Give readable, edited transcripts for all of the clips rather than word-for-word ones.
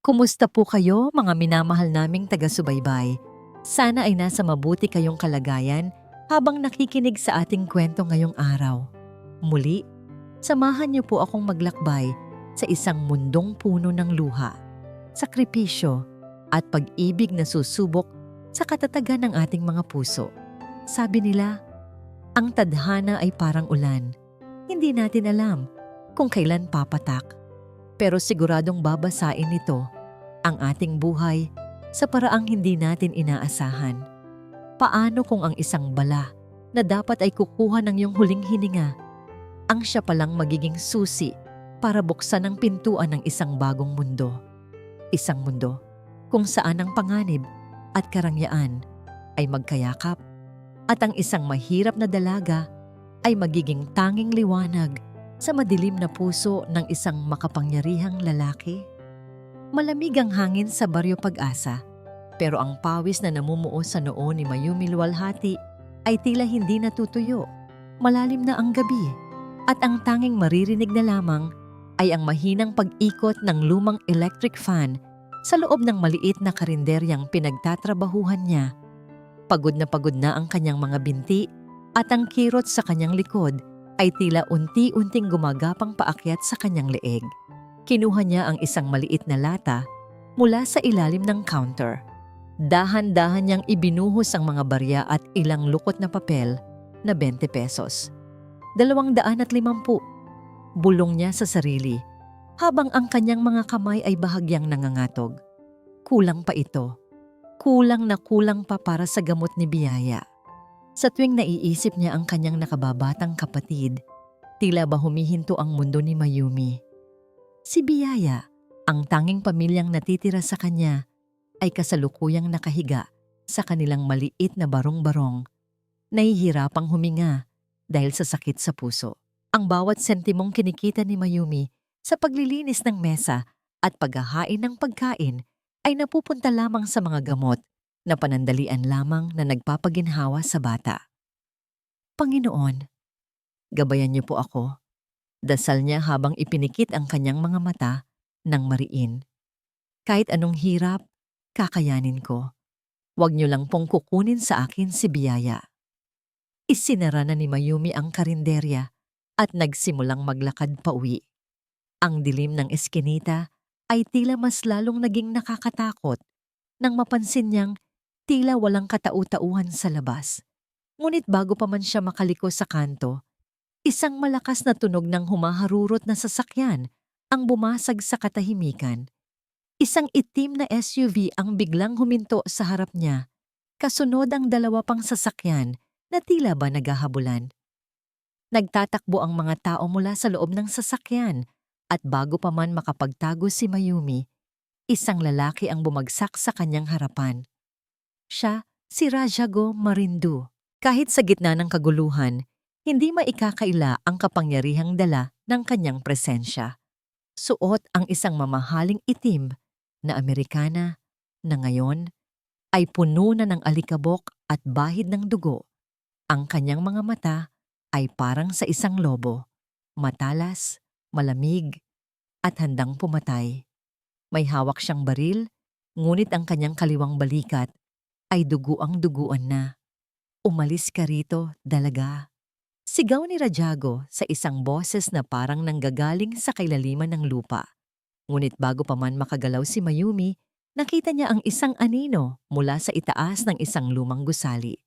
Kumusta po kayo mga minamahal naming taga-subaybay? Sana ay nasa mabuti kayong kalagayan habang nakikinig sa ating kwento ngayong araw. Muli, samahan niyo po akong maglakbay sa isang mundong puno ng luha, sakripisyo at pag-ibig na susubok sa katatagan ng ating mga puso. Sabi nila, ang tadhana ay parang ulan. Hindi natin alam kung kailan papatak. Pero siguradong babasain nito ang ating buhay sa paraang hindi natin inaasahan. Paano kung ang isang bala na dapat ay kukuha ng iyong huling hininga, ang siya palang magiging susi para buksan ang pintuan ng isang bagong mundo? Isang mundo kung saan ang panganib at karangyaan ay magkayakap at ang isang mahirap na dalaga ay magiging tanging liwanag sa madilim na puso ng isang makapangyarihang lalaki. Malamig ang hangin sa Baryo Pag-asa, pero ang pawis na namumuo sa noo ni Mayumi Luwalhati ay tila hindi natutuyo. Malalim na ang gabi at ang tanging maririnig na lamang ay ang mahinang pag-ikot ng lumang electric fan sa loob ng maliit na karinderyang pinagtatrabahuhan niya. Pagod na ang kanyang mga binti at ang kirot sa kanyang likod ay tila unti-unting gumagapang paakyat sa kanyang leeg. Kinuha niya ang isang maliit na lata mula sa ilalim ng counter. Dahan-dahan niyang ibinuhos ang mga barya at ilang lukot na papel na 20 pesos. 250. Bulong niya sa sarili habang ang kanyang mga kamay ay bahagyang nangangatog. Kulang pa ito. Kulang na kulang pa para sa gamot ni Biyaya. Sa tuwing naiisip niya ang kanyang nakababatang kapatid, tila ba humihinto ang mundo ni Mayumi. Si Biyaya, ang tanging pamilyang natitira sa kanya, ay kasalukuyang nakahiga sa kanilang maliit na barong-barong. Nahihirapang huminga dahil sa sakit sa puso. Ang bawat sentimong kinikita ni Mayumi sa paglilinis ng mesa at paghahain ng pagkain ay napupunta lamang sa mga gamot na panandalian lamang na nagpapaginhawa sa bata. Panginoon, gabayan niyo po ako. Dasal niya habang ipinikit ang kanyang mga mata ng mariin. Kahit anong hirap, kakayanin ko. Huwag niyo lang pong kukunin sa akin si Biyaya. Isinara na ni Mayumi ang karinderya at nagsimulang maglakad pauwi. Ang dilim ng eskinita ay tila mas lalong naging nakakatakot nang mapansin niyang tila walang katau-tauhan sa labas. Ngunit bago pa man siya makaliko sa kanto, isang malakas na tunog ng humaharurot na sasakyan ang bumasag sa katahimikan. Isang itim na SUV ang biglang huminto sa harap niya, kasunod ang 2 pang sasakyan na tila ba naghahabulan. Nagtatakbo ang mga tao mula sa loob ng sasakyan at bago pa man makapagtago si Mayumi, isang lalaki ang bumagsak sa kanyang harapan. Siya, si Rajago Marindu. Kahit sa gitna ng kaguluhan, hindi maikakaila ang kapangyarihang dala ng kanyang presensya. Suot ang isang mamahaling itim na Amerikana na ngayon ay puno na ng alikabok at bahid ng dugo. Ang kanyang mga mata ay parang sa isang lobo, matalas, malamig, at handang pumatay. May hawak siyang baril, ngunit ang kanyang kaliwang balikat ay duguang-duguan na. Umalis ka rito, dalaga. Sigaw ni Rajago sa isang boses na parang nanggagaling sa kailaliman ng lupa. Ngunit bago pa man makagalaw si Mayumi, nakita niya ang isang anino mula sa itaas ng isang lumang gusali.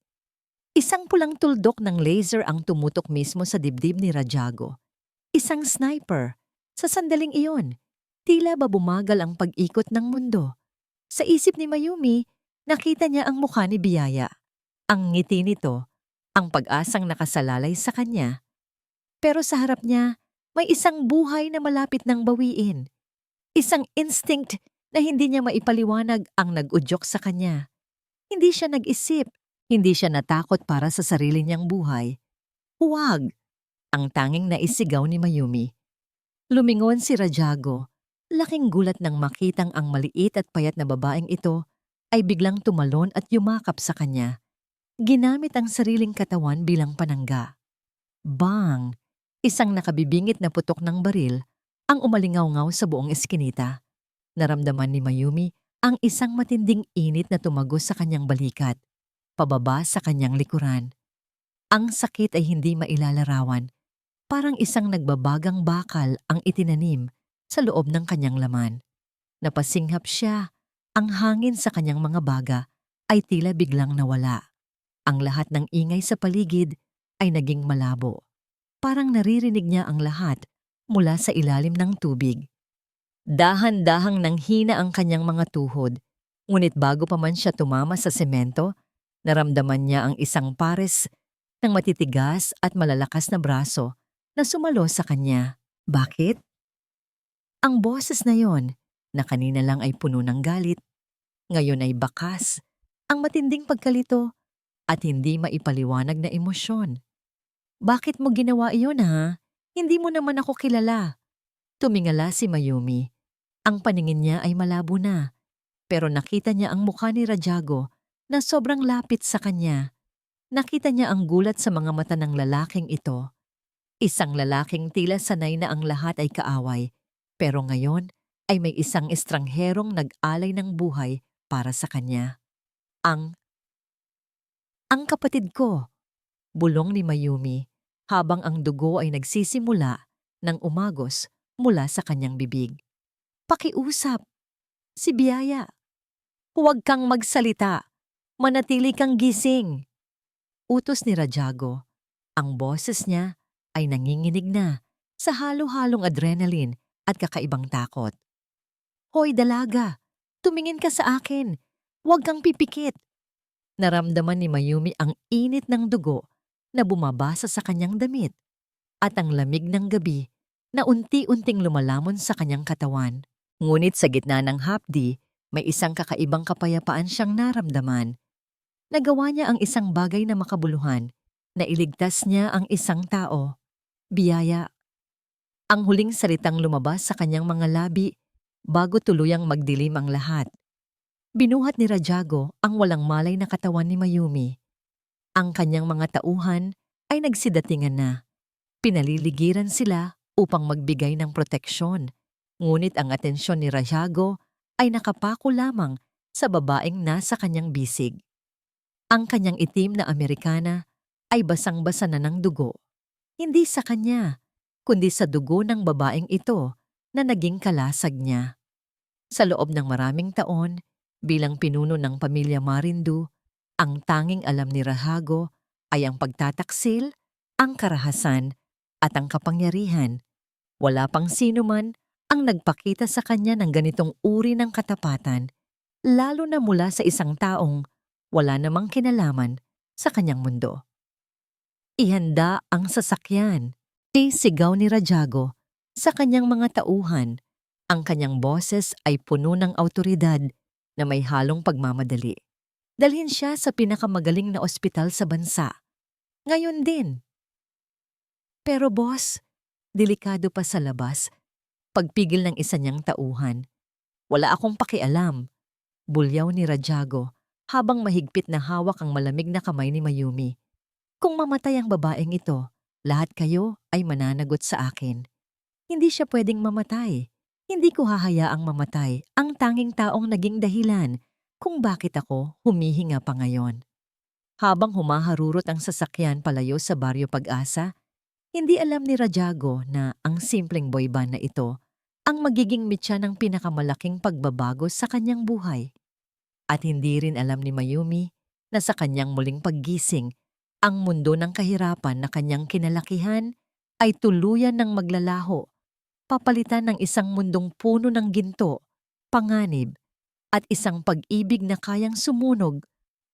Isang pulang tuldok ng laser ang tumutok mismo sa dibdib ni Rajago. Isang sniper. Sa sandaling iyon, tila ba bumagal ang pag-ikot ng mundo. Sa isip ni Mayumi, nakita niya ang mukha ni Biyaya. Ang ngiti nito, ang pag-asang nakasalalay sa kanya. Pero sa harap niya, may isang buhay na malapit ng bawiin. Isang instinct na hindi niya maipaliwanag ang nag-udyok sa kanya. Hindi siya nag-isip, hindi siya natakot para sa sarili niyang buhay. Huwag! Ang tanging naisigaw ni Mayumi. Lumingon si Rajago. Laking gulat nang makitang ang maliit at payat na babaeng ito ay biglang tumalon at yumakap sa kanya. Ginamit ang sariling katawan bilang panangga. Bang! Isang nakabibingit na putok ng baril ang umalingaw-ngaw sa buong eskinita. Naramdaman ni Mayumi ang isang matinding init na tumagos sa kanyang balikat, pababa sa kanyang likuran. Ang sakit ay hindi mailalarawan, parang isang nagbabagang bakal ang itinanim sa loob ng kanyang laman. Napasinghap siya, ang hangin sa kanyang mga baga ay tila biglang nawala. Ang lahat ng ingay sa paligid ay naging malabo. Parang naririnig niya ang lahat mula sa ilalim ng tubig. Dahan-dahang nanghina ang kanyang mga tuhod, ngunit bago pa man siya tumama sa semento, naramdaman niya ang isang pares ng matitigas at malalakas na braso na sumalo sa kanya. Bakit? Ang boses na yon, na kanina lang ay puno ng galit, ngayon ay bakas, ang matinding pagkalito at hindi maipaliwanag na emosyon. Bakit mo ginawa iyon ha? Hindi mo naman ako kilala. Tumingala si Mayumi. Ang paningin niya ay malabo na, pero nakita niya ang mukha ni Rajago na sobrang lapit sa kanya. Nakita niya ang gulat sa mga mata ng lalaking ito. Isang lalaking tila sanay na ang lahat ay kaaway, pero ngayon ay may isang estrangherong nag-alay ng buhay para sa kanya. Ang kapatid ko, bulong ni Mayumi habang ang dugo ay nagsisimula ng umagos mula sa kanyang bibig. Pakiusap, si Biyaya. Huwag kang magsalita, manatili kang gising. Utos ni Rajago. Ang boses niya ay nanginginig na sa halo-halong adrenaline at kakaibang takot. Hoy dalaga, tumingin ka sa akin. Huwag kang pipikit. Naramdaman ni Mayumi ang init ng dugo na bumabasa sa kanyang damit at ang lamig ng gabi na unti-unting lumalamon sa kanyang katawan. Ngunit sa gitna ng hapdi, may isang kakaibang kapayapaan siyang naramdaman. Nagawa niya ang isang bagay na makabuluhan, na iligtas niya ang isang tao. Biyaya. Ang huling salitang lumabas sa kanyang mga labi bago tuluyang magdilim ang lahat. Binuhat ni Rajago ang walang malay na katawan ni Mayumi. Ang kanyang mga tauhan ay nagsidatingan na. Pinaliligiran sila upang magbigay ng proteksyon. Ngunit ang atensyon ni Rajago ay nakapako lamang sa babaeng nasa kanyang bisig. Ang kanyang itim na Amerikana ay basang-basa na ng dugo. Hindi sa kanya, kundi sa dugo ng babaeng ito na naging kalasag niya. Sa loob ng maraming taon, bilang pinuno ng pamilya Marindu, ang tanging alam ni Rajago ay ang pagtataksil, ang karahasan at ang kapangyarihan. Wala pang sino man ang nagpakita sa kanya ng ganitong uri ng katapatan, lalo na mula sa isang taong wala namang kinalaman sa kanyang mundo. Ihanda ang sasakyan, sigaw ni Rajago sa kanyang mga tauhan. Ang kanyang boses ay puno ng awtoridad na may halong pagmamadali. Dalhin siya sa pinakamagaling na ospital sa bansa. Ngayon din. Pero boss, delikado pa sa labas. Pagpigil ng isa niyang tauhan. Wala akong pakialam, bulyaw ni Rajago habang mahigpit na hawak ang malamig na kamay ni Mayumi. Kung mamatay ang babaeng ito, lahat kayo ay mananagot sa akin. Hindi siya pwedeng mamatay. Hindi ko hahayaang mamatay ang tanging taong naging dahilan kung bakit ako humihinga pa ngayon. Habang humaharurot ang sasakyan palayo sa Baryo Pag-asa, hindi alam ni Rajago na ang simpleng boy band na ito ang magiging mitya ng pinakamalaking pagbabago sa kanyang buhay. At hindi rin alam ni Mayumi na sa kanyang muling paggising, ang mundo ng kahirapan na kanyang kinalakihan ay tuluyan ng maglalaho, papalitan ng isang mundong puno ng ginto, panganib, at isang pag-ibig na kayang sumunog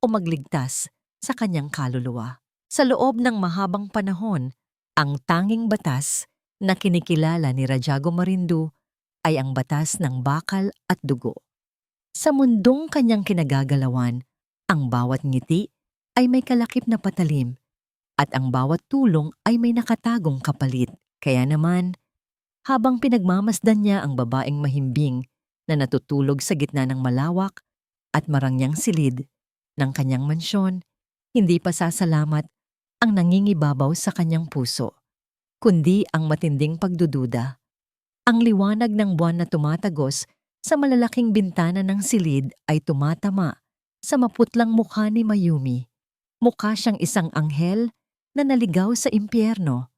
o magligtas sa kanyang kaluluwa. Sa loob ng mahabang panahon, ang tanging batas na kinikilala ni Rajago Marindu ay ang batas ng bakal at dugo. Sa mundong kanyang kinagagalawan, ang bawat ngiti ay may kalakip na patalim at ang bawat tulong ay may nakatagong kapalit. Kaya naman, habang pinagmamasdan niya ang babaeng mahimbing na natutulog sa gitna ng malawak at marangyang silid ng kanyang mansyon, hindi pa sasalamat ang nangingibabaw sa kanyang puso, kundi ang matinding pagdududa. Ang liwanag ng buwan na tumatagos sa malalaking bintana ng silid ay tumatama sa maputlang mukha ni Mayumi. Mukha siyang isang anghel na naligaw sa impyerno.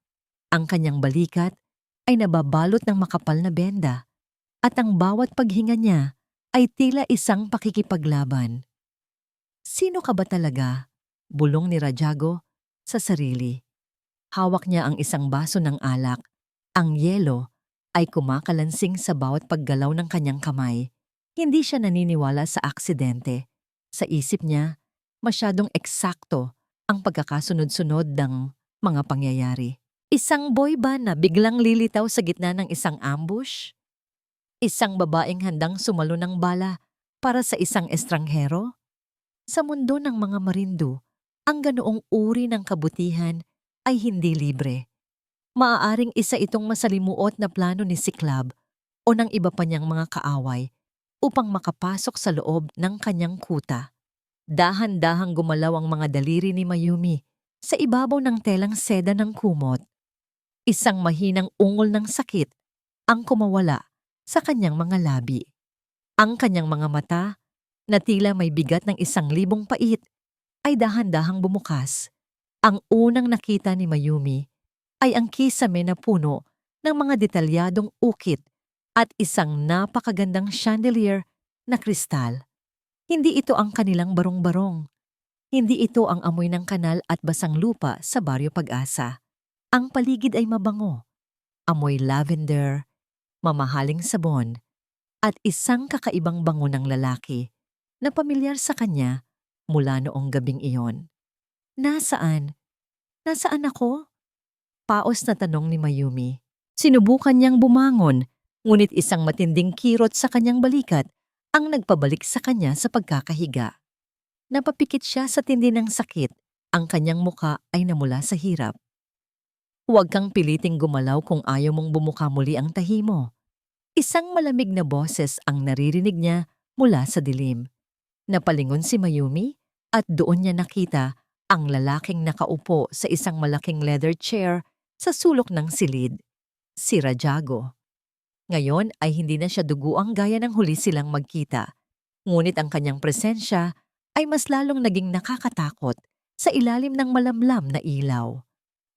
Ang kanyang balikat ay nababalot ng makapal na benda at ang bawat paghinga niya ay tila isang pakikipaglaban. Sino ka ba talaga? Bulong ni Rajago sa sarili. Hawak niya ang isang baso ng alak. Ang yelo ay kumakalansing sa bawat paggalaw ng kanyang kamay. Hindi siya naniniwala sa aksidente. Sa isip niya, masyadong eksakto ang pagkakasunod-sunod ng mga pangyayari. Isang boy ba na biglang lilitaw sa gitna ng isang ambush? Isang babaeng handang sumalo ng bala para sa isang estranghero? Sa mundo ng mga Marindu, ang ganoong uri ng kabutihan ay hindi libre. Maaaring isa itong masalimuot na plano ni Siklab o ng iba pa niyang mga kaaway upang makapasok sa loob ng kanyang kuta. Dahan-dahang gumalaw ang mga daliri ni Mayumi sa ibabaw ng telang seda ng kumot. Isang mahinang ungol ng sakit ang kumawala sa kanyang mga labi. Ang kanyang mga mata, na tila may bigat ng 1,000 pait, ay dahan-dahang bumukas. Ang unang nakita ni Mayumi ay ang kisame na puno ng mga detalyadong ukit at isang napakagandang chandelier na kristal. Hindi ito ang kanilang barong-barong. Hindi ito ang amoy ng kanal at basang lupa sa Baryo Pag-asa. Ang paligid ay mabango. Amoy lavender, mamahaling sabon, at isang kakaibang bango ng lalaki na pamilyar sa kanya mula noong gabing iyon. Nasaan? Nasaan ako? Paos na tanong ni Mayumi. Sinubukan niyang bumangon, ngunit isang matinding kirot sa kanyang balikat ang nagpabalik sa kanya sa pagkakahiga. Napapikit siya sa tindi ng sakit, ang kanyang muka ay namula sa hirap. Huwag kang piliting gumalaw kung ayaw mong bumuka muli ang tahi mo. Isang malamig na boses ang naririnig niya mula sa dilim. Napalingon si Mayumi at doon niya nakita ang lalaking nakaupo sa isang malaking leather chair sa sulok ng silid, si Rajago. Ngayon ay hindi na siya duguang gaya ng huli silang magkita, ngunit ang kanyang presensya ay mas lalong naging nakakatakot sa ilalim ng malamlam na ilaw.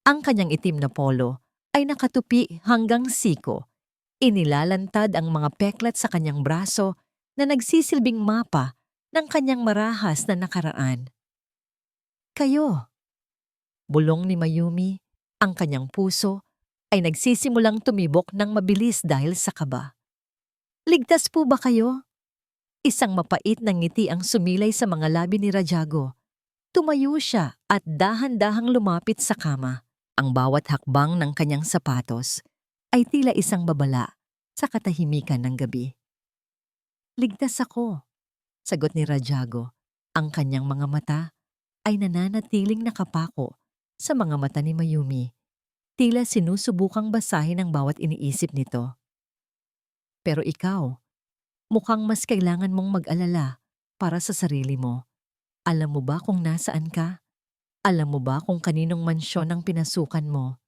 Ang kanyang itim na polo ay nakatupi hanggang siko. Inilalantad ang mga peklat sa kanyang braso na nagsisilbing mapa ng kanyang marahas na nakaraan. Kayo, bulong ni Mayumi, ang kanyang puso ay nagsisimulang tumibok ng mabilis dahil sa kaba. Ligtas po ba kayo? Isang mapait na ngiti ang sumilay sa mga labi ni Rajago. Tumayo siya at dahan-dahang lumapit sa kama. Ang bawat hakbang ng kanyang sapatos ay tila isang babala sa katahimikan ng gabi. Ligtas ako, sagot ni Rajago. Ang kanyang mga mata ay nananatiling nakapako sa mga mata ni Mayumi. Tila sinusubukang basahin ang bawat iniisip nito. Pero ikaw, mukhang mas kailangan mong mag-alala para sa sarili mo. Alam mo ba kung nasaan ka? Alam mo ba kung kaninong mansyon ang pinasukan mo?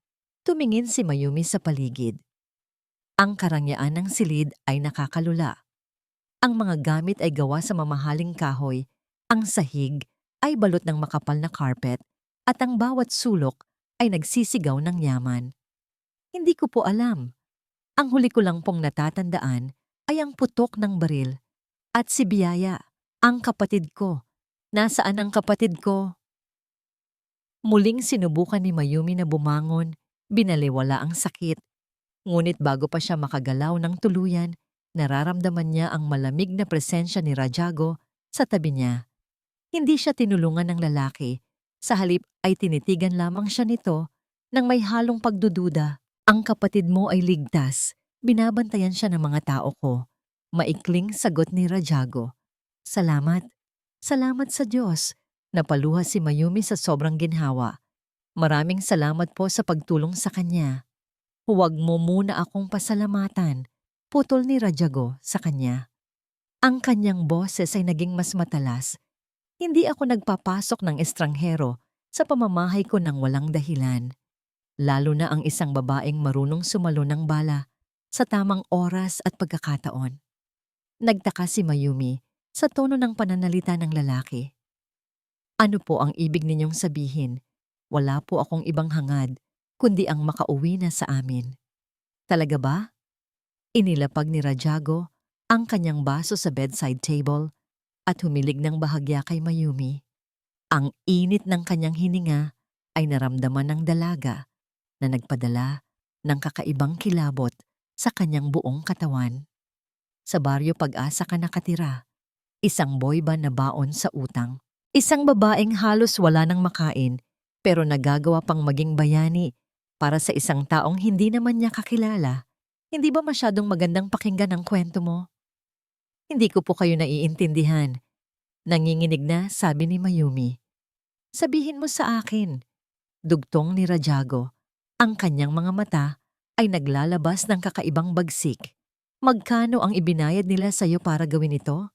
Tumingin si Mayumi sa paligid. Ang karangyaan ng silid ay nakakalula. Ang mga gamit ay gawa sa mamahaling kahoy. Ang sahig ay balot ng makapal na carpet at ang bawat sulok ay nagsisigaw ng yaman. Hindi ko po alam. Ang huli ko lang pong natatandaan ay ang putok ng baril. At si Biyaya, ang kapatid ko. Nasaan ang kapatid ko? Muling sinubukan ni Mayumi na bumangon, binaliwala ang sakit. Ngunit bago pa siya makagalaw ng tuluyan, nararamdaman niya ang malamig na presensya ni Rajago sa tabi niya. Hindi siya tinulungan ng lalaki. Sa halip ay tinitigan lamang siya nito nang may halong pagdududa. Ang kapatid mo ay ligtas. Binabantayan siya ng mga tao ko. Maikling sagot ni Rajago. Salamat. Salamat sa Diyos. Napaluha si Mayumi sa sobrang ginhawa. Maraming salamat po sa pagtulong sa kanya. Huwag mo muna akong pasalamatan. Putol ni Rajago sa kanya. Ang kanyang boses ay naging mas matalas. Hindi ako nagpapasok ng estranghero sa pamamahay ko ng walang dahilan. Lalo na ang isang babaeng marunong sumalo ng bala sa tamang oras at pagkakataon. Nagtaka si Mayumi sa tono ng pananalita ng lalaki. Ano po ang ibig ninyong sabihin? Wala po akong ibang hangad, kundi ang makauwi na sa amin. Talaga ba? Inilapag ni Rajago ang kanyang baso sa bedside table at humilig ng bahagya kay Mayumi. Ang init ng kanyang hininga ay naramdaman ng dalaga na nagpadala ng kakaibang kilabot sa kanyang buong katawan. Sa baryo Pag-asa ka nakatira, isang boy band na baon sa utang. Isang babaeng halos wala nang makain pero nagagawa pang maging bayani para sa isang taong hindi naman niya kakilala. Hindi ba masyadong magandang pakinggan ang kwento mo? Hindi ko po kayo naiintindihan. Nanginginig na sabi ni Mayumi. Sabihin mo sa akin. Dugtong ni Rajago. Ang kanyang mga mata ay naglalabas ng kakaibang bagsik. Magkano ang ibinayad nila sa'yo para gawin ito?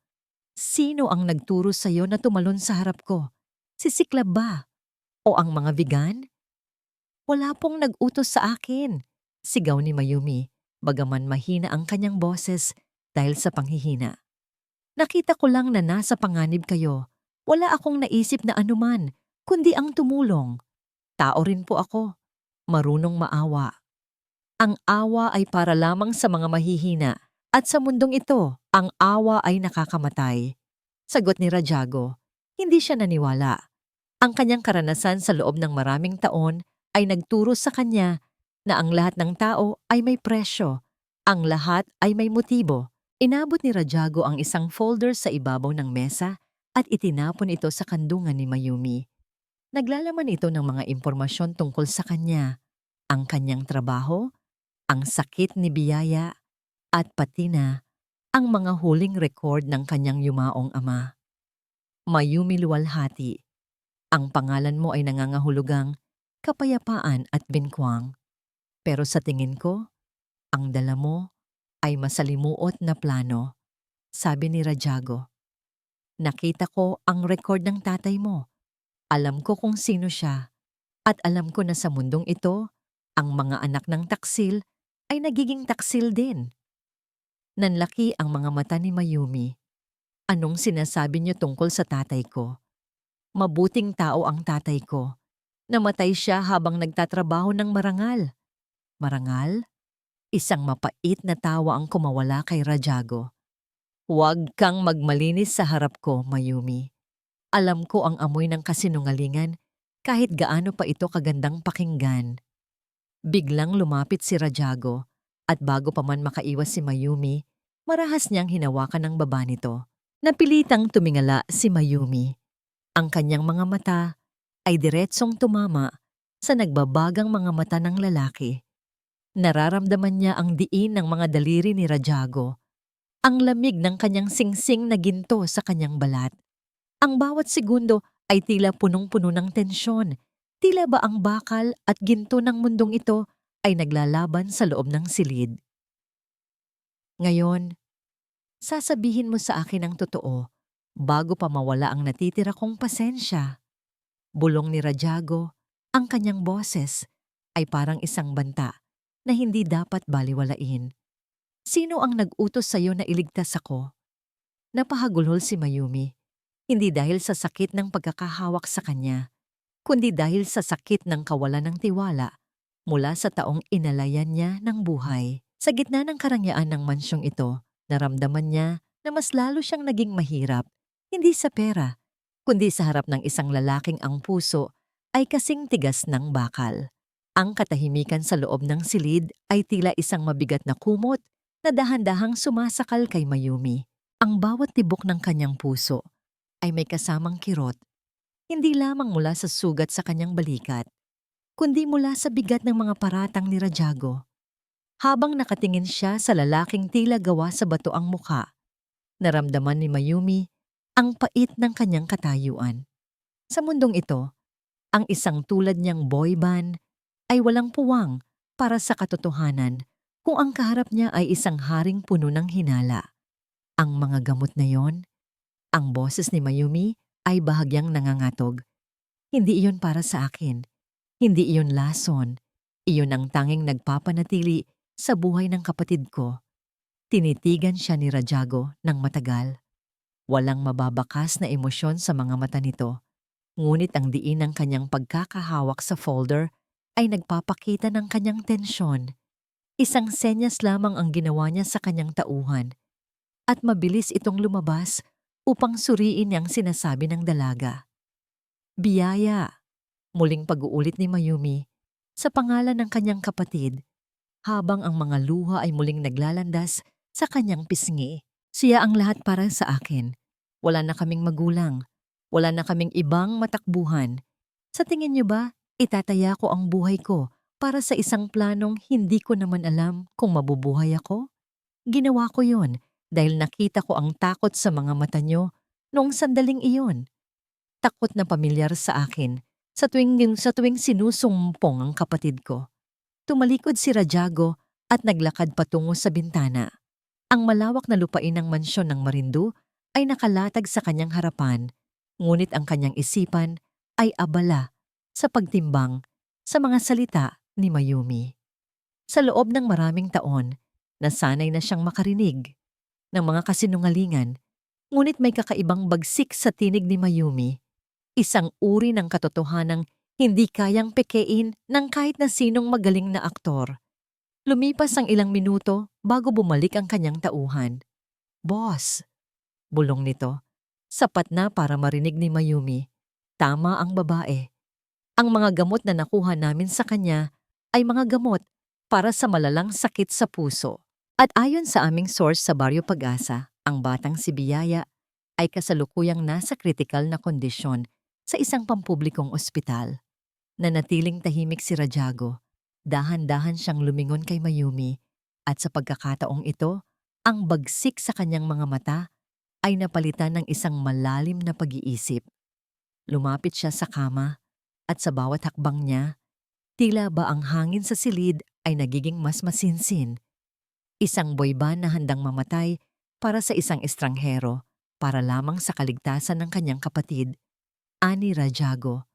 Sino ang nagturo sa'yo na tumalon sa harap ko? Si Siklab ba? O ang mga vegan? Wala pong nag-utos sa akin. Sigaw ni Mayumi, bagaman mahina ang kanyang boses dahil sa panghihina. Nakita ko lang na nasa panganib kayo. Wala akong naisip na anuman, kundi ang tumulong. Tao rin po ako. Marunong maawa. Ang awa ay para lamang sa mga mahihina at sa mundong ito, ang awa ay nakakamatay. Sagot ni Rajago. Hindi siya naniwala. Ang kanyang karanasan sa loob ng maraming taon ay nagturo sa kanya na ang lahat ng tao ay may presyo. Ang lahat ay may motibo. Inabot ni Rajago ang isang folder sa ibabaw ng mesa at itinapon ito sa kandungan ni Mayumi. Naglalaman ito ng mga impormasyon tungkol sa kanya, ang kanyang trabaho, ang sakit ni Biyaya, at pati na ang mga huling record ng kanyang yumaong ama. Mayumi luwalhati. Ang pangalan mo ay nangangahulugang kapayapaan at binkwang. Pero sa tingin ko, ang dala mo ay masalimuot na plano, sabi ni Rajago. Nakita ko ang record ng tatay mo. Alam ko kung sino siya. At alam ko na sa mundong ito, ang mga anak ng taksil ay nagiging taksil din. Nanlaki ang mga mata ni Mayumi. Anong sinasabi niyo tungkol sa tatay ko? Mabuting tao ang tatay ko. Namatay siya habang nagtatrabaho ng marangal. Marangal? Isang mapait na tawa ang kumawala kay Rajago. Huwag kang magmalinis sa harap ko, Mayumi. Alam ko ang amoy ng kasinungalingan kahit gaano pa ito kagandang pakinggan. Biglang lumapit si Rajago at bago pa man makaiwas si Mayumi, marahas niyang hinawakan ng baba nito. Napilitang tumingala si Mayumi. Ang kanyang mga mata ay diretsong tumama sa nagbabagang mga mata ng lalaki. Nararamdaman niya ang diin ng mga daliri ni Rajago, ang lamig ng kanyang singsing na ginto sa kanyang balat. Ang bawat segundo ay tila punong-puno ng tensyon. Tila ba ang bakal at ginto ng mundong ito ay naglalaban sa loob ng silid. Ngayon, sasabihin mo sa akin ang totoo bago pa mawala ang natitira kong pasensya. Bulong ni Rajago, ang kanyang boses ay parang isang banta na hindi dapat baliwalain. Sino ang nag-utos sa'yo na iligtas ako? Napahagulhol si Mayumi, hindi dahil sa sakit ng pagkakahawak sa kanya, kundi dahil sa sakit ng kawalan ng tiwala mula sa taong inalayan niya ng buhay. Sa gitna ng karangyaan ng mansyong ito, naramdaman niya na mas lalo siyang naging mahirap, hindi sa pera, kundi sa harap ng isang lalaking ang puso ay kasing tigas ng bakal. Ang katahimikan sa loob ng silid ay tila isang mabigat na kumot na dahan-dahang sumasakal kay Mayumi. Ang bawat tibok ng kanyang puso ay may kasamang kirot, hindi lamang mula sa sugat sa kanyang balikat, kundi mula sa bigat ng mga paratang ni Rajago. Habang nakatingin siya sa lalaking tila gawa sa bato ang muka, naramdaman ni Mayumi ang pait ng kanyang katayuan. Sa mundong ito, ang isang tulad niyang boy band ay walang puwang para sa katotohanan kung ang kaharap niya ay isang haring puno ng hinala. Ang mga gamot na yon, ang boses ni Mayumi ay bahagyang nangangatog. Hindi iyon para sa akin. Hindi iyon lason. Iyon ang tanging nagpapanatili sa buhay ng kapatid ko. Tinitigan siya ni Rajago ng matagal. Walang mababakas na emosyon sa mga mata nito, ngunit ang diin ng kanyang pagkakahawak sa folder ay nagpapakita ng kanyang tensyon. Isang senyas lamang ang ginawa niya sa kanyang tauhan at mabilis itong lumabas upang suriin niyang sinasabi ng dalaga. Biyaya, muling pag-uulit ni Mayumi sa pangalan ng kanyang kapatid habang ang mga luha ay muling naglalandas sa kanyang pisngi. Siya ang lahat para sa akin. Wala na kaming magulang. Wala na kaming ibang matakbuhan. Sa tingin niyo ba, itataya ko ang buhay ko para sa isang planong hindi ko naman alam kung mabubuhay ako? Ginawa ko yon dahil nakita ko ang takot sa mga mata niyo noong sandaling iyon. Takot na pamilyar sa akin sa tuwing sinusumpong ang kapatid ko. Tumalikod si Rajago at naglakad patungo sa bintana. Ang malawak na lupain ng mansyon ng Marindu ay nakalatag sa kanyang harapan, ngunit ang kanyang isipan ay abala sa pagtimbang sa mga salita ni Mayumi. Sa loob ng maraming taon, nasanay na siyang makarinig ng mga kasinungalingan, ngunit may kakaibang bagsik sa tinig ni Mayumi, isang uri ng katotohanang hindi kayang pekein ng kahit na sinong magaling na aktor. Lumipas ang ilang minuto bago bumalik ang kanyang tauhan. Boss, bulong nito. Sapat na para marinig ni Mayumi. Tama ang babae. Ang mga gamot na nakuha namin sa kanya ay mga gamot para sa malalang sakit sa puso. At ayon sa aming source sa Baryo Pag-asa, ang batang si Biyaya ay kasalukuyang nasa kritikal na kondisyon sa isang pampublikong ospital. Nanatiling tahimik si Rajago. Dahan-dahan siyang lumingon kay Mayumi at sa pagkakataong ito, ang bagsik sa kanyang mga mata ay napalitan ng isang malalim na pag-iisip. Lumapit siya sa kama at sa bawat hakbang niya, tila ba ang hangin sa silid ay nagiging mas masinsin. Isang boyban na handang mamatay para sa isang estranghero para lamang sa kaligtasan ng kanyang kapatid, ani Rajago.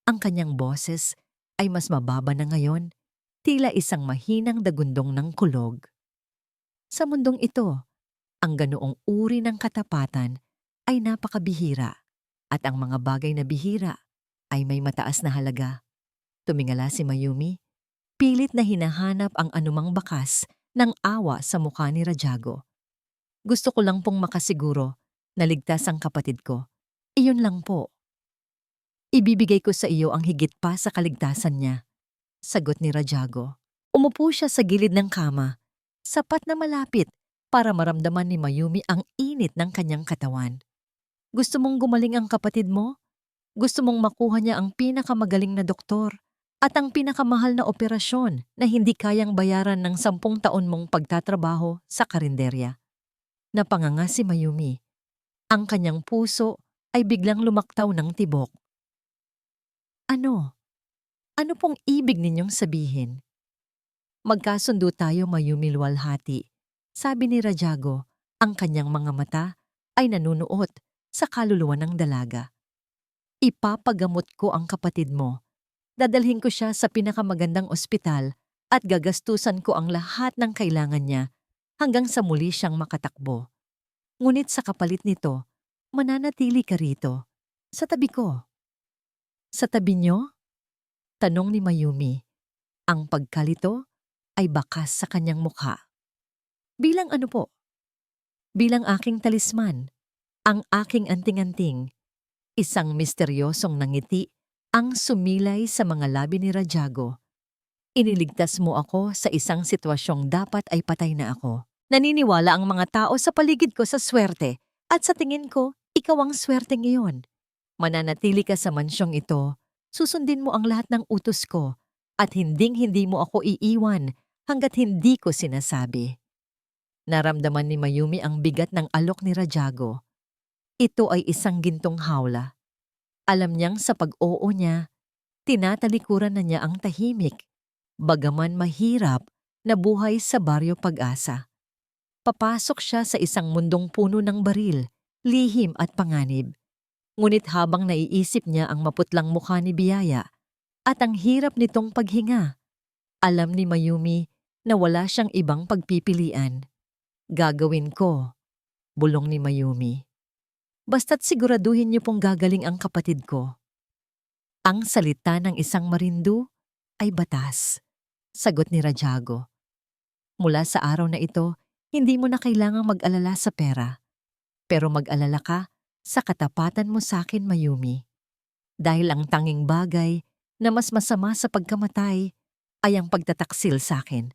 Ang kanyang boses ay mas mababa na ngayon, tila isang mahinang dagundong ng kulog. Sa mundong ito, ang ganoong uri ng katapatan ay napakabihira at ang mga bagay na bihira ay may mataas na halaga. Tumingala si Mayumi, pilit na hinahanap ang anumang bakas ng awa sa mukha ni Rajago. Gusto ko lang pong makasiguro na ligtas ang kapatid ko. Iyon lang po. Ibibigay ko sa iyo ang higit pa sa kaligtasan niya, sagot ni Rajago. Umupo siya sa gilid ng kama, sapat na malapit para maramdaman ni Mayumi ang init ng kanyang katawan. Gusto mong gumaling ang kapatid mo? Gusto mong makuha niya ang pinakamagaling na doktor at ang pinakamahal na operasyon na hindi kayang bayaran ng 10 taon mong pagtatrabaho sa karinderya. Napanganga si Mayumi. Ang kanyang puso ay biglang lumaktaw ng tibok. Ano? Ano pong ibig ninyong sabihin? Magkasundo tayo, Mayumi luwalhati. Sabi ni Rajago, ang kanyang mga mata ay nanunuot sa kaluluwa ng dalaga. Ipapagamot ko ang kapatid mo. Dadalhin ko siya sa pinakamagandang ospital at gagastusan ko ang lahat ng kailangan niya hanggang sa muli siyang makatakbo. Ngunit sa kapalit nito, mananatili ka rito, sa tabi ko. Sa tabi niyo? Tanong ni Mayumi. Ang pagkalito ay bakas sa kanyang mukha. Bilang ano po? Bilang aking talisman, ang aking anting-anting. Isang misteryosong nangiti ang sumilay sa mga labi ni Rajago. Iniligtas mo ako sa isang sitwasyong dapat ay patay na ako. Naniniwala ang mga tao sa paligid ko sa swerte at sa tingin ko, ikaw ang swerte ngayon. Mananatili ka sa mansyong ito, susundin mo ang lahat ng utos ko at hinding-hindi mo ako iiwan hanggat hindi ko sinasabi. Naramdaman ni Mayumi ang bigat ng alok ni Rajago. Ito ay isang gintong hawla. Alam niyang sa pag-oo niya, tinatalikuran na niya ang tahimik, bagaman mahirap na buhay sa Baryo Pag-asa. Papasok siya sa isang mundong puno ng baril, lihim at panganib. Ngunit habang naiisip niya ang maputlang mukha ni Biyaya at ang hirap nitong paghinga, alam ni Mayumi na wala siyang ibang pagpipilian. Gagawin ko, bulong ni Mayumi. Basta't siguraduhin niyo pong gagaling ang kapatid ko. Ang salita ng isang marindu ay batas, sagot ni Rajago. Mula sa araw na ito, hindi mo na kailangang mag-alala sa pera. Pero mag-alala ka sa katapatan mo sa akin, Mayumi. Dahil ang tanging bagay na mas masama sa pagkamatay ay ang pagtataksil sa akin.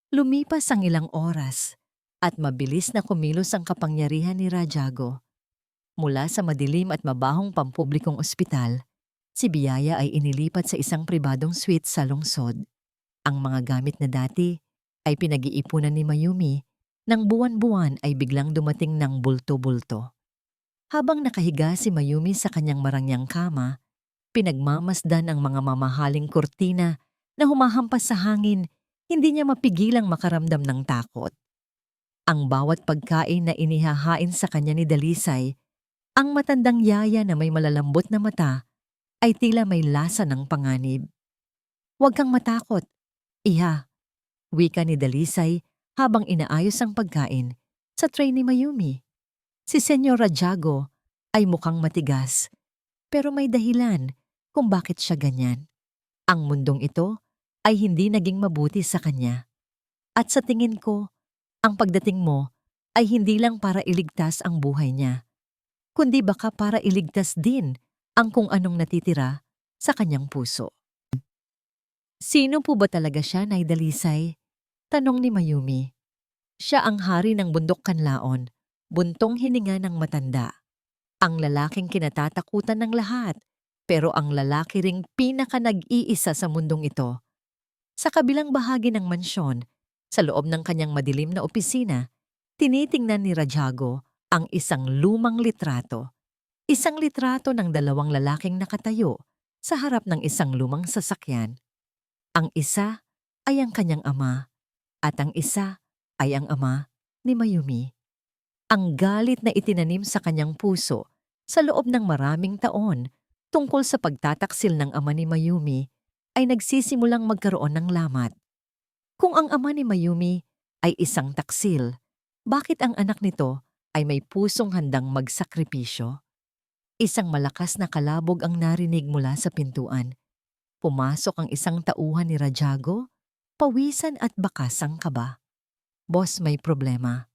Lumipas ang ilang oras at mabilis na kumilos ang kapangyarihan ni Rajago. Mula sa madilim at mabahong pampublikong ospital, si Biyaya ay inilipat sa isang pribadong suite sa lungsod. Ang mga gamit na dati ay pinag-iipunan ni Mayumi nang buwan-buwan ay biglang dumating ng bulto-bulto. Habang nakahiga si Mayumi sa kanyang marangyang kama, pinagmamasdan ang mga mamahaling kurtina na humahampas sa hangin, hindi niya mapigilang makaramdam ng takot. Ang bawat pagkain na inihahain sa kanya ni Dalisay, ang matandang yaya na may malalambot na mata, ay tila may lasa ng panganib. "Huwag kang matakot, iha," wika ni Dalisay habang inaayos ang pagkain sa tray ni Mayumi. Si Senyor Rajago ay mukhang matigas, pero may dahilan kung bakit siya ganyan. Ang mundong ito ay hindi naging mabuti sa kanya. At sa tingin ko, ang pagdating mo ay hindi lang para iligtas ang buhay niya, kundi baka para iligtas din ang kung anong natitira sa kanyang puso. "Sino po ba talaga siya, Nay Dalisay?" tanong ni Mayumi. "Siya ang hari ng bundok Kanlaon," buntong hininga ng matanda. "Ang lalaking kinatatakutan ng lahat, pero ang lalaki ring pinaka-nag-iisa sa mundong ito." Sa kabilang bahagi ng mansyon, sa loob ng kanyang madilim na opisina, tinitingnan ni Rajago ang isang lumang litrato. Isang litrato ng dalawang lalaking nakatayo sa harap ng isang lumang sasakyan. Ang isa ay ang kanyang ama at ang isa ay ang ama ni Mayumi. Ang galit na itinanim sa kanyang puso sa loob ng maraming taon tungkol sa pagtataksil ng ama ni Mayumi ay nagsisimulang magkaroon ng lamat. Kung ang ama ni Mayumi ay isang taksil, bakit ang anak nito ay may pusong handang magsakripisyo? Isang malakas na kalabog ang narinig mula sa pintuan. Pumasok ang isang tauhan ni Rajago, pawisan at bakas ang kaba. "Boss, may problema.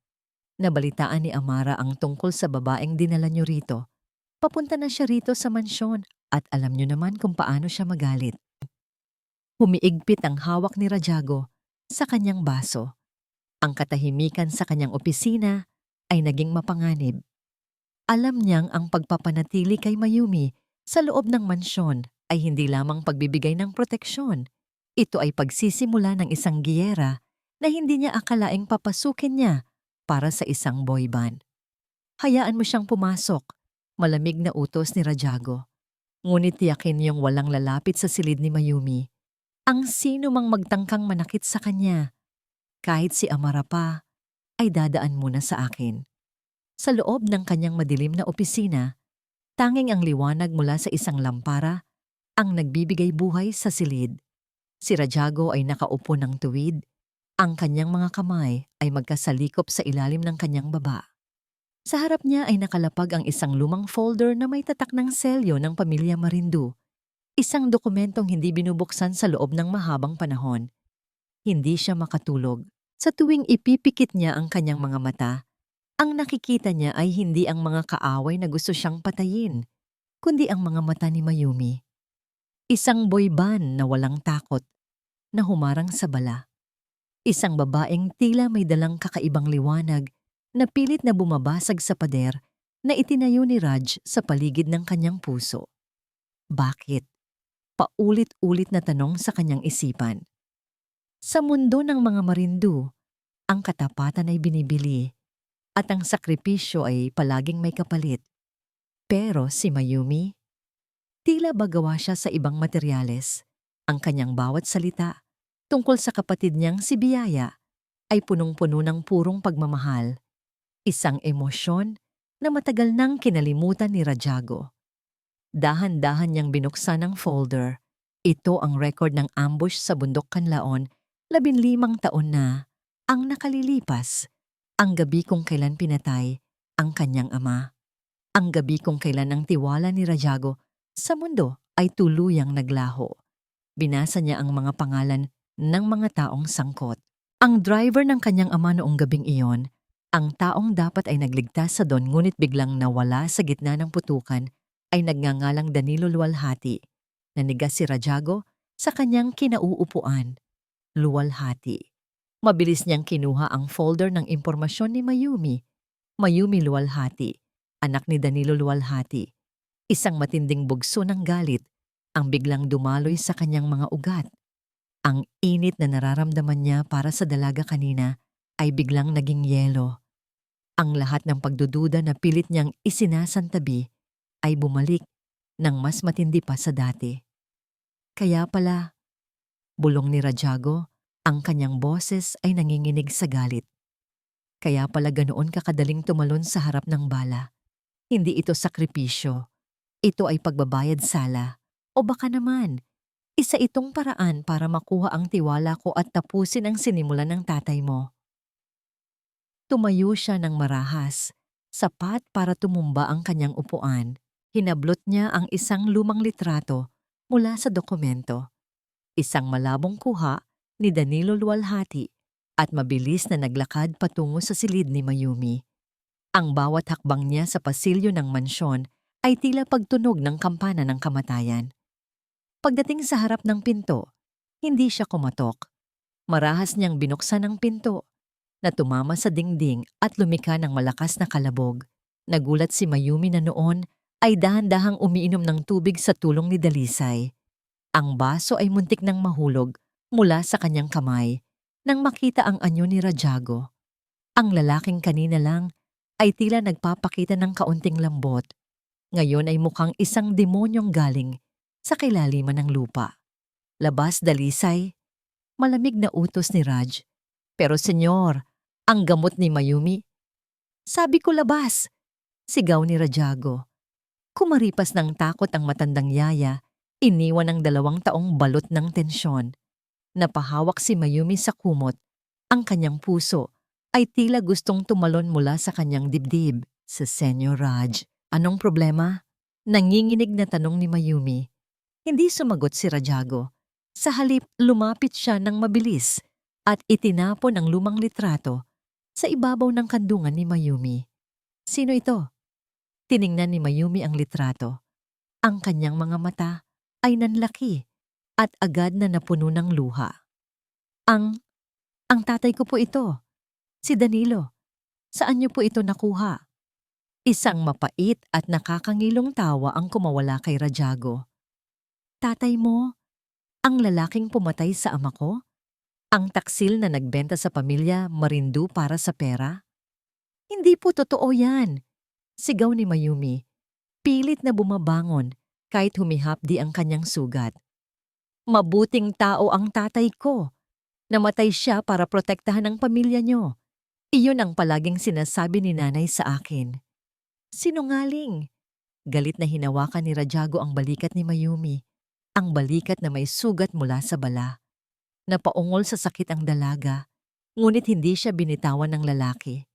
Nabalitaan ni Amara ang tungkol sa babaeng dinala niyo rito. Papunta na siya rito sa mansyon at alam niyo naman kung paano siya magalit." Humiigpit ang hawak ni Rajago sa kanyang baso. Ang katahimikan sa kanyang opisina ay naging mapanganib. Alam niyang ang pagpapanatili kay Mayumi sa loob ng mansyon ay hindi lamang pagbibigay ng proteksyon. Ito ay pagsisimula ng isang giyera na hindi niya akalaing papasukin niya para sa isang boy band. "Hayaan mo siyang pumasok," malamig na utos ni Rajago. Ngunit tiyakin niyong walang lalapit sa silid ni Mayumi. Ang sino mang magtangkang manakit sa kanya, kahit si Amara pa, ay dadaan muna sa akin. Sa loob ng kanyang madilim na opisina, tanging ang liwanag mula sa isang lampara ang nagbibigay buhay sa silid. Si Rajago ay nakaupo ng tuwid. Ang kanyang mga kamay ay magkasalikop sa ilalim ng kanyang baba. Sa harap niya ay nakalapag ang isang lumang folder na may tatak ng selyo ng pamilya Marindu. Isang dokumentong hindi binubuksan sa loob ng mahabang panahon. Hindi siya makatulog. Sa tuwing ipipikit niya ang kanyang mga mata, ang nakikita niya ay hindi ang mga kaaway na gusto siyang patayin, kundi ang mga mata ni Mayumi. Isang boy band na walang takot, na humarang sa bala. Isang babaeng tila may dalang kakaibang liwanag na pilit na bumabasag sa pader na itinayo ni Raj sa paligid ng kanyang puso. Bakit? Paulit-ulit na tanong sa kanyang isipan. Sa mundo ng mga Marindu, ang katapatan ay binibili at ang sakripisyo ay palaging may kapalit. Pero si Mayumi, tila ba gawa siya sa ibang materyales. Ang kanyang bawat salita tungkol sa kapatid niyang si Biyaya ay punong-puno ng purong pagmamahal. Isang emosyon na matagal nang kinalimutan ni Rajago. Dahan-dahan niyang binuksan ang folder. Ito ang record ng ambush sa bundok Kanlaon, 15 taon na ang nakalilipas Ang gabi kung kailan pinatay ang kanyang ama. Ang gabi kung kailan ang tiwala ni Rajago sa mundo ay tuluyang naglaho. Binasa niya ang mga pangalan ng mga taong sangkot. Ang driver ng kanyang ama noong gabing iyon, ang taong dapat ay nagligtas sa doon ngunit biglang nawala sa gitna ng putukan, ay nagngangalang Danilo Luwalhati. Nanigas si Rajago sa kanyang kinauupuan. Luwalhati. Mabilis niyang kinuha ang folder ng impormasyon ni Mayumi. Mayumi Luwalhati, anak ni Danilo Luwalhati. Isang matinding bugso ng galit ang biglang dumaloy sa kanyang mga ugat. Ang init na nararamdaman niya para sa dalaga kanina ay biglang naging yelo. Ang lahat ng pagdududa na pilit niyang isinasantabi ay bumalik ng mas matindi pa sa dati. Kaya pala, bulong ni Rajago, ang kanyang boses ay nanginginig sa galit. Kaya pala ganoon kakadaling tumalon sa harap ng bala. Hindi ito sakripisyo. Ito ay pagbabayad sala. O baka naman, isa itong paraan para makuha ang tiwala ko at tapusin ang sinimulan ng tatay mo. Tumayo siya ng marahas, sapat para tumumba ang kanyang upuan. Hinablot niya ang isang lumang litrato mula sa dokumento. Isang malabong kuha ni Danilo Luwalhati at mabilis na naglakad patungo sa silid ni Mayumi. Ang bawat hakbang niya sa pasilyo ng mansyon ay tila pagtunog ng kampana ng kamatayan. Pagdating sa harap ng pinto, hindi siya kumatok. Marahas niyang binuksan ang pinto na tumama sa dingding at lumika ng malakas na kalabog. Nagulat si Mayumi na noon ay dahan-dahang umiinom ng tubig sa tulong ni Dalisay. Ang baso ay muntik nang mahulog mula sa kanyang kamay nang makita ang anyo ni Rajago. Ang lalaking kanina lang ay tila nagpapakita ng kaunting lambot. Ngayon ay mukhang isang demonyong galing sa kailaliman ng lupa. Labas, Dalisay. Malamig na utos ni Raj. Pero senyor, ang gamot ni Mayumi. Sabi ko labas, sigaw ni Rajago. Kumaripas ng takot ang matandang yaya, iniwan ng 2 taong balot ng tensyon. Napahawak si Mayumi sa kumot. Ang kanyang puso ay tila gustong tumalon mula sa kanyang dibdib. Sa Senyor Raj, anong problema? Nanginginig na tanong ni Mayumi. Hindi sumagot si Rajago. Sa halip, lumapit siya ng mabilis at itinapon ang lumang litrato sa ibabaw ng kandungan ni Mayumi. Sino ito? Tiningnan ni Mayumi ang litrato. Ang kanyang mga mata ay nanlaki at agad na napuno ng luha. Ang tatay ko po ito. Si Danilo. Saan niyo po ito nakuha? Isang mapait at nakakangilong tawa ang kumawala kay Rajago. Tatay mo? Ang lalaking pumatay sa ama ko? Ang taksil na nagbenta sa pamilya marindu para sa pera? Hindi po totoo yan. Sigaw ni Mayumi. Pilit na bumabangon kahit humihapdi ang kanyang sugat. Mabuting tao ang tatay ko. Namatay siya para protektahan ang pamilya niyo. Iyon ang palaging sinasabi ni nanay sa akin. Sinungaling. Galit na hinawakan ni Rajago ang balikat ni Mayumi. Ang balikat na may sugat mula sa bala. Napaungol sa sakit ang dalaga, ngunit hindi siya binitawan ng lalaki.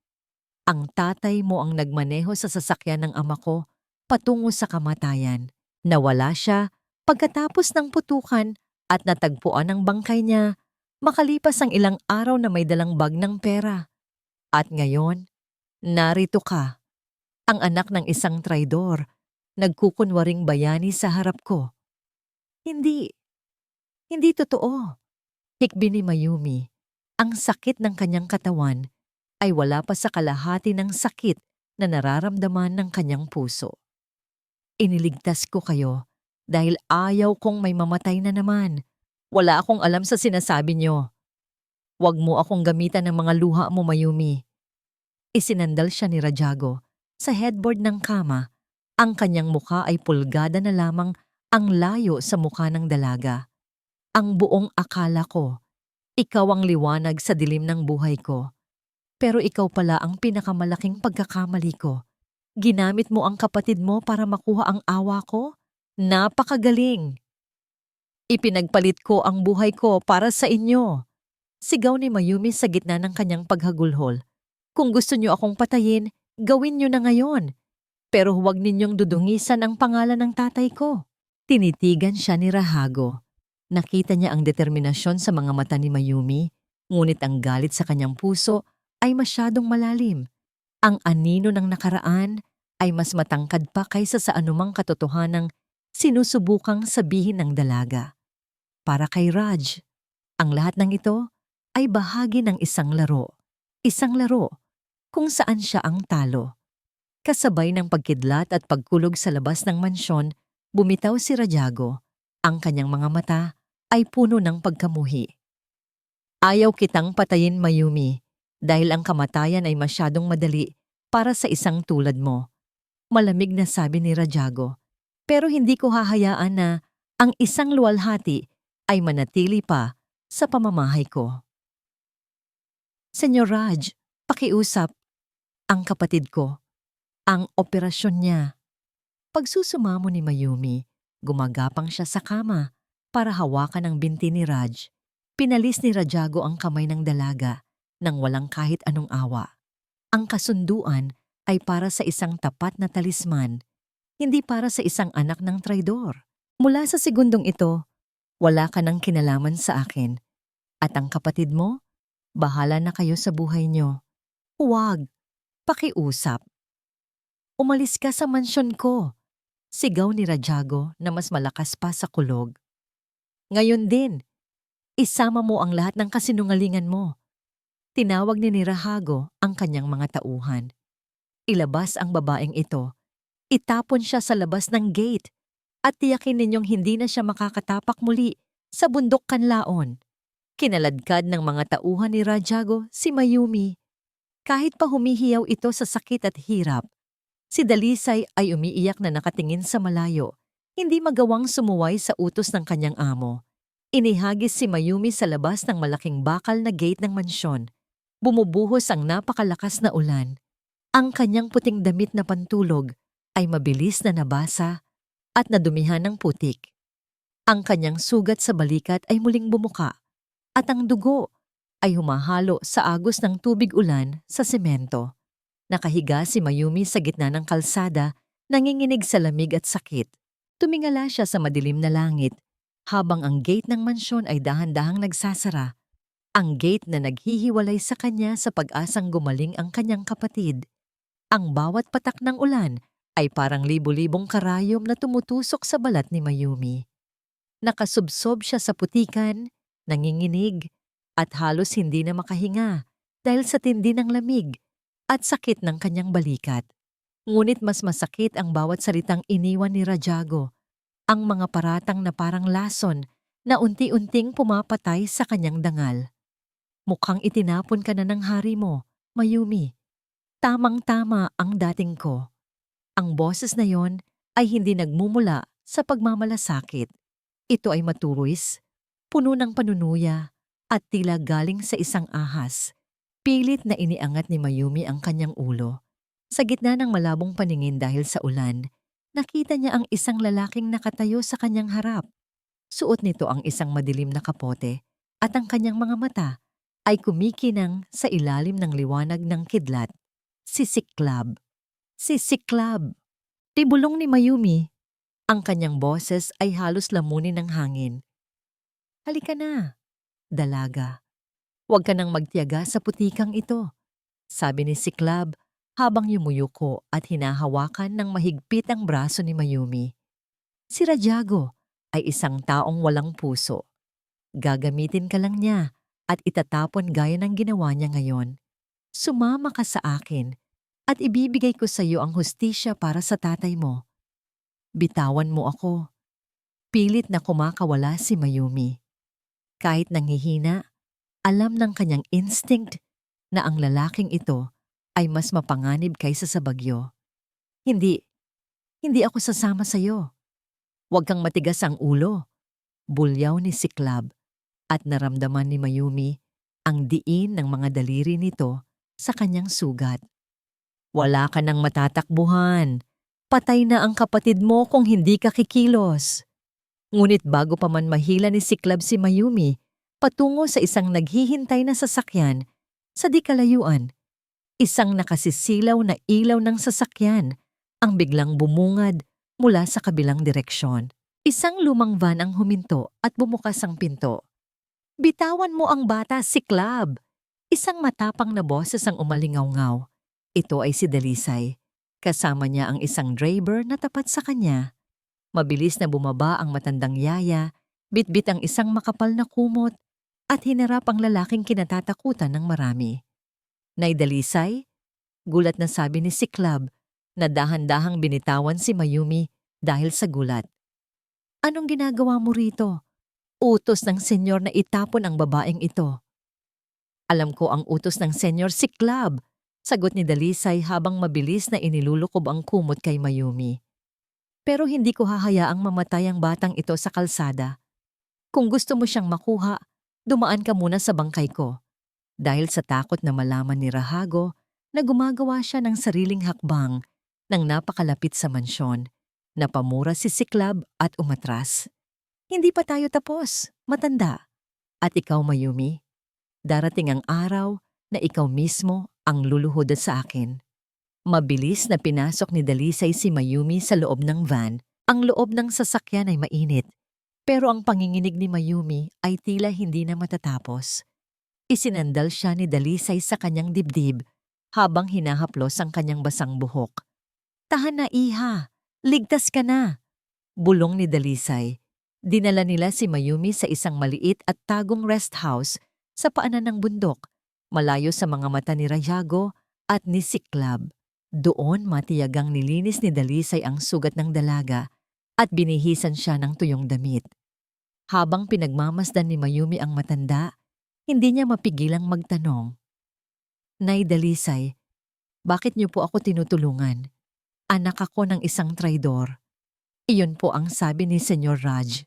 Ang tatay mo ang nagmaneho sa sasakyan ng ama ko patungo sa kamatayan. Nawala siya pagkatapos ng putukan at natagpuan ang bangkay niya makalipas ang ilang araw na may dalang bag ng pera. At ngayon, narito ka, ang anak ng isang traidor, nagkukunwaring bayani sa harap ko. Hindi totoo. Hikbi ni Mayumi. Ang sakit ng kanyang katawan ay wala pa sa kalahati ng sakit na nararamdaman ng kanyang puso. Iniligtas ko kayo dahil ayaw kong may mamatay na naman. Wala akong alam sa sinasabi niyo. Huwag mo akong gamitan ng mga luha mo, Mayumi. Isinandal siya ni Rajago sa headboard ng kama. Ang kanyang mukha ay pulgada na lamang ang layo sa mukha ng dalaga. Ang buong akala ko, ikaw ang liwanag sa dilim ng buhay ko. Pero ikaw pala ang pinakamalaking pagkakamali ko. Ginamit mo ang kapatid mo para makuha ang awa ko? Napakagaling! Ipinagpalit ko ang buhay ko para sa inyo. Sigaw ni Mayumi sa gitna ng kanyang paghagulhol. Kung gusto niyo akong patayin, gawin niyo na ngayon. Pero huwag ninyong dudungisan ang pangalan ng tatay ko. Tinitigan siya ni Rahago. Nakita niya ang determinasyon sa mga mata ni Mayumi, ngunit ang galit sa kanyang puso ay masyadong malalim. Ang anino ng nakaraan ay mas matangkad pa kaysa sa anumang katotohanang sinusubukang sabihin ng dalaga. Para kay Raj, ang lahat ng ito ay bahagi ng isang laro. Isang laro kung saan siya ang talo. Kasabay ng pagkidlat at pagkulog sa labas ng mansyon, bumitaw si Rajago. Ang kanyang mga mata ay puno ng pagkamuhi. Ayaw kitang patayin, Mayumi, dahil ang kamatayan ay masyadong madali para sa isang tulad mo. Malamig na sabi ni Rajago. Pero hindi ko hahayaan na ang isang luwalhati ay manatili pa sa pamamahay ko. Senyor Raj, pakiusap. Ang kapatid ko. Ang operasyon niya. Pagsusumamo ni Mayumi, gumagapang siya sa kama para hawakan ang binti ni Raj. Pinalis ni Rajago ang kamay ng dalaga nang walang kahit anong awa. Ang kasunduan ay para sa isang tapat na talisman, hindi para sa isang anak ng traidor. Mula sa segundong ito, wala ka ng kinalaman sa akin. At ang kapatid mo, bahala na kayo sa buhay niyo. Huwag, pakiusap. Umalis ka sa mansyon ko, sigaw ni Rajago na mas malakas pa sa kulog. Ngayon din, isama mo ang lahat ng kasinungalingan mo. Tinawag ni Rahago ang kanyang mga tauhan. Ilabas ang babaeng ito, itapon siya sa labas ng gate, at tiyakin ninyong hindi na siya makakatapak muli sa bundok Kanlaon. Kinaladkad ng mga tauhan ni Rajago si Mayumi. Kahit pa humihiyaw ito sa sakit at hirap, si Dalisay ay umiiyak na nakatingin sa malayo, hindi magawang sumuway sa utos ng kanyang amo. Inihagis si Mayumi sa labas ng malaking bakal na gate ng mansyon. Bumubuhos ang napakalakas na ulan. Ang kanyang puting damit na pantulog ay mabilis na nabasa at nadumihan ng putik. Ang kanyang sugat sa balikat ay muling bumuka at ang dugo ay humahalo sa agos ng tubig ulan sa semento. Nakahiga si Mayumi sa gitna ng kalsada, nanginginig sa lamig at sakit. Tumingala siya sa madilim na langit, habang ang gate ng mansyon ay dahan-dahang nagsasara. Ang gate na naghihiwalay sa kanya sa pag-asang gumaling ang kanyang kapatid. Ang bawat patak ng ulan ay parang libu-libong karayom na tumutusok sa balat ni Mayumi. Nakasubsob siya sa putikan, nanginginig, at halos hindi na makahinga dahil sa tindi ng lamig at sakit ng kanyang balikat. Ngunit mas masakit ang bawat salitang iniwan ni Rajago, ang mga paratang na parang lason na unti-unting pumapatay sa kanyang dangal. Mukhang itinapon ka na ng hari mo, Mayumi. Tamang-tama ang dating ko. Ang boses na yon ay hindi nagmumula sa pagmamalasakit. Ito ay matuwis, puno ng panunuya at tila galing sa isang ahas. Pilit na iniangat ni Mayumi ang kanyang ulo. Sa gitna ng malabong paningin dahil sa ulan, nakita niya ang isang lalaking nakatayo sa kanyang harap. Suot nito ang isang madilim na kapote at ang kanyang mga mata ay kumikinang sa ilalim ng liwanag ng kidlat. Si Siklab. Si Siklab. Tibulong ni Mayumi. Ang kanyang boses ay halos lamunin ng hangin. Halika na, dalaga. Huwag ka nang magtiyaga sa putikang ito, sabi ni Siklab habang yumuyuko at hinahawakan ng mahigpit ang braso ni Mayumi. Si Rajago ay isang taong walang puso. Gagamitin ka lang niya at itatapon gaya ng ginawa niya ngayon. Sumama ka sa akin at ibibigay ko sa iyo ang hustisya para sa tatay mo. Bitawan mo ako. Pilit na kumakawala si Mayumi. Kahit nanghihina, alam ng kanyang instinct na ang lalaking ito ay mas mapanganib kaysa sa bagyo. Hindi ako sasama sa iyo. Huwag kang matigas ang ulo. Bulyaw ni Siklab at naramdaman ni Mayumi ang diin ng mga daliri nito sa kanyang sugat. Wala ka nang matatakbuhan. Patay na ang kapatid mo kung hindi ka kikilos. Ngunit bago pa man mahila ni Siklab si Mayumi, patungo sa isang naghihintay na sasakyan, sa di kalayuan, Isang nakasisilaw na ilaw ng sasakyan ang biglang bumungad mula sa kabilang direksyon. Isang lumang van ang huminto at bumukas ang pinto. "Bitawan mo ang bata, Siklab!" Isang matapang na boses ang umalingaw-ngaw. Ito ay si Dalisay. Kasama niya ang isang driver na tapat sa kanya. Mabilis na bumaba ang matandang yaya, bitbit ang isang makapal na kumot, at hinarap ang lalaking kinatatakutan ng marami. "Nay Dalisay?" Gulat na sabi ni Siklab na dahan-dahang binitawan si Mayumi dahil sa gulat. "Anong ginagawa mo rito?" "Utos ng senyor na itapon ang babaeng ito." "Alam ko ang utos ng senyor, Siklab," sagot ni Dalisay habang mabilis na inilulukob ang kumot kay Mayumi. "Pero hindi ko hahayaang mamatay ang batang ito sa kalsada. Kung gusto mo siyang makuha, dumaan ka muna sa bangkay ko." Dahil sa takot na malaman ni Rahago na gumagawa siya ng sariling hakbang nang napakalapit sa mansyon, napamura si Siklab at umatras. "Hindi pa tayo tapos, matanda. At ikaw, Mayumi, darating ang araw na ikaw mismo ang luluhod sa akin." Mabilis na pinasok ni Dalisay si Mayumi sa loob ng van. Ang loob ng sasakyan ay mainit, pero ang panginginig ni Mayumi ay tila hindi na matatapos. Isinandal siya ni Dalisay sa kanyang dibdib habang hinahaplos ang kanyang basang buhok. "Tahan na, iha! Ligtas ka na!" bulong ni Dalisay. Dinala nila si Mayumi sa isang maliit at tagong rest house sa paanan ng bundok, malayo sa mga mata ni Rayago at ni Siklab. Doon matiyagang nilinis ni Dalisay ang sugat ng dalaga at binihisan siya ng tuyong damit. Habang pinagmamasdan ni Mayumi ang matanda, hindi niya mapigilang magtanong, "Nay Dalisay, bakit niyo po ako tinutulungan? Anak ako ng isang traidor." Iyon po ang sabi ni Senyor Raj.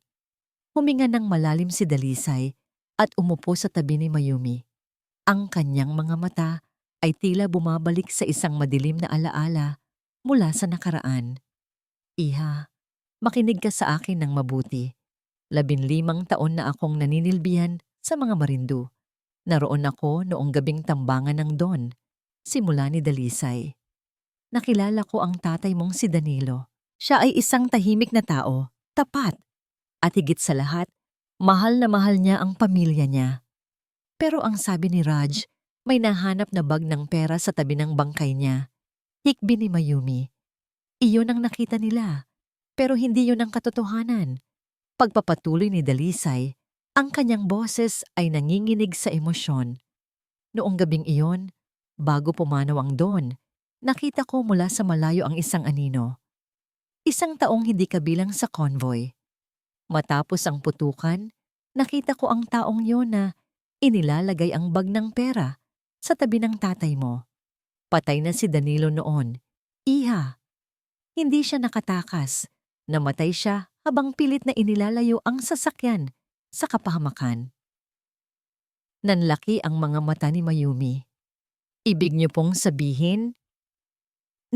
Huminga ng malalim si Dalisay at umupo sa tabi ni Mayumi. Ang kanyang mga mata ay tila bumabalik sa isang madilim na alaala mula sa nakaraan. "Iha, makinig ka sa akin ng mabuti. 15 taon na akong naninilbihan sa mga Marindu. Naroon ako noong gabing tambangan ng Don," simula ni Dalisay. "Nakilala ko ang tatay mong si Danilo. Siya ay isang tahimik na tao, tapat, at higit sa lahat, mahal na mahal niya ang pamilya niya. Pero ang sabi ni Raj, may nahanap na bag ng pera sa tabi ng bangkay niya." Hikbi ni Mayumi. "Iyon ang nakita nila, pero hindi yun ang katotohanan." Pagpapatuloy ni Dalisay, ang kanyang boses ay nanginginig sa emosyon. "Noong gabing iyon, bago pumanaw ang Don, nakita ko mula sa malayo ang isang anino. Isang taong hindi kabilang sa convoy. Matapos ang putukan, nakita ko ang taong yon na inilalagay ang bag ng pera sa tabi ng tatay mo. Patay na si Danilo noon. Iha, hindi siya nakatakas. Namatay siya habang pilit na inilalayo ang sasakyan sa kapahamakan." Nanlaki ang mga mata ni Mayumi. "Ibig niyo pong sabihin,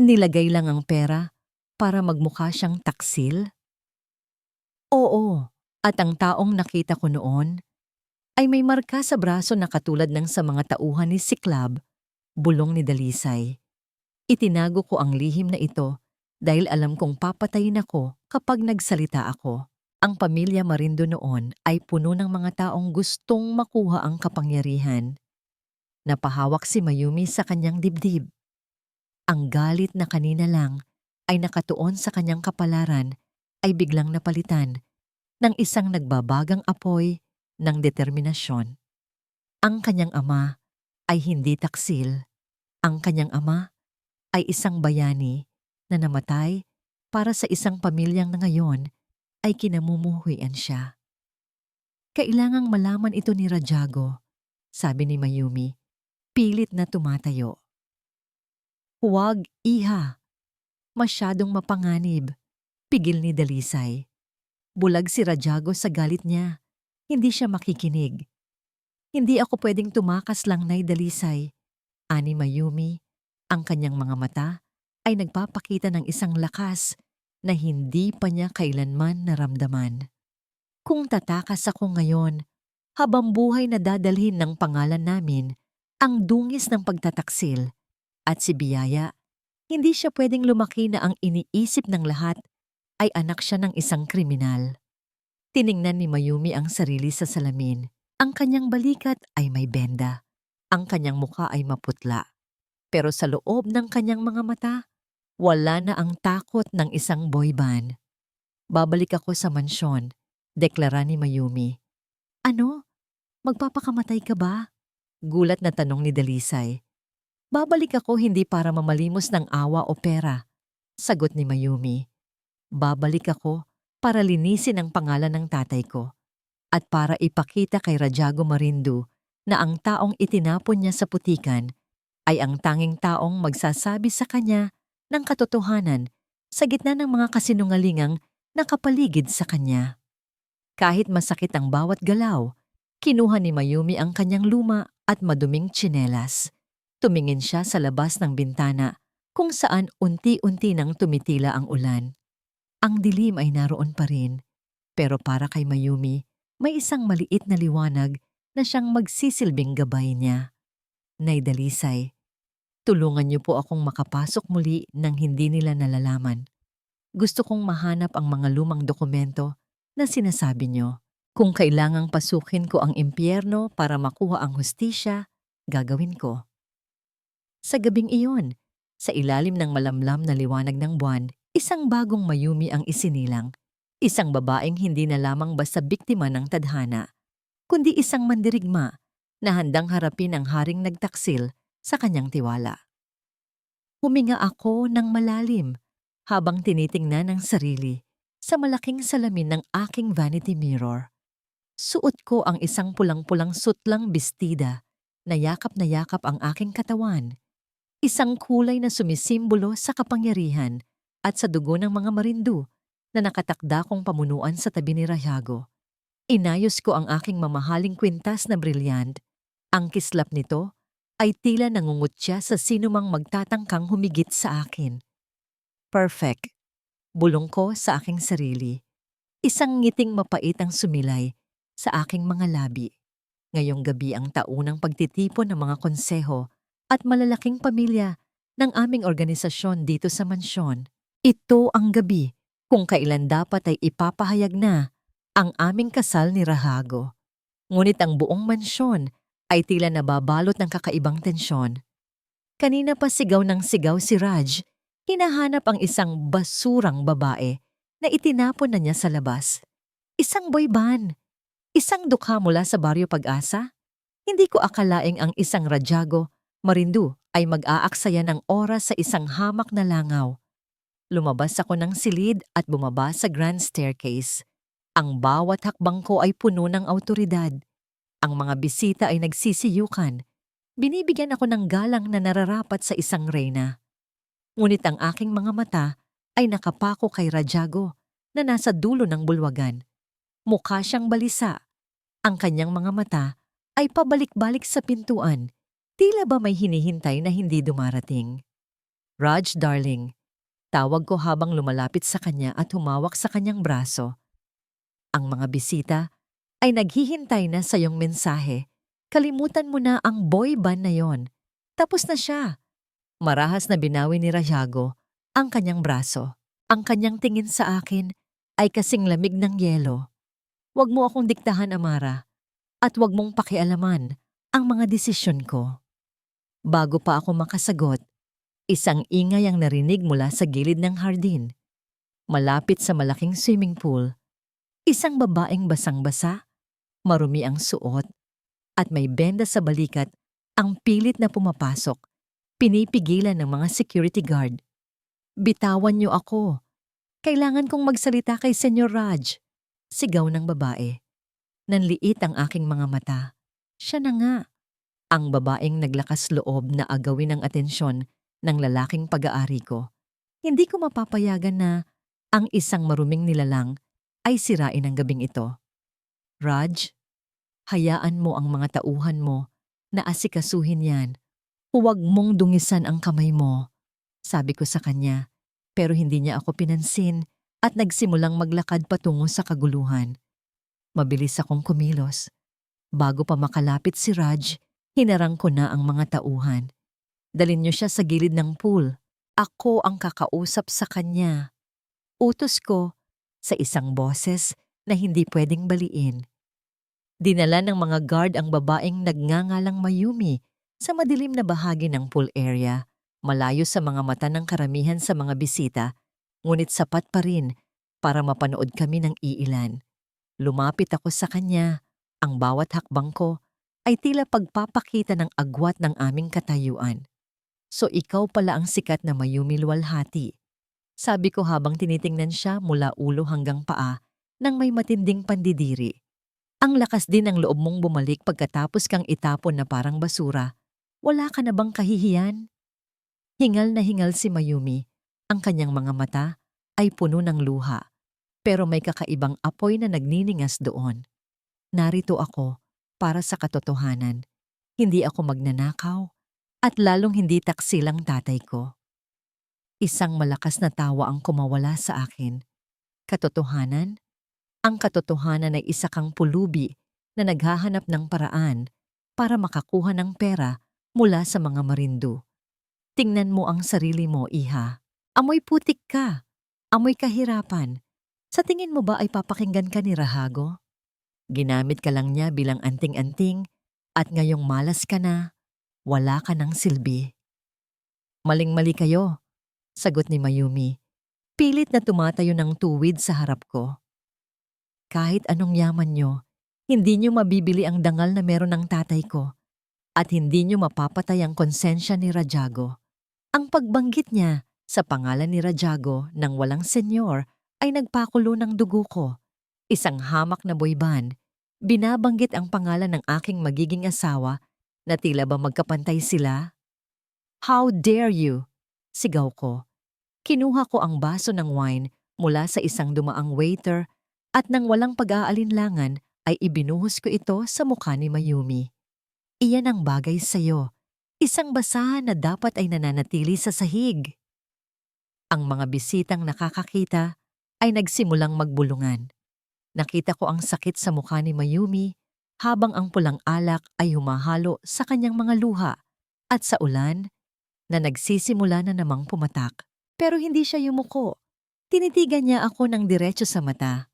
nilagay lang ang pera para magmukha siyang taksil?" "Oo, at ang taong nakita ko noon ay may marka sa braso na katulad ng sa mga tauhan ni Siklab," bulong ni Dalisay. "Itinago ko ang lihim na ito dahil alam kong papatayin ako kapag nagsalita ako. Ang pamilya Marindo noon ay puno ng mga taong gustong makuha ang kapangyarihan." Napahawak si Mayumi sa kanyang dibdib. Ang galit na kanina lang ay nakatuon sa kanyang kapalaran ay biglang napalitan ng isang nagbabagang apoy ng determinasyon. Ang kanyang ama ay hindi taksil. Ang kanyang ama ay isang bayani na namatay para sa isang pamilyang na ngayon ay kinamumuhuyan siya. "Kailangang malaman ito ni Rajago," sabi ni Mayumi, pilit na tumatayo. "Huwag, iha. Masyadong mapanganib," pigil ni Dalisay. Bulag si Rajago sa galit niya. Hindi siya makikinig. "Hindi ako pwedeng tumakas lang, Nay Dalisay," ani Mayumi. Ang kanyang mga mata ay nagpapakita ng isang lakas na hindi pa niya kailanman naramdaman. "Kung tatakas ako ngayon, habang buhay na dadalhin ng pangalan namin ang dungis ng pagtataksil At si Biyaya, hindi siya pwedeng lumaki na ang iniisip ng lahat ay anak siya ng isang kriminal. Tiningnan ni Mayumi ang sarili sa salamin. Ang kanyang balikat ay may benda. Ang kanyang mukha ay maputla. Pero sa loob ng kanyang mga mata, wala na ang takot ng isang boy band. Babalik ako sa mansyon, deklara ni Mayumi. Ano? Magpapakamatay ka ba? Gulat na tanong ni Dalisay. Babalik ako hindi para mamalimos ng awa o pera, sagot ni Mayumi. Babalik ako para linisin ang pangalan ng tatay ko at para ipakita kay Rajago Marindu na ang taong itinapon niya sa putikan ay ang tanging taong magsasabi sa kanya ng katotohanan sa gitna ng mga kasinungalingang nakapaligid sa kanya. Kahit masakit ang bawat galaw, kinuha ni Mayumi ang kanyang luma at maduming tsinelas. Tumingin siya sa labas ng bintana kung saan unti-unti nang tumitila ang ulan. Ang dilim ay naroon pa rin, pero para kay Mayumi, may isang maliit na liwanag na siyang magsisilbing gabay niya. Nay Dalisay, tulungan niyo po akong makapasok muli nang hindi nila nalalaman. Gusto kong mahanap ang mga lumang dokumento na sinasabi niyo. Kung kailangang pasukin ko ang impyerno para makuha ang hustisya, gagawin ko. Sa gabing iyon, sa ilalim ng malamlam na liwanag ng buwan, isang bagong Mayumi ang isinilang. Isang babaeng hindi na lamang basta biktima ng tadhana, kundi isang mandirigma na handang harapin ang haring nagtaksil sa kanyang tiwala. Huminga ako ng malalim habang tinitingnan ang sarili sa malaking salamin ng aking vanity mirror. Suot ko ang isang pulang-pulang sutlang bestida na yakap ang aking katawan. Isang kulay na sumisimbolo sa kapangyarihan at sa dugo ng mga Marindu na nakatakda kong pamunuan sa tabi ni Rajago. Inayos ko ang aking mamahaling kwintas na brilyant. Ang kislap nito ay tila nangungutya sa sinumang magtatangkang humigit sa akin. Perfect. Bulong ko sa aking sarili. Isang ngiting mapait ang sumilay sa aking mga labi. Ngayong gabi ang taunang pagtitipon ng mga konseho at malalaking pamilya ng aming organisasyon dito sa mansyon. Ito ang gabi kung kailan dapat ay ipapahayag na ang aming kasal ni Rajago. Ngunit ang buong mansyon ay tila nababalot ng kakaibang tensyon. Kanina pa sigaw ng sigaw si Raj, hinahanap ang isang basurang babae na itinapon na niya sa labas. Isang boy band, isang dukha mula sa Baryo Pag-asa. Hindi ko akalaing ang isang Rajago Marindu ay mag-aaksaya ng oras sa isang hamak na langaw. Lumabas ako ng silid at bumaba sa grand staircase. Ang bawat hakbang ko ay puno ng awtoridad. Ang mga bisita ay nagsisiyukan. Binibigyan ako ng galang na nararapat sa isang reyna. Ngunit ang aking mga mata ay nakapako kay Rajago na nasa dulo ng bulwagan. Mukha siyang balisa. Ang kanyang mga mata ay pabalik-balik sa pintuan. Tila ba may hinihintay na hindi dumarating? Raj, darling, tawag ko habang lumalapit sa kanya at humawak sa kanyang braso. Ang mga bisita ay naghihintay na sa iyong mensahe. Kalimutan mo na ang boy band na yon. Tapos na siya. Marahas na binawi ni Rajago ang kanyang braso. Ang kanyang tingin sa akin ay kasing lamig ng yelo. Huwag mo akong diktahan, Amara, at huwag mong pakialaman ang mga desisyon ko. Bago pa ako makasagot, isang ingay ang narinig mula sa gilid ng hardin. Malapit sa malaking swimming pool, isang babaeng basang-basa, marumi ang suot, at may benda sa balikat ang pilit na pumapasok, pinipigilan ng mga security guard. Bitawan niyo ako. Kailangan kong magsalita kay Senyor Raj. Sigaw ng babae. Nanliit ang aking mga mata. Siya na nga. Ang babaeng naglakas loob na agawin ang atensyon ng lalaking pag-aari ko. Hindi ko mapapayagan na ang isang maruming nilalang ay sirain ang gabing ito. Raj, hayaan mo ang mga tauhan mo na asikasuhin yan. Huwag mong dungisan ang kamay mo, sabi ko sa kanya, pero hindi niya ako pinansin at nagsimulang maglakad patungo sa kaguluhan. Mabilis akong kumilos. Bago pa makalapit si Raj, hinarang ko na ang mga tauhan. Dalhin niyo siya sa gilid ng pool. Ako ang kakausap sa kanya. Utos ko sa isang boses na hindi pwedeng baliin. Dinala ng mga guard ang babaeng nagngangalang Mayumi sa madilim na bahagi ng pool area, malayo sa mga mata ng karamihan sa mga bisita, ngunit sapat pa rin para mapanood kami ng iilan. Lumapit ako sa kanya. Ang bawat hakbang ko ay tila pagpapakita ng agwat ng aming katayuan. So ikaw pala ang sikat na Mayumi Luwalhati. Sabi ko habang tinitingnan siya mula ulo hanggang paa nang may matinding pandidiri. Ang lakas din ng loob mong bumalik pagkatapos kang itapon na parang basura. Wala ka na bang kahihiyan? Hingal na hingal si Mayumi. Ang kanyang mga mata ay puno ng luha. Pero may kakaibang apoy na nagniningas doon. Narito ako para sa katotohanan. Hindi ako magnanakaw at lalong hindi taksilang tatay ko. Isang malakas na tawa ang kumawala sa akin. Katotohanan? Ang katotohanan ay isa kang pulubi na naghahanap ng paraan para makakuha ng pera mula sa mga marindo. Tingnan mo ang sarili mo, iha. Amoy putik ka. Amoy kahirapan. Sa tingin mo ba ay papakinggan ka ni Rahago? Ginamit ka lang niya bilang anting-anting at ngayong malas ka na, wala ka ng silbi. Maling-mali kayo, sagot ni Mayumi. Pilit na tumatayo ng tuwid sa harap ko. Kahit anong yaman nyo, hindi nyo mabibili ang dangal na meron ng tatay ko at hindi nyo mapapatay ang konsensya ni Rajago. Ang pagbanggit niya sa pangalan ni Rajago nang walang senyor ay nagpakulo ng dugo ko. Isang hamak na boyban, binabanggit ang pangalan ng aking magiging asawa na tila ba magkapantay sila? How dare you? Sigaw ko. Kinuha ko ang baso ng wine mula sa isang dumaang waiter at nang walang pag-aalinlangan ay ibinuhos ko ito sa mukha ni Mayumi. Iyan ang bagay sa'yo. Isang basahan na dapat ay nananatili sa sahig. Ang mga bisitang nakakakita ay nagsimulang magbulungan. Nakita ko ang sakit sa mukha ni Mayumi habang ang pulang alak ay humahalo sa kanyang mga luha at sa ulan na nagsisimula na namang pumatak. Pero hindi siya yumuko. Tinitigan niya ako ng diretso sa mata.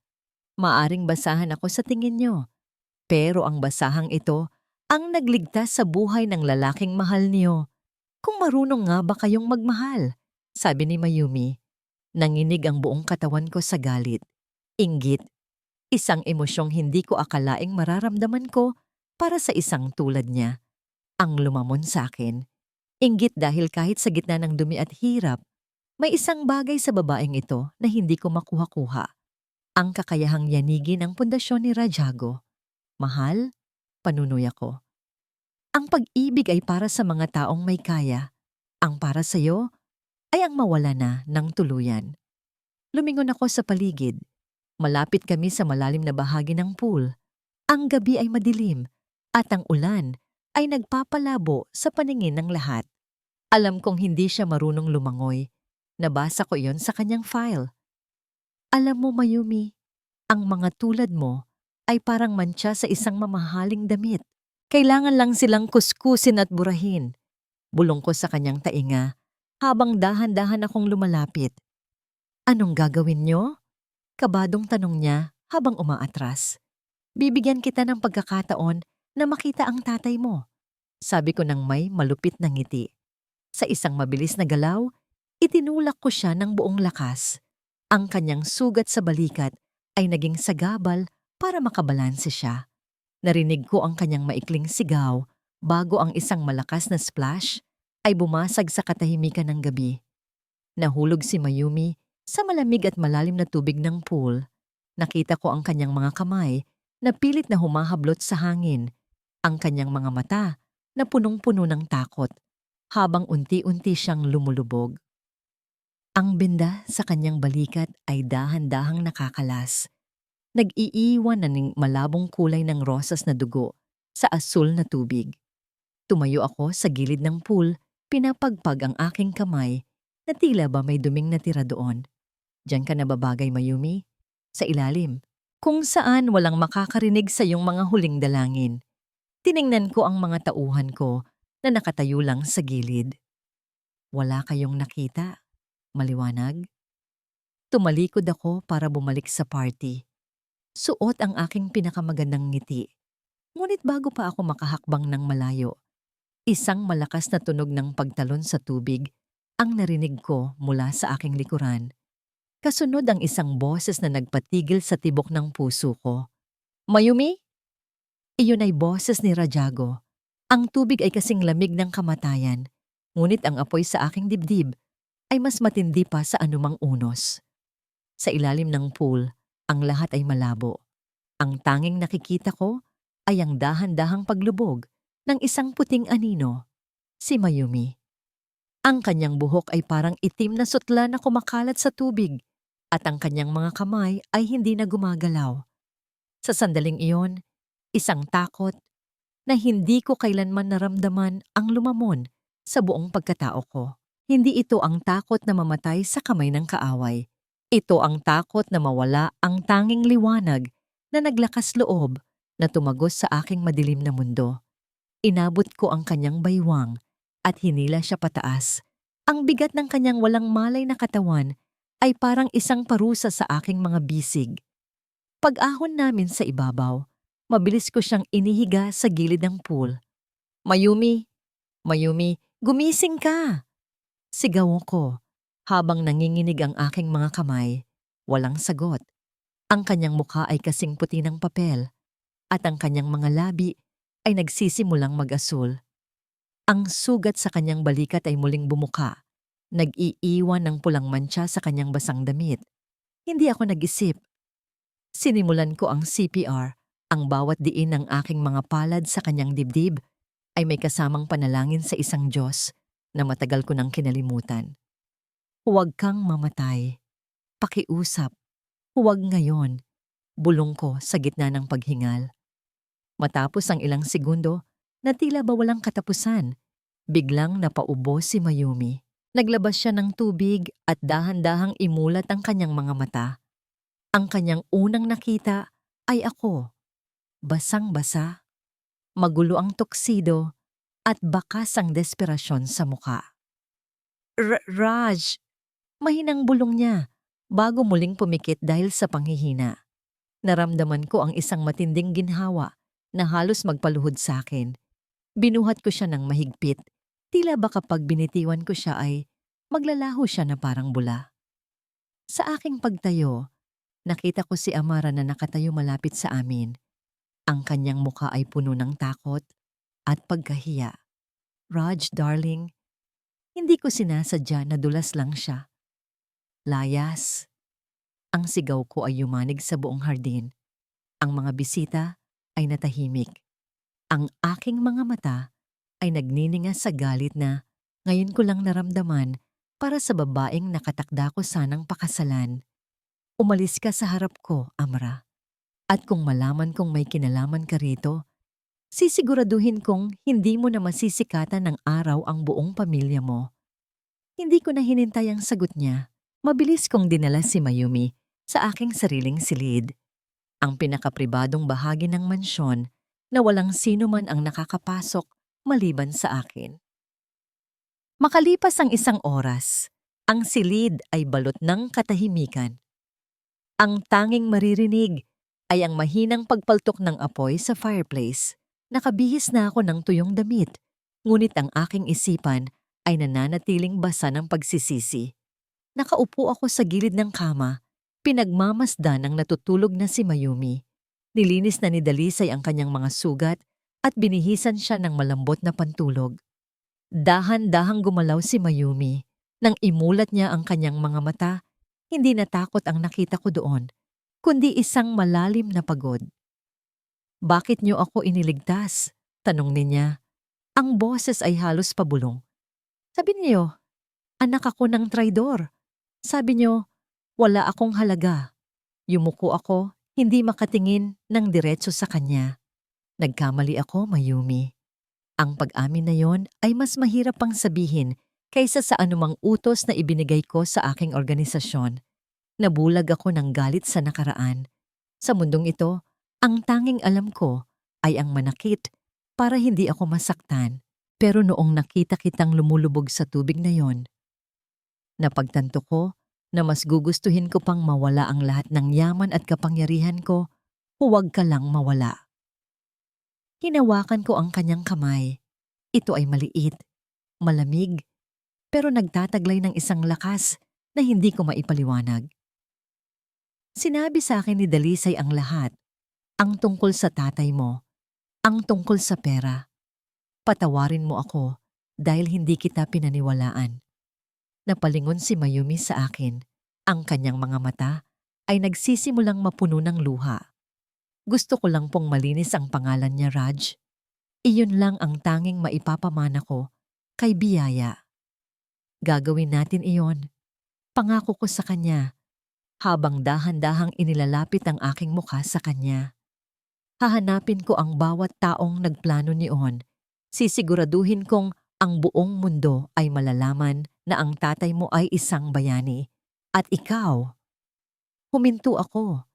Maaring basahan ako sa tingin niyo. Pero ang basahang ito ang nagligtas sa buhay ng lalaking mahal niyo. Kung marunong nga ba kayong magmahal? Sabi ni Mayumi. Nanginig ang buong katawan ko sa galit. Inggit. Isang emosyong hindi ko akalaing mararamdaman ko para sa isang tulad niya. Ang lumamon sa akin. Inggit dahil kahit sa gitna ng dumi at hirap, may isang bagay sa babaeng ito na hindi ko makuha-kuha. Ang kakayahang yanigin ang pundasyon ni Rajago. Mahal, panunuy ako. Ang pag-ibig ay para sa mga taong may kaya. Ang para sa'yo ay ang mawala na ng tuluyan. Lumingon ako sa paligid. Malapit kami sa malalim na bahagi ng pool. Ang gabi ay madilim at ang ulan ay nagpapalabo sa paningin ng lahat. Alam kong hindi siya marunong lumangoy. Nabasa ko iyon sa kanyang file. Alam mo, Mayumi, ang mga tulad mo ay parang mantsa sa isang mamahaling damit. Kailangan lang silang kuskusin at burahin. Bulong ko sa kanyang tainga habang dahan-dahan akong lumalapit. Anong gagawin niyo? Kabadong tanong niya habang umaatras. Bibigyan kita ng pagkakataon na makita ang tatay mo. Sabi ko nang may malupit na ngiti. Sa isang mabilis na galaw, itinulak ko siya ng buong lakas. Ang kanyang sugat sa balikat ay naging sagabal para makabalanse siya. Narinig ko ang kanyang maikling sigaw bago ang isang malakas na splash ay bumasag sa katahimikan ng gabi. Nahulog si Mayumi sa malamig at malalim na tubig ng pool. Nakita ko ang kanyang mga kamay na pilit na humahablot sa hangin, ang kanyang mga mata na punong-puno ng takot, habang unti-unti siyang lumulubog. Ang benda sa kanyang balikat ay dahan-dahang nakakalas. Nag-iiwan na ng malabong kulay ng rosas na dugo sa asul na tubig. Tumayo ako sa gilid ng pool, pinapagpag ang aking kamay na tila ba may duming natira doon. Diyan ka nababagay, Mayumi? Sa ilalim, kung saan walang makakarinig sa iyong mga huling dalangin. Tiningnan ko ang mga tauhan ko na nakatayo lang sa gilid. Wala kayong nakita? Maliwanag? Tumalikod ako para bumalik sa party. Suot ang aking pinakamagandang ngiti. Ngunit bago pa ako makahakbang ng malayo, isang malakas na tunog ng pagtalon sa tubig ang narinig ko mula sa aking likuran. Kasunod ang isang boses na nagpatigil sa tibok ng puso ko. Mayumi? Iyon ay boses ni Rajago. Ang tubig ay kasing lamig ng kamatayan, ngunit ang apoy sa aking dibdib ay mas matindi pa sa anumang unos. Sa ilalim ng pool, ang lahat ay malabo. Ang tanging nakikita ko ay ang dahan-dahang paglubog ng isang puting anino, si Mayumi. Ang kanyang buhok ay parang itim na sutla na kumakalat sa tubig at ang kanyang mga kamay ay hindi na gumagalaw. Sa sandaling iyon, isang takot na hindi ko kailanman naramdaman ang lumamon sa buong pagkatao ko. Hindi ito ang takot na mamatay sa kamay ng kaaway. Ito ang takot na mawala ang tanging liwanag na naglakas loob na tumagos sa aking madilim na mundo. Inabot ko ang kanyang baywang at hinila siya pataas. Ang bigat ng kanyang walang malay na katawan ay parang isang parusa sa aking mga bisig. Pag-ahon namin sa ibabaw, mabilis ko siyang inihiga sa gilid ng pool. Mayumi! Mayumi! Gumising ka! Sigaw ko habang nanginginig ang aking mga kamay. Walang sagot. Ang kanyang mukha ay kasing puti ng papel at ang kanyang mga labi ay nagsisimulang mag-asul. Ang sugat sa kanyang balikat ay muling bumuka. Nag-iiwan ng pulang mantsa sa kanyang basang damit. Hindi ako nag-isip. Sinimulan ko ang CPR. Ang bawat diin ng aking mga palad sa kanyang dibdib ay may kasamang panalangin sa isang Diyos na matagal ko nang kinalimutan. Huwag kang mamatay. Pakiusap. Huwag ngayon. Bulong ko sa gitna ng paghingal. Matapos ang ilang segundo, na tila ba walang katapusan, biglang napaubo si Mayumi. Naglabas siya ng tubig at dahan-dahang imulat ang kanyang mga mata. Ang kanyang unang nakita ay ako. Basang-basa, magulo ang tuksido at bakas ang desperasyon sa muka. Raj! Mahinang bulong niya bago muling pumikit dahil sa panghihina. Naramdaman ko ang isang matinding ginhawa na halos magpaluhod sa akin. Binuhat ko siya ng mahigpit. Tila ba kapag binitiwan ko siya ay maglalaho siya na parang bula. Sa aking pagtayo, nakita ko si Amara na nakatayo malapit sa amin. Ang kanyang mukha ay puno ng takot at pagkahiya. Raj, darling, hindi ko sinasadya na dulas lang siya. Layas. Ang sigaw ko ay yumanig sa buong hardin. Ang mga bisita ay natahimik. Ang aking mga mata ay nagnininga sa galit na ngayon ko lang naramdaman para sa babaeng nakatakda ko sanang pakasalan. Umalis ka sa harap ko, Amra. At kung malaman kong may kinalaman ka rito, sisiguraduhin kong hindi mo na masisikatan ng araw ang buong pamilya mo. Hindi ko na hinintay ang sagot niya. Mabilis kong dinala si Mayumi sa aking sariling silid. Ang pinakapribadong bahagi ng mansyon na walang sino man ang nakakapasok maliban sa akin. Makalipas ang isang oras, ang silid ay balot ng katahimikan. Ang tanging maririnig ay ang mahinang pagpaltok ng apoy sa fireplace. Nakabihis na ako ng tuyong damit, ngunit ang aking isipan ay nananatiling basa ng pagsisisi. Nakaupo ako sa gilid ng kama, pinagmamasdan ng natutulog na si Mayumi. Nilinis na ni Dalisay ang kanyang mga sugat at binihisan siya ng malambot na pantulog. Dahan-dahang gumalaw si Mayumi. Nang imulat niya ang kanyang mga mata, hindi natakot ang nakita ko doon, kundi isang malalim na pagod. Bakit niyo ako iniligtas? Tanong niya. Ang boses ay halos pabulong. Sabi niyo, anak ako ng traidor. Sabi niyo, wala akong halaga. Yumuko ako, hindi makatingin ng diretso sa kanya. Nagkamali ako, Mayumi. Ang pag-amin na yon ay mas mahirap pang sabihin kaysa sa anumang utos na ibinigay ko sa aking organisasyon. Nabulag ako ng galit sa nakaraan. Sa mundong ito, ang tanging alam ko ay ang manakit para hindi ako masaktan. Pero noong nakita kitang lumulubog sa tubig na yon, napagtanto ko na mas gugustuhin ko pang mawala ang lahat ng yaman at kapangyarihan ko, huwag ka lang mawala. Hinawakan ko ang kanyang kamay. Ito ay maliit, malamig, pero nagtataglay ng isang lakas na hindi ko maipaliwanag. Sinabi sa akin ni Dalisay ang lahat, ang tungkol sa tatay mo, ang tungkol sa pera. Patawarin mo ako dahil hindi kita pinaniwalaan. Napalingon si Mayumi sa akin. Ang kanyang mga mata ay nagsisimulang mapuno ng luha. Gusto ko lang pong malinis ang pangalan niya, Raj. Iyon lang ang tanging maipapamana ko kay Biyaya. Gagawin natin iyon. Pangako ko sa kanya, habang dahan-dahang inilalapit ang aking mukha sa kanya. Hahanapin ko ang bawat taong nagplano niyon. Sisiguraduhin kong ang buong mundo ay malalaman na ang tatay mo ay isang bayani. At ikaw, huminto ako.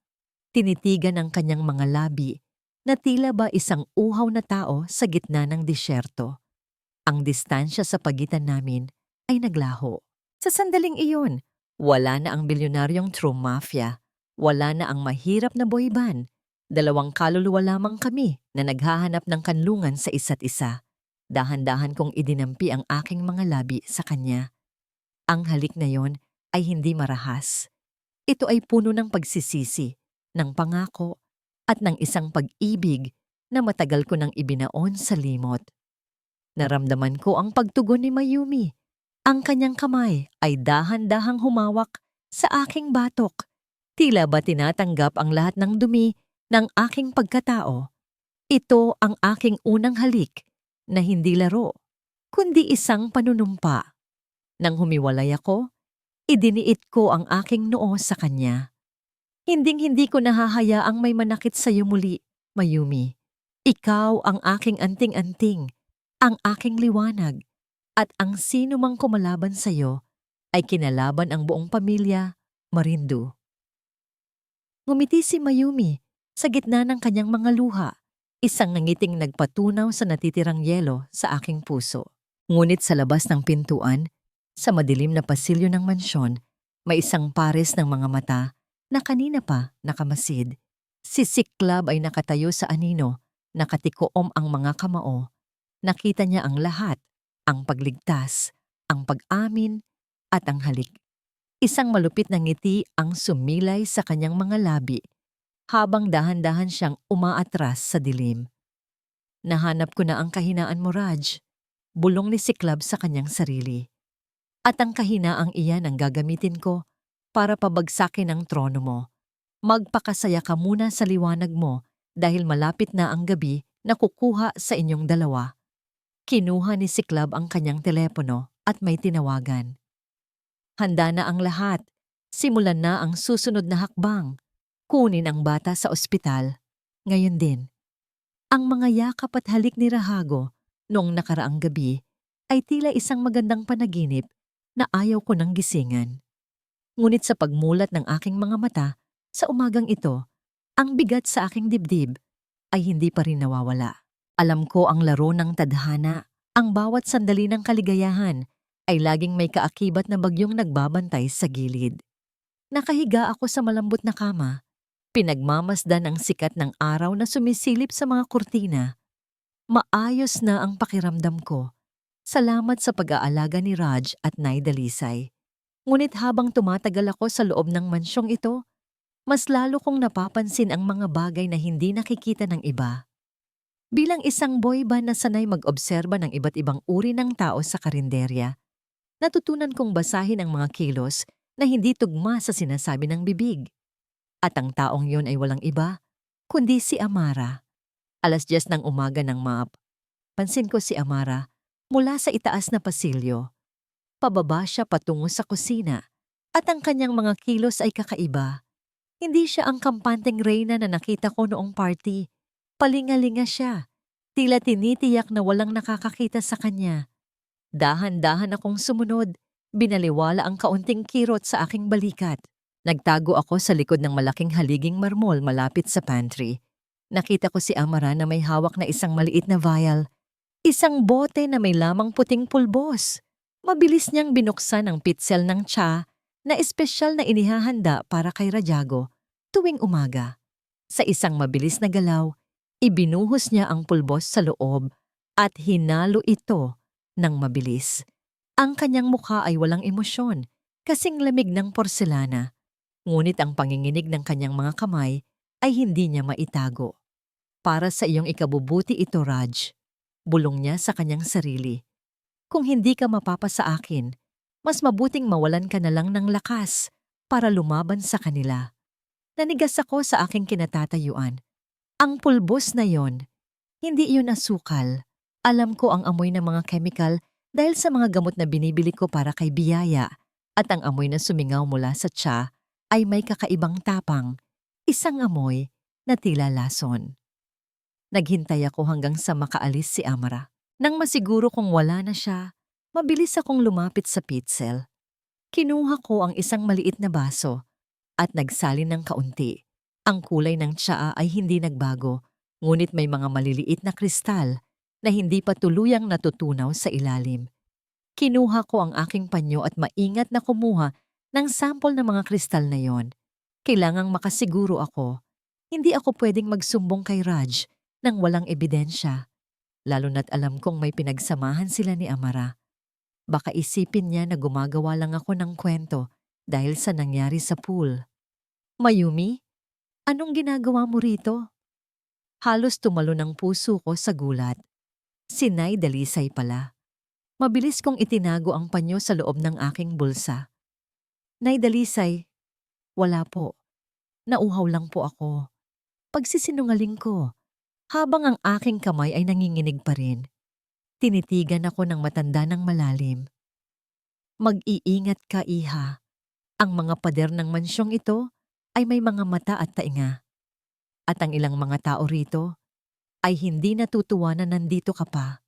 Tinitigan ang kanyang mga labi na tila ba isang uhaw na tao sa gitna ng disyerto. Ang distansya sa pagitan namin ay naglaho. Sa sandaling iyon, wala na ang bilyonaryong true mafia. Wala na ang mahirap na boy band. Dalawang kaluluwa lamang kami na naghahanap ng kanlungan sa isa't isa. Dahan-dahan kong idinampi ang aking mga labi sa kanya. Ang halik na yon ay hindi marahas. Ito ay puno ng pagsisisi, ng pangako, at ng isang pag-ibig na matagal ko nang ibinaon sa limot. Naramdaman ko ang pagtugon ni Mayumi. Ang kanyang kamay ay dahan-dahang humawak sa aking batok. Tila ba tinatanggap ang lahat ng dumi ng aking pagkatao. Ito ang aking unang halik na hindi laro, kundi isang panunumpa. Nang humiwalay ako, idiniit ko ang aking noo sa kanya. Hinding-hindi ko nahahayaang may manakit sa iyo muli, Mayumi. Ikaw ang aking anting-anting, ang aking liwanag, at ang sino mang kumalaban sa iyo ay kinalaban ang buong pamilya, Marindu. Ngumiti si Mayumi sa gitna ng kanyang mga luha, isang ngiting nagpatunaw sa natitirang yelo sa aking puso. Ngunit sa labas ng pintuan, sa madilim na pasilyo ng mansyon, may isang pares ng mga mata na kanina pa nakamasid. Si Siklab ay nakatayo sa anino, nakatikoom ang mga kamao. Nakita niya ang lahat, ang pagligtas, ang pag-amin, at ang halik. Isang malupit na ngiti ang sumilay sa kanyang mga labi, habang dahan-dahan siyang umaatras sa dilim. Nahanap ko na ang kahinaan mo, Raj. Bulong ni Siklab sa kanyang sarili. At ang kahinaang iyan ang gagamitin ko para pabagsakin ang trono mo. Magpakasaya ka muna sa liwanag mo dahil malapit na ang gabi na kukuha sa inyong dalawa. Kinuha ni Siklab ang kanyang telepono at may tinawagan. Handa na ang lahat. Simulan na ang susunod na hakbang. Kunin ang bata sa ospital. Ngayon din. Ang mga yakap at halik ni Rahago noong nakaraang gabi ay tila isang magandang panaginip na ayaw ko nang gisingan. Ngunit sa pagmulat ng aking mga mata sa umagang ito, ang bigat sa aking dibdib ay hindi pa rin nawawala. Alam ko ang laro ng tadhana, ang bawat sandali ng kaligayahan ay laging may kaakibat na bagyong nagbabantay sa gilid. Nakahiga ako sa malambot na kama, pinagmamasdan ang sikat ng araw na sumisilip sa mga kurtina. Maayos na ang pakiramdam ko. Salamat sa pag-aalaga ni Raj at Nay Dalisay. Ngunit habang tumatagal ako sa loob ng mansyong ito, mas lalo kong napapansin ang mga bagay na hindi nakikita ng iba. Bilang isang boy band na sanay mag-obserba ng iba't ibang uri ng tao sa karinderya, natutunan kong basahin ang mga kilos na hindi tugma sa sinasabi ng bibig. At ang taong yon ay walang iba, kundi si Amara. 10:00 ng umaga ng MAP. Pansin ko si Amara mula sa itaas na pasilyo. Pababa siya patungo sa kusina at ang kanyang mga kilos ay kakaiba. Hindi siya ang kampanteng reyna na nakita ko noong party. Palingalinga siya. Tila tinitiyak na walang nakakakita sa kanya. Dahan-dahan akong sumunod. Binaliwala ang kaunting kirot sa aking balikat. Nagtago ako sa likod ng malaking haliging marmol malapit sa pantry. Nakita ko si Amara na may hawak na isang maliit na vial. Isang bote na may lamang puting pulbos. Mabilis niyang binuksan ang pitsel ng tsa na espesyal na inihahanda para kay Rajago tuwing umaga. Sa isang mabilis na galaw, ibinuhos niya ang pulbos sa loob at hinalo ito ng mabilis. Ang kanyang mukha ay walang emosyon, kasing lamig ng porselana. Ngunit ang panginginig ng kanyang mga kamay ay hindi niya maitago. Para sa iyong ikabubuti ito, Raj. Bulong niya sa kanyang sarili. Kung hindi ka mapapa sa akin, mas mabuting mawalan ka na lang ng lakas para lumaban sa kanila. Nanigas ako sa aking kinatatayuan. Ang pulbos na yon, hindi iyon asukal. Alam ko ang amoy ng mga chemical dahil sa mga gamot na binibili ko para kay Biyaya at ang amoy na sumingaw mula sa tsa ay may kakaibang tapang, isang amoy na tila lason. Naghintay ako hanggang sa makaalis si Amara. Nang masiguro kung wala na siya, mabilis akong lumapit sa pitsel. Kinuha ko ang isang maliit na baso at nagsalin ng kaunti. Ang kulay ng tsaa ay hindi nagbago, ngunit may mga maliliit na kristal na hindi pa tuluyang natutunaw sa ilalim. Kinuha ko ang aking panyo at maingat na kumuha ng sample ng mga kristal na yon. Kailangang makasiguro ako. Hindi ako pwedeng magsumbong kay Raj nang walang ebidensya, lalo na't alam kong may pinagsamahan sila ni Amara. Baka isipin niya na gumagawa lang ako ng kwento dahil sa nangyari sa pool. Mayumi, anong ginagawa mo rito? Halos tumalon ang puso ko sa gulat. Si Nay Dalisay pala. Mabilis kong itinago ang panyo sa loob ng aking bulsa. Nay Dalisay, wala po. Nauhaw lang po ako. Pagsisinungaling ko. Habang ang aking kamay ay nanginginig pa rin, tinitigan ako ng matanda ng malalim. Mag-iingat ka, iha. Ang mga pader ng mansyong ito ay may mga mata at tainga. At ang ilang mga tao rito ay hindi natutuwa na nandito ka pa.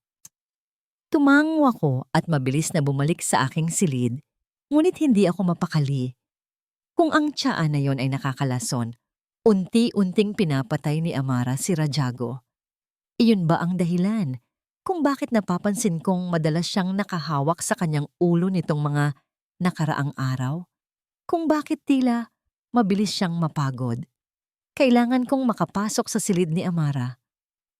Tumango ako at mabilis na bumalik sa aking silid, ngunit hindi ako mapakali. Kung ang tsaa na yon ay nakakalason, unti-unting pinapatay ni Amara si Rajago. Iyon ba ang dahilan kung bakit napapansin kong madalas siyang nakahawak sa kanyang ulo nitong mga nakaraang araw? Kung bakit tila mabilis siyang mapagod? Kailangan kong makapasok sa silid ni Amara.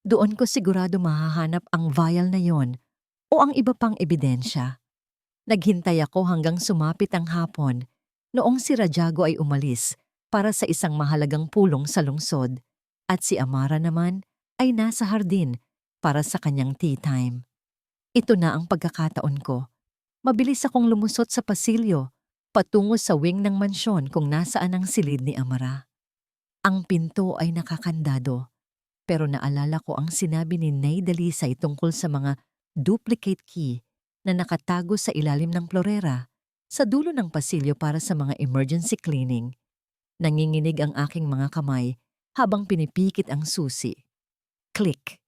Doon ko sigurado mahahanap ang vial na yon o ang iba pang ebidensya. Naghintay ako hanggang sumapit ang hapon noong si Rajago ay umalis para sa isang mahalagang pulong sa lungsod at si Amara naman ay nasa hardin para sa kanyang tea time. Ito na ang pagkakataon ko. Mabilis akong lumusot sa pasilyo patungo sa wing ng mansyon kung nasaan ang silid ni Amara. Ang pinto ay nakakandado, pero naalala ko ang sinabi ni Nay Dalisay tungkol sa mga duplicate key na nakatago sa ilalim ng florera sa dulo ng pasilyo para sa mga emergency cleaning. Nanginginig ang aking mga kamay habang pinipikit ang susi. Click!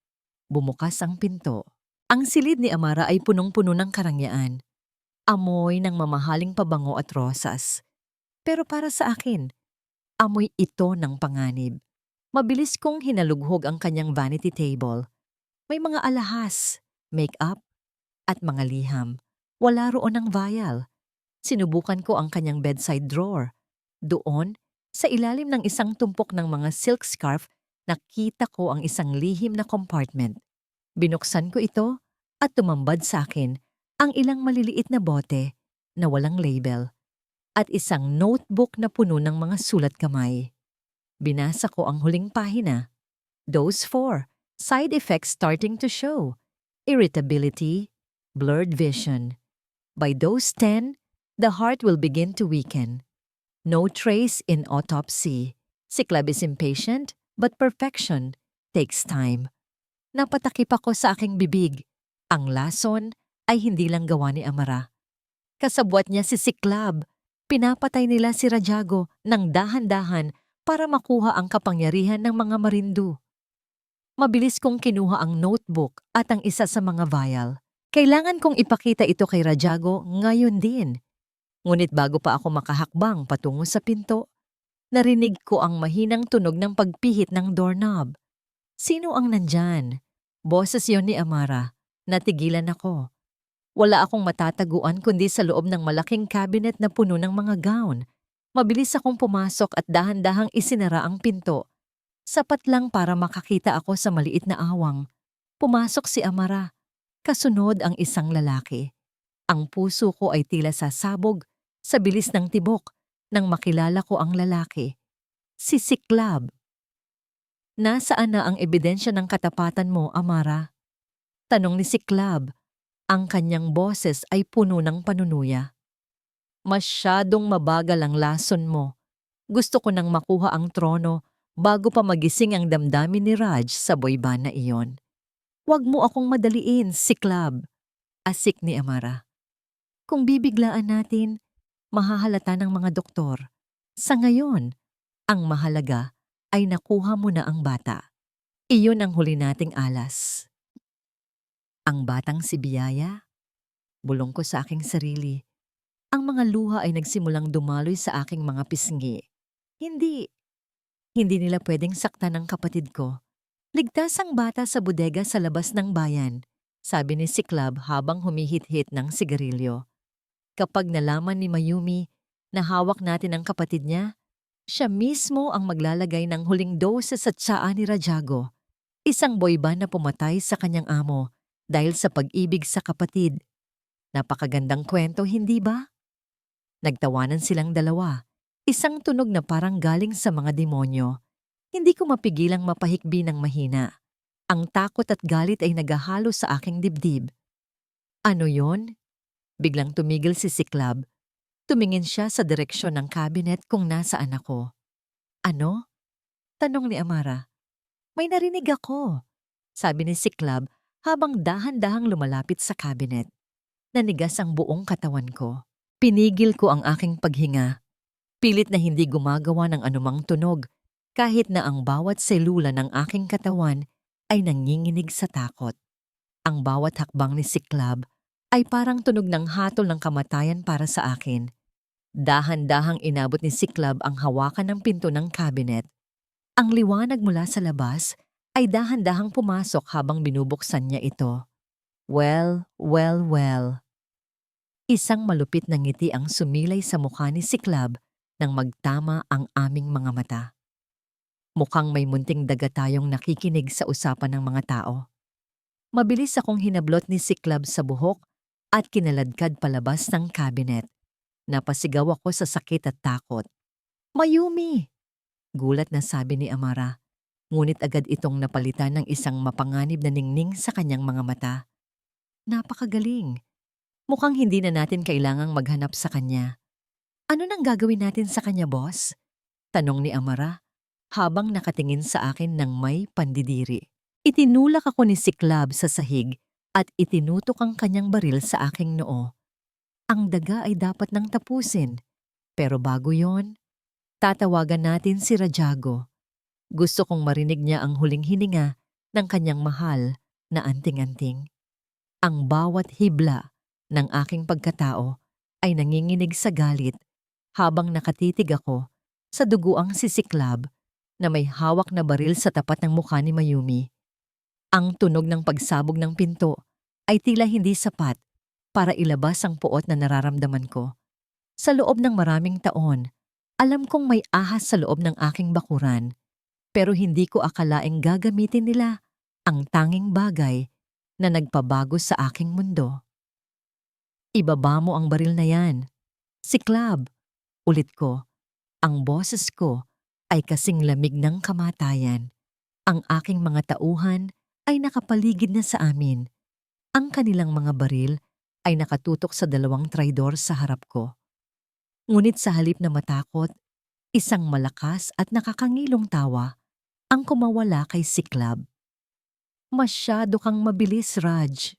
Bumukas ang pinto. Ang silid ni Amara ay punong-puno ng karangyaan. Amoy ng mamahaling pabango at rosas. Pero para sa akin, amoy ito ng panganib. Mabilis kong hinalughog ang kanyang vanity table. May mga alahas, make-up, at mga liham. Wala roon ang vial. Sinubukan ko ang kanyang bedside drawer. Doon, sa ilalim ng isang tumpok ng mga silk scarf, nakita ko ang isang lihim na compartment. Binuksan ko ito at tumambad sa akin ang ilang maliliit na bote na walang label at isang notebook na puno ng mga sulat kamay. Binasa ko ang huling pahina. Dose 4. Side effects starting to show. Irritability, blurred vision. By dose 10, the heart will begin to weaken. No trace in autopsy. Cyclab is impatient, but perfection takes time. Napatakip ako sa aking bibig. Ang lason ay hindi lang gawa ni Amara. Kasabwat niya si Cyclab. Pinapatay nila si Rajago ng dahan-dahan para makuha ang kapangyarihan ng mga marindu. Mabilis kong kinuha ang notebook at ang isa sa mga vial. Kailangan kong ipakita ito kay Rajago ngayon din. Ngunit bago pa ako makahakbang patungo sa pinto, narinig ko ang mahinang tunog ng pagpihit ng doorknob. Sino ang nandyan? Boses yon ni Amara. Natigilan ako. Wala akong matataguan kundi sa loob ng malaking cabinet na puno ng mga gown. Mabilis akong pumasok at dahan-dahang isinara ang pinto. Sapat lang para makakita ako sa maliit na awang. Pumasok si Amara. Kasunod ang isang lalaki. Ang puso ko ay tila sasabog sa bilis ng tibok nang makilala ko ang lalaki. Si Siklab. Nasaan na ang ebidensya ng katapatan mo, Amara? Tanong ni Siklab. Ang kanyang boses ay puno ng panunuya. Masyadong mabagal ang lason mo. Gusto ko nang makuha ang trono bago pa magising ang damdamin ni Raj sa boyban na iyon. Huwag mo akong madaliin, Siklab. Asik ni Amara. Kung bibiglaan natin, mahahalata ng mga doktor. Sa ngayon, ang mahalaga ay nakuha mo na ang bata. Iyon ang huli nating alas. Ang batang si Biyaya? Bulong ko sa aking sarili. Ang mga luha ay nagsimulang dumaloy sa aking mga pisngi. Hindi nila pwedeng saktan ang kapatid ko. Ligtas ang bata sa bodega sa labas ng bayan, sabi ni Siklab habang humihit-hit ng sigarilyo. Kapag nalaman ni Mayumi na hawak natin ang kapatid niya, siya mismo ang maglalagay ng huling dose sa tsaa ni Rajago, isang boyban na pumatay sa kanyang amo dahil sa pag-ibig sa kapatid. Napakagandang kwento, hindi ba? Nagtawanan silang dalawa, isang tunog na parang galing sa mga demonyo. Hindi ko mapigilang mapahikbi ng mahina. Ang takot at galit ay naghahalo sa aking dibdib. Ano yon? Biglang tumigil si Siklab. Tumingin siya sa direksyon ng cabinet kung nasaan ako. Ano? Tanong ni Amara. May narinig ako, sabi ni Siklab habang dahan-dahang lumalapit sa cabinet. Nanigas ang buong katawan ko. Pinigil ko ang aking paghinga. Pilit na hindi gumagawa ng anumang tunog kahit na ang bawat selula ng aking katawan ay nanginginig sa takot. Ang bawat hakbang ni Siklab ay parang tunog ng hatol ng kamatayan para sa akin. Dahan-dahang inabot ni Siklab ang hawakan ng pinto ng cabinet. Ang liwanag mula sa labas ay dahan-dahang pumasok habang binubuksan niya ito. Well. Isang malupit na ngiti ang sumilay sa mukha ni Siklab nang magtama ang aming mga mata. Mukhang may munting daga tayong nakikinig sa usapan ng mga tao. Mabilis akong hinablot ni Siklab sa buhok at kinaladkad palabas ng cabinet. Napasigaw ako sa sakit at takot. Mayumi! Gulat na sabi ni Amara. Ngunit agad itong napalitan ng isang mapanganib na ningning sa kanyang mga mata. Napakagaling. Mukhang hindi na natin kailangang maghanap sa kanya. Ano nang gagawin natin sa kanya, boss? Tanong ni Amara habang nakatingin sa akin ng may pandidiri. Itinulak ako ni Siklab sa sahig at itinutok ang kanyang baril sa aking noo. Ang daga ay dapat nang tapusin. Pero bago yon, tatawagan natin si Rajago. Gusto kong marinig niya ang huling hininga ng kanyang mahal na anting-anting. Ang bawat hibla ng aking pagkatao ay nanginginig sa galit habang nakatitig ako sa duguang si Siklab na may hawak na baril sa tapat ng mukha ni Mayumi. Ang tunog ng pagsabog ng pinto ay tila hindi sapat para ilabas ang puot na nararamdaman ko. Sa loob ng maraming taon, alam kong may ahas sa loob ng aking bakuran, pero hindi ko akalaing gagamitin nila ang tanging bagay na nagpabago sa aking mundo. Ibaba mo ang baril na yan. Siklab, ulit ko. Ang boses ko ay kasing lamig ng kamatayan. Ang aking mga tauhan ay nakapaligid na sa amin. Ang kanilang mga baril ay nakatutok sa dalawang traidor sa harap ko. Ngunit sa halip na matakot, isang malakas at nakakangilong tawa ang kumawala kay Siklab. Masyado kang mabilis, Raj.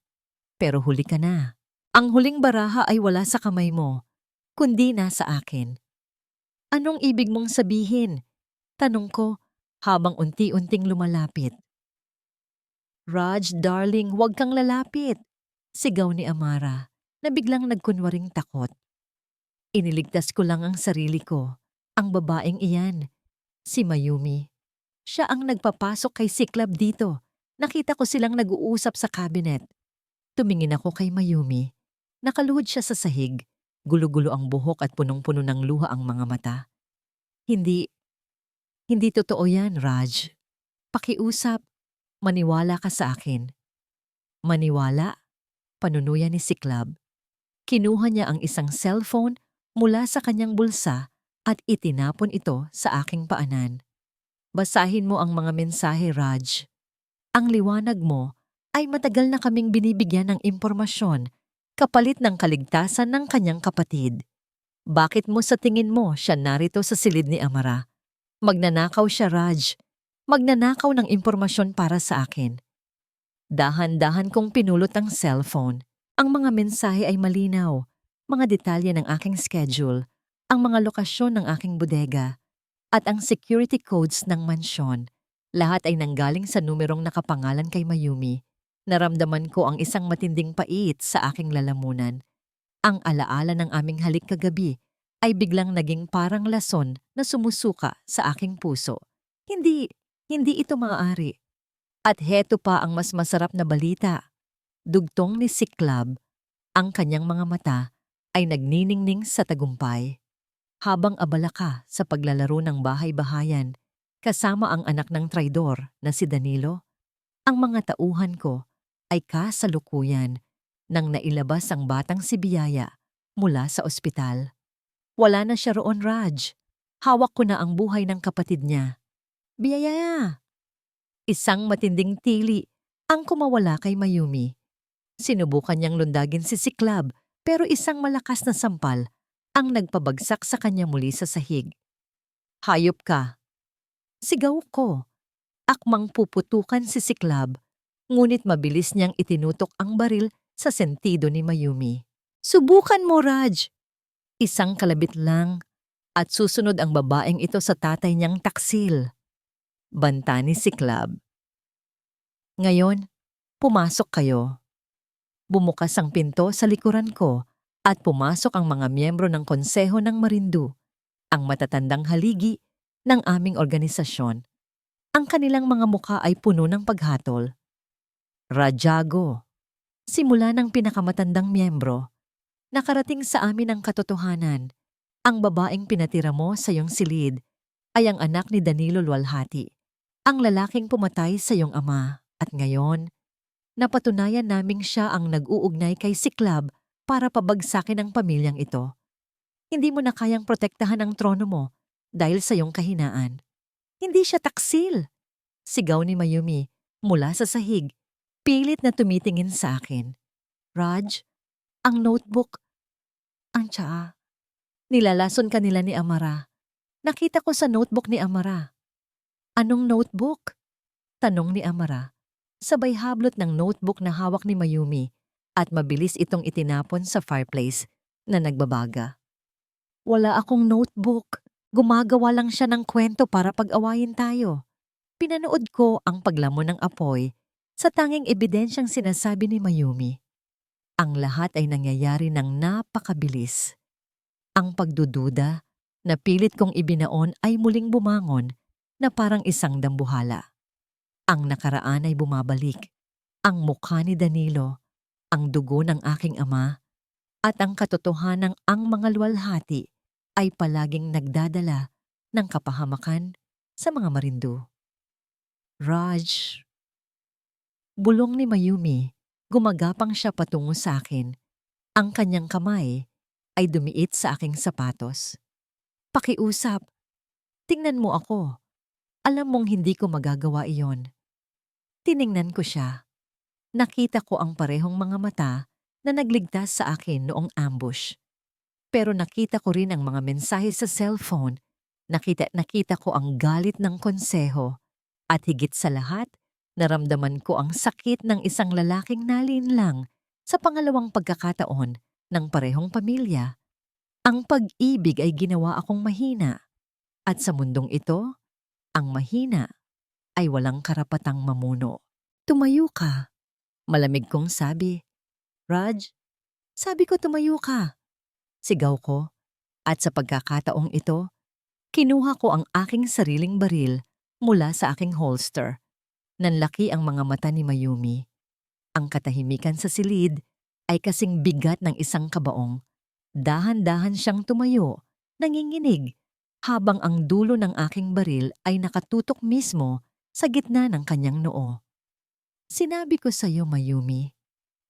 Pero huli ka na. Ang huling baraha ay wala sa kamay mo, kundi nasa akin. Anong ibig mong sabihin? Tanong ko habang unti-unting lumalapit. Raj, darling, huwag kang lalapit. Sigaw ni Amara na biglang nagkunwaring takot. Iniligtas ko lang ang sarili ko. Ang babaeng iyan, si Mayumi. Siya ang nagpapasok kay Siklab dito. Nakita ko silang nag-uusap sa cabinet. Tumingin ako kay Mayumi. Nakaluhod siya sa sahig. Gulo-gulo ang buhok at punong-puno ng luha ang mga mata. Hindi, hindi totoo yan, Raj. Pakiusap, maniwala ka sa akin. Maniwala? Panunuyan ni Siklab. Kinuha niya ang isang cellphone mula sa kanyang bulsa at itinapon ito sa aking paanan. Basahin mo ang mga mensahe, Raj. Ang liwanag mo ay matagal na kaming binibigyan ng impormasyon kapalit ng kaligtasan ng kanyang kapatid. Bakit mo sa tingin mo siya narito sa silid ni Amara? Magnanakaw siya, Raj. Magnanakaw ng impormasyon para sa akin. Dahan-dahan kong pinulot ang cellphone. Ang mga mensahe ay malinaw. Mga detalye ng aking schedule, ang mga lokasyon ng aking bodega, at ang security codes ng mansyon. Lahat ay nanggaling sa numerong nakapangalan kay Mayumi. Naramdaman ko ang isang matinding pait sa aking lalamunan. Ang alaala ng aming halik kagabi ay biglang naging parang lason na sumusuka sa aking puso. Hindi ito maaari. At heto pa ang mas masarap na balita. Dugtong ni Siklab, ang kanyang mga mata ay nagniningning sa tagumpay. Habang abala ka sa paglalaro ng bahay-bahayan, kasama ang anak ng traidor na si Danilo, ang mga tauhan ko ay kasalukuyan nang nailabas ang batang si Biyaya mula sa ospital. Wala na siya roon, Raj. Hawak ko na ang buhay ng kapatid niya. Biyaya! Isang matinding tili ang kumawala kay Mayumi. Sinubukan niyang lundagin si Siklab pero isang malakas na sampal ang nagpabagsak sa kanya muli sa sahig. Hayop ka! Sigaw ko. Akmang puputukan si Siklab, ngunit mabilis niyang itinutok ang baril sa sentido ni Mayumi. Subukan mo, Raj! Isang kalabit lang at susunod ang babaeng ito sa tatay niyang taksil. Banta ni Siklab. Ngayon, pumasok kayo. Bumukas ang pinto sa likuran ko at pumasok ang mga miyembro ng Konseho ng Marindu, ang matatandang haligi ng aming organisasyon. Ang kanilang mga mukha ay puno ng paghatol. Rajago, simula ng pinakamatandang miyembro, nakarating sa amin ang katotohanan. Ang babaeng pinatira mo sa iyong silid ay ang anak ni Danilo Lualhati, ang lalaking pumatay sa iyong ama. At ngayon, napatunayan naming siya ang nag-uugnay kay Siklab para pabagsakin ang pamilyang ito. Hindi mo na kayang protektahan ang trono mo dahil sa iyong kahinaan. Hindi siya taksil! Sigaw ni Mayumi mula sa sahig, pilit na tumitingin sa akin. Raj, ang notebook, ang tsaa. Nilalason kanila ni Amara. Nakita ko sa notebook ni Amara. Anong notebook? Tanong ni Amara. Sabay hablot ng notebook na hawak ni Mayumi at mabilis itong itinapon sa fireplace na nagbabaga. Wala akong notebook. Gumagawa lang siya ng kwento para pag-awayin tayo. Pinanood ko ang paglamon ng apoy sa tanging ebidensyang sinasabi ni Mayumi. Ang lahat ay nangyayari ng napakabilis. Ang pagdududa na pilit kong ibinaon ay muling bumangon na parang isang dambuhala. Ang nakaraan ay bumabalik. Ang mukha ni Danilo, ang dugo ng aking ama, at ang katotohanang ang mga luwalhati ay palaging nagdadala ng kapahamakan sa mga Marindu. Raj. Bulong ni Mayumi, gumagapang siya patungo sa akin. Ang kanyang kamay ay dumiit sa aking sapatos. Pakiusap. Tingnan mo ako. Alam mong hindi ko magagawa iyon. Tiningnan ko siya. Nakita ko ang parehong mga mata na nagligtas sa akin noong ambush. Pero nakita ko rin ang mga mensahe sa cellphone. Nakita ko ang galit ng konseho. At higit sa lahat, naramdaman ko ang sakit ng isang lalaking nalinlang sa pangalawang pagkakataon ng parehong pamilya. Ang pag-ibig ay ginawa akong mahina. At sa mundong ito, ang mahina ay walang karapatang mamuno. Tumayo ka. Malamig kong sabi. Raj, sabi ko tumayo ka. Sigaw ko. At sa pagkakataong ito, kinuha ko ang aking sariling baril mula sa aking holster. Nanlaki ang mga mata ni Mayumi. Ang katahimikan sa silid ay kasing bigat ng isang kabaong. Dahan-dahan siyang tumayo, nanginginig, habang ang dulo ng aking baril ay nakatutok mismo sa gitna ng kanyang noo. Sinabi ko sa iyo, Mayumi,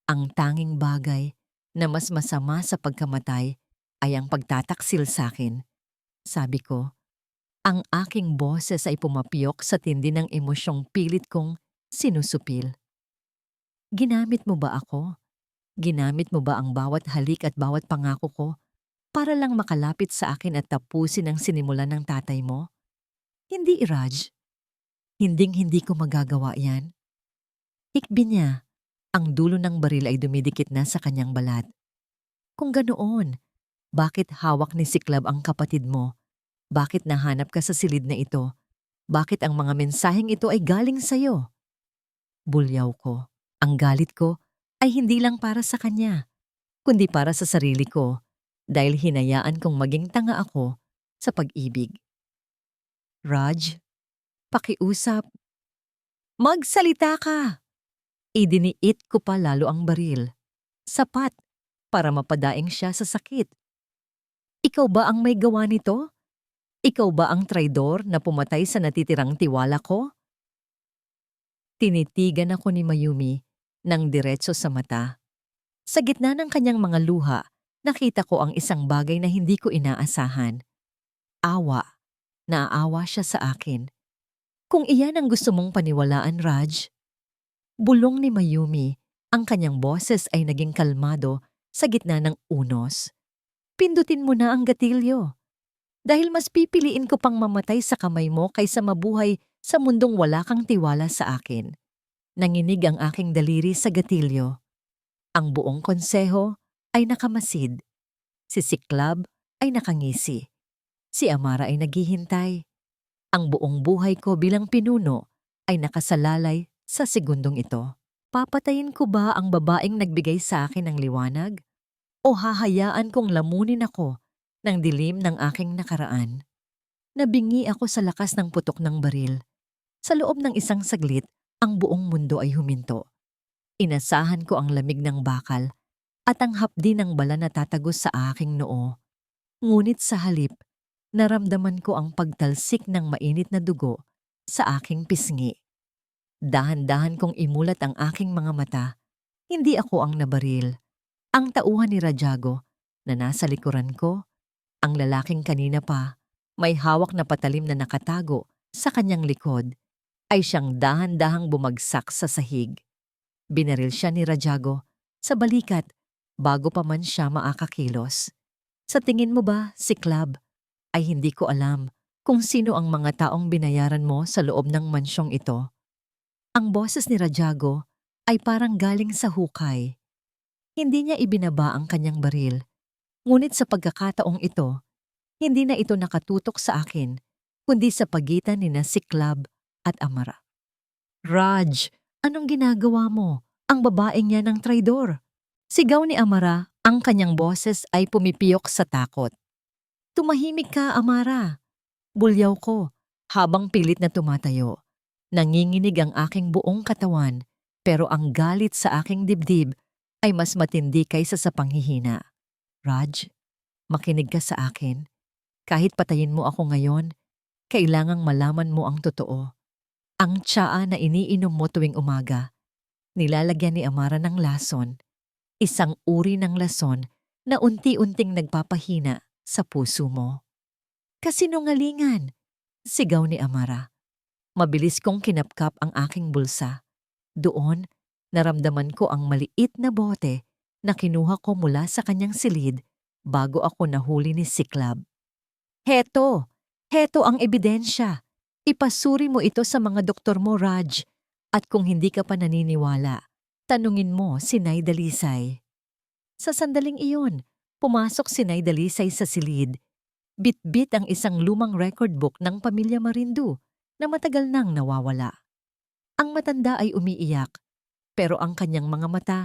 ang tanging bagay na mas masama sa pagkamatay ay ang pagtataksil sa akin. Sabi ko, ang aking boses ay pumapiyok sa tindi ng emosyong pilit kong sinusupil. Ginamit mo ba ako? Ginamit mo ba ang bawat halik at bawat pangako ko para lang makalapit sa akin at tapusin ang sinimulan ng tatay mo? Hindi, Raj. Hinding-hindi ko magagawa yan. Hikbi niya. Ang dulo ng baril ay dumidikit na sa kanyang balat. Kung ganoon, bakit hawak ni Siklab ang kapatid mo? Bakit nahanap ka sa silid na ito? Bakit ang mga mensaheng ito ay galing sa'yo? Bulyaw ko. Ang galit ko ay hindi lang para sa kanya, kundi para sa sarili ko dahil hinayaan kong maging tanga ako sa pag-ibig. Raj, pakiusap. Magsalita ka! Idiniit ko pa lalo ang baril. Sapat para mapadaing siya sa sakit. Ikaw ba ang may gawa nito? Ikaw ba ang traidor na pumatay sa natitirang tiwala ko? Tinitigan ako ni Mayumi ng diretso sa mata. Sa gitna ng kanyang mga luha, nakita ko ang isang bagay na hindi ko inaasahan. Awa. Naaawa siya sa akin. Kung iyan ang gusto mong paniwalaan, Raj. Bulong ni Mayumi, ang kanyang boses ay naging kalmado sa gitna ng unos. Pindutin mo na ang gatilyo. Dahil mas pipiliin ko pang mamatay sa kamay mo kaysa mabuhay sa mundong wala kang tiwala sa akin. Nanginig ang aking daliri sa gatilyo. Ang buong konseho ay nakamasid. Si Siklab ay nakangisi. Si Amara ay naghihintay. Ang buong buhay ko bilang pinuno ay nakasalalay sa segundong ito. Papatayin ko ba ang babaeng nagbigay sa akin ng liwanag? O hahayaan kong lamunin ako ng dilim ng aking nakaraan? Nabingi ako sa lakas ng putok ng baril. Sa loob ng isang saglit, ang buong mundo ay huminto. Inasahan ko ang lamig ng bakal at ang hapdi ng bala na tatagos sa aking noo. Ngunit sa halip, naramdaman ko ang pagtalsik ng mainit na dugo sa aking pisngi. Dahan-dahan kong imulat ang aking mga mata. Hindi ako ang nabaril. Ang tauhan ni Rajago na nasa likuran ko, ang lalaking kanina pa, may hawak na patalim na nakatago sa kanyang likod, ay siyang dahan-dahang bumagsak sa sahig. Binaril siya ni Rajago sa balikat bago pa man siya maakakilos. Sa tingin mo ba, Siklab, ay hindi ko alam kung sino ang mga taong binayaran mo sa loob ng mansyong ito? Ang boses ni Rajago ay parang galing sa hukay. Hindi niya ibinaba ang kanyang baril. Ngunit sa pagkakataong ito, hindi na ito nakatutok sa akin, kundi sa pagitan ni Siklab at Amara. Raj, anong ginagawa mo? Ang babaeng yan ng traidor. Sigaw ni Amara, ang kanyang boses ay pumipiyok sa takot. Tumahimik ka, Amara. Bulyaw ko, habang pilit na tumatayo. Nanginginig ang aking buong katawan, pero ang galit sa aking dibdib ay mas matindi kaysa sa panghihina. Raj, makinig ka sa akin. Kahit patayin mo ako ngayon, kailangang malaman mo ang totoo. Ang tsaa na iniinom mo tuwing umaga, nilalagyan ni Amara ng lason, isang uri ng lason na unti-unting nagpapahina sa puso mo. Kasinungalingan, sigaw ni Amara. Mabilis kong kinapkap ang aking bulsa. Doon, naramdaman ko ang maliit na bote na kinuha ko mula sa kanyang silid bago ako nahuli ni Siklab. Heto ang ebidensya. Ipasuri mo ito sa mga doktor mo, Raj. At kung hindi ka pa naniniwala, tanungin mo si Nay Dalisay. Sa sandaling iyon, pumasok si Nay Dalisay sa silid. Bit-bit ang isang lumang record book ng pamilya Marindu na matagal nang nawawala. Ang matanda ay umiiyak, pero ang kanyang mga mata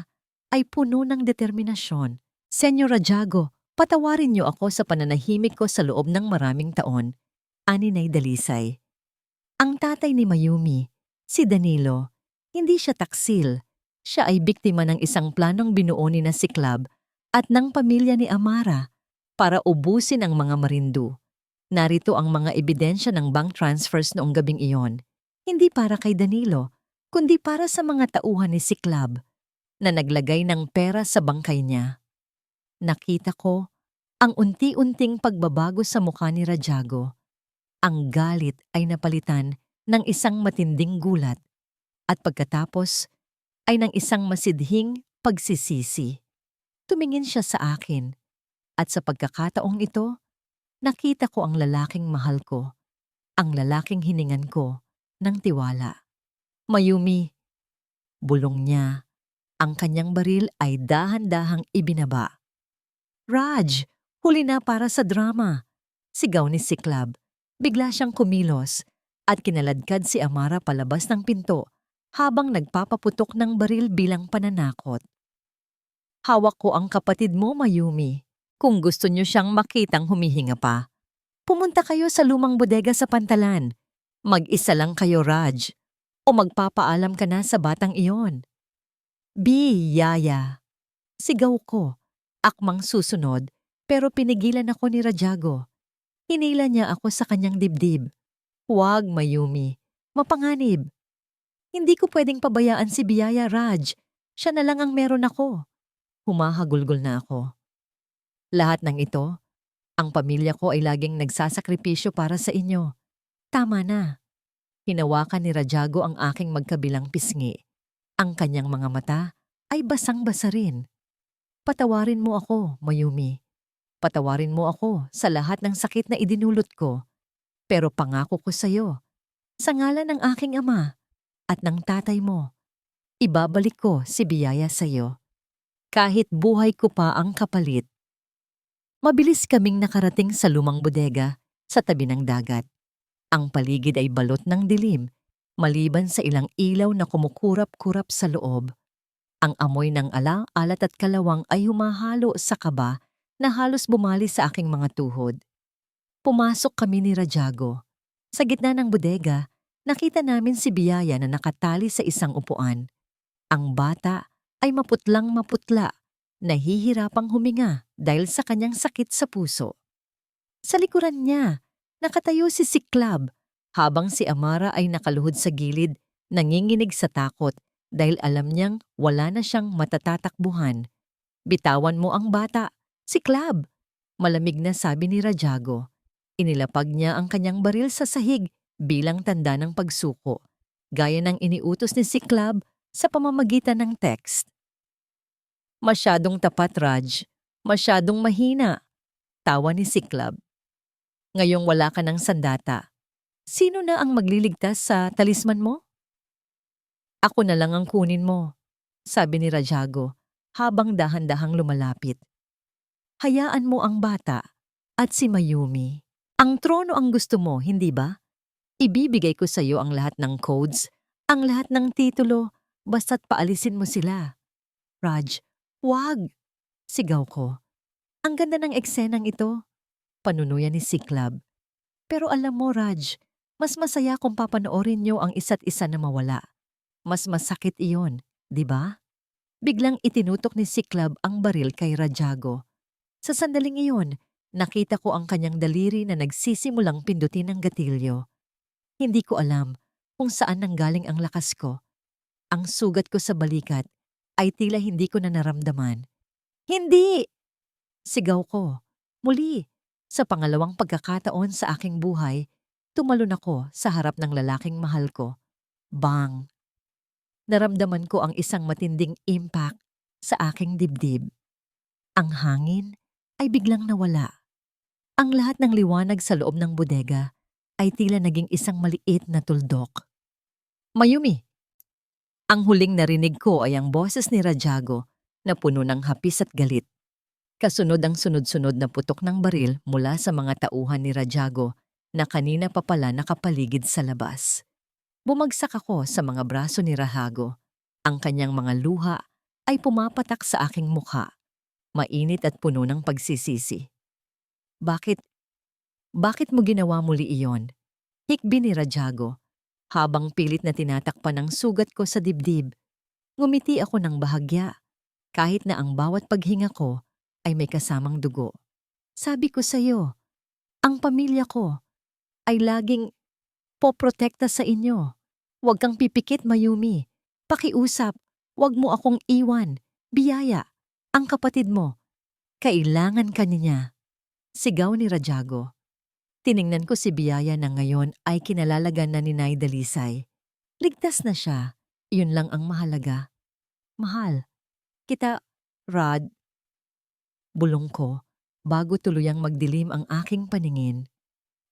ay puno ng determinasyon. Senyor Rajago, patawarin niyo ako sa pananahimik ko sa loob ng maraming taon, ani Nay Dalisay. Ang tatay ni Mayumi, si Danilo, hindi siya taksil, Siya ay biktima ng isang planong binuo ni na Siklab at ng pamilya ni Amara para ubusin ang mga Marindu. Narito ang mga ebidensya ng bank transfers noong gabing iyon. Hindi para kay Danilo, kundi para sa mga tauhan ni Siklab na naglagay ng pera sa bangkay niya. Nakita ko ang unti-unting pagbabago sa mukha ni Rajago. Ang galit ay napalitan ng isang matinding gulat at pagkatapos ay ng isang masidhing pagsisisi. Tumingin siya sa akin at sa pagkakataong ito, nakita ko ang lalaking mahal ko, ang lalaking hiningan ko ng tiwala. Mayumi, bulong niya. Ang kanyang baril ay dahan-dahang ibinaba. Raj, huli na para sa drama. Sigaw ni Siklab. Bigla siyang kumilos at kinaladkad si Amara palabas ng pinto habang nagpapaputok ng baril bilang pananakot. Hawak ko ang kapatid mo, Mayumi. Kung gusto niyo siyang makitang humihinga pa, pumunta kayo sa lumang bodega sa Pantalan. Mag-isa lang kayo, Raj. O magpapaalam ka na sa batang iyon. Yaya. Sigaw ko. Akmang susunod, pero pinigilan ako ni Rajago. Hinila niya ako sa kanyang dibdib. Huwag, Mayumi. Mapanganib. Hindi ko pwedeng pabayaan si Biyaya, Raj. Siya na lang ang meron ako. Humahagulgol na ako. Lahat ng ito, ang pamilya ko ay laging nagsasakripisyo para sa inyo. Tama na. Hinawakan ni Rajago ang aking magkabilang pisngi. Ang kanyang mga mata ay basang-basa rin. Patawarin mo ako, Mayumi. Patawarin mo ako sa lahat ng sakit na idinulot ko. Pero pangako ko sa iyo, sa ngalan ng aking ama at ng tatay mo, ibabalik ko si Biyaya sa iyo. Kahit buhay ko pa ang kapalit. Mabilis kaming nakarating sa lumang bodega sa tabi ng dagat. Ang paligid ay balot ng dilim, maliban sa ilang ilaw na kumukurap-kurap sa loob. Ang amoy ng alat at kalawang ay humahalo sa kaba na halos bumali sa aking mga tuhod. Pumasok kami ni Rajago. Sa gitna ng bodega, nakita namin si Biyaya na nakatali sa isang upuan. Ang bata ay maputlang maputla, nahihirapang huminga dahil sa kanyang sakit sa puso. Sa likuran niya, nakatayo si Siklab habang si Amara ay nakaluhod sa gilid, nanginginig sa takot dahil alam niyang wala na siyang matatatakbuhan. Bitawan mo ang bata, Siklab, malamig na sabi ni Rajago. Inilapag niya ang kanyang baril sa sahig bilang tanda ng pagsuko, gaya ng iniutos ni Siklab sa pamamagitan ng text. Masyadong tapat, Raj. Masyadong mahina. Tawa ni Siklab. Ngayong wala ka ng sandata, sino na ang magliligtas sa talisman mo? Ako na lang ang kunin mo, sabi ni Rajago habang dahan-dahang lumalapit. Hayaan mo ang bata at si Mayumi. Ang trono ang gusto mo, hindi ba? Ibibigay ko sa iyo ang lahat ng codes, ang lahat ng titulo, basta't paalisin mo sila. Raj, wag! Sigaw ko. Ang ganda ng eksenang ito. Panunuyan ni Siklab. Pero alam mo, Raj, mas masaya kung papanoorin niyo ang isa't isa na mawala. Mas masakit iyon, di ba? Biglang itinutok ni Siklab ang baril kay Rajago. Sa sandaling iyon, nakita ko ang kanyang daliri na nagsisimulang pindutin ng gatilyo. Hindi ko alam kung saan nanggaling ang lakas ko. Ang sugat ko sa balikat ay tila hindi ko na naramdaman. Hindi! Sigaw ko. Muli, sa pangalawang pagkakataon sa aking buhay, tumalon ako sa harap ng lalaking mahal ko. Bang! Naramdaman ko ang isang matinding impact sa aking dibdib. Ang hangin ay biglang nawala. Ang lahat ng liwanag sa loob ng bodega ay tila naging isang maliit na tuldok. Mayumi! Ang huling narinig ko ay ang boses ni Rajago na puno ng hapis at galit. Kasunod ang sunod-sunod na putok ng baril mula sa mga tauhan ni Rajago na kanina pa pala nakapaligid sa labas. Bumagsak ako sa mga braso ni Rajago. Ang kanyang mga luha ay pumapatak sa aking mukha, mainit at puno ng pagsisisi. Bakit mo ginawa muli iyon? Hikbi ni Rajago, habang pilit na tinatakpan ng sugat ko sa dibdib. Ngumiti ako ng bahagya, kahit na ang bawat paghinga ko ay may kasamang dugo. Sabi ko sa iyo, ang pamilya ko ay laging poprotekta sa inyo. Huwag kang pipikit, Mayumi. Pakiusap, huwag mo akong iwan. Biyaya, ang kapatid mo. Kailangan ka niya. Sigaw ni Rajago. Tiningnan ko si Biyaya na ngayon ay kinalalagan na ni Nay Dalisay. Ligtas na siya. Iyon lang ang mahalaga. Mahal, kita, Rod, bulong ko, bago tuluyang magdilim ang aking paningin.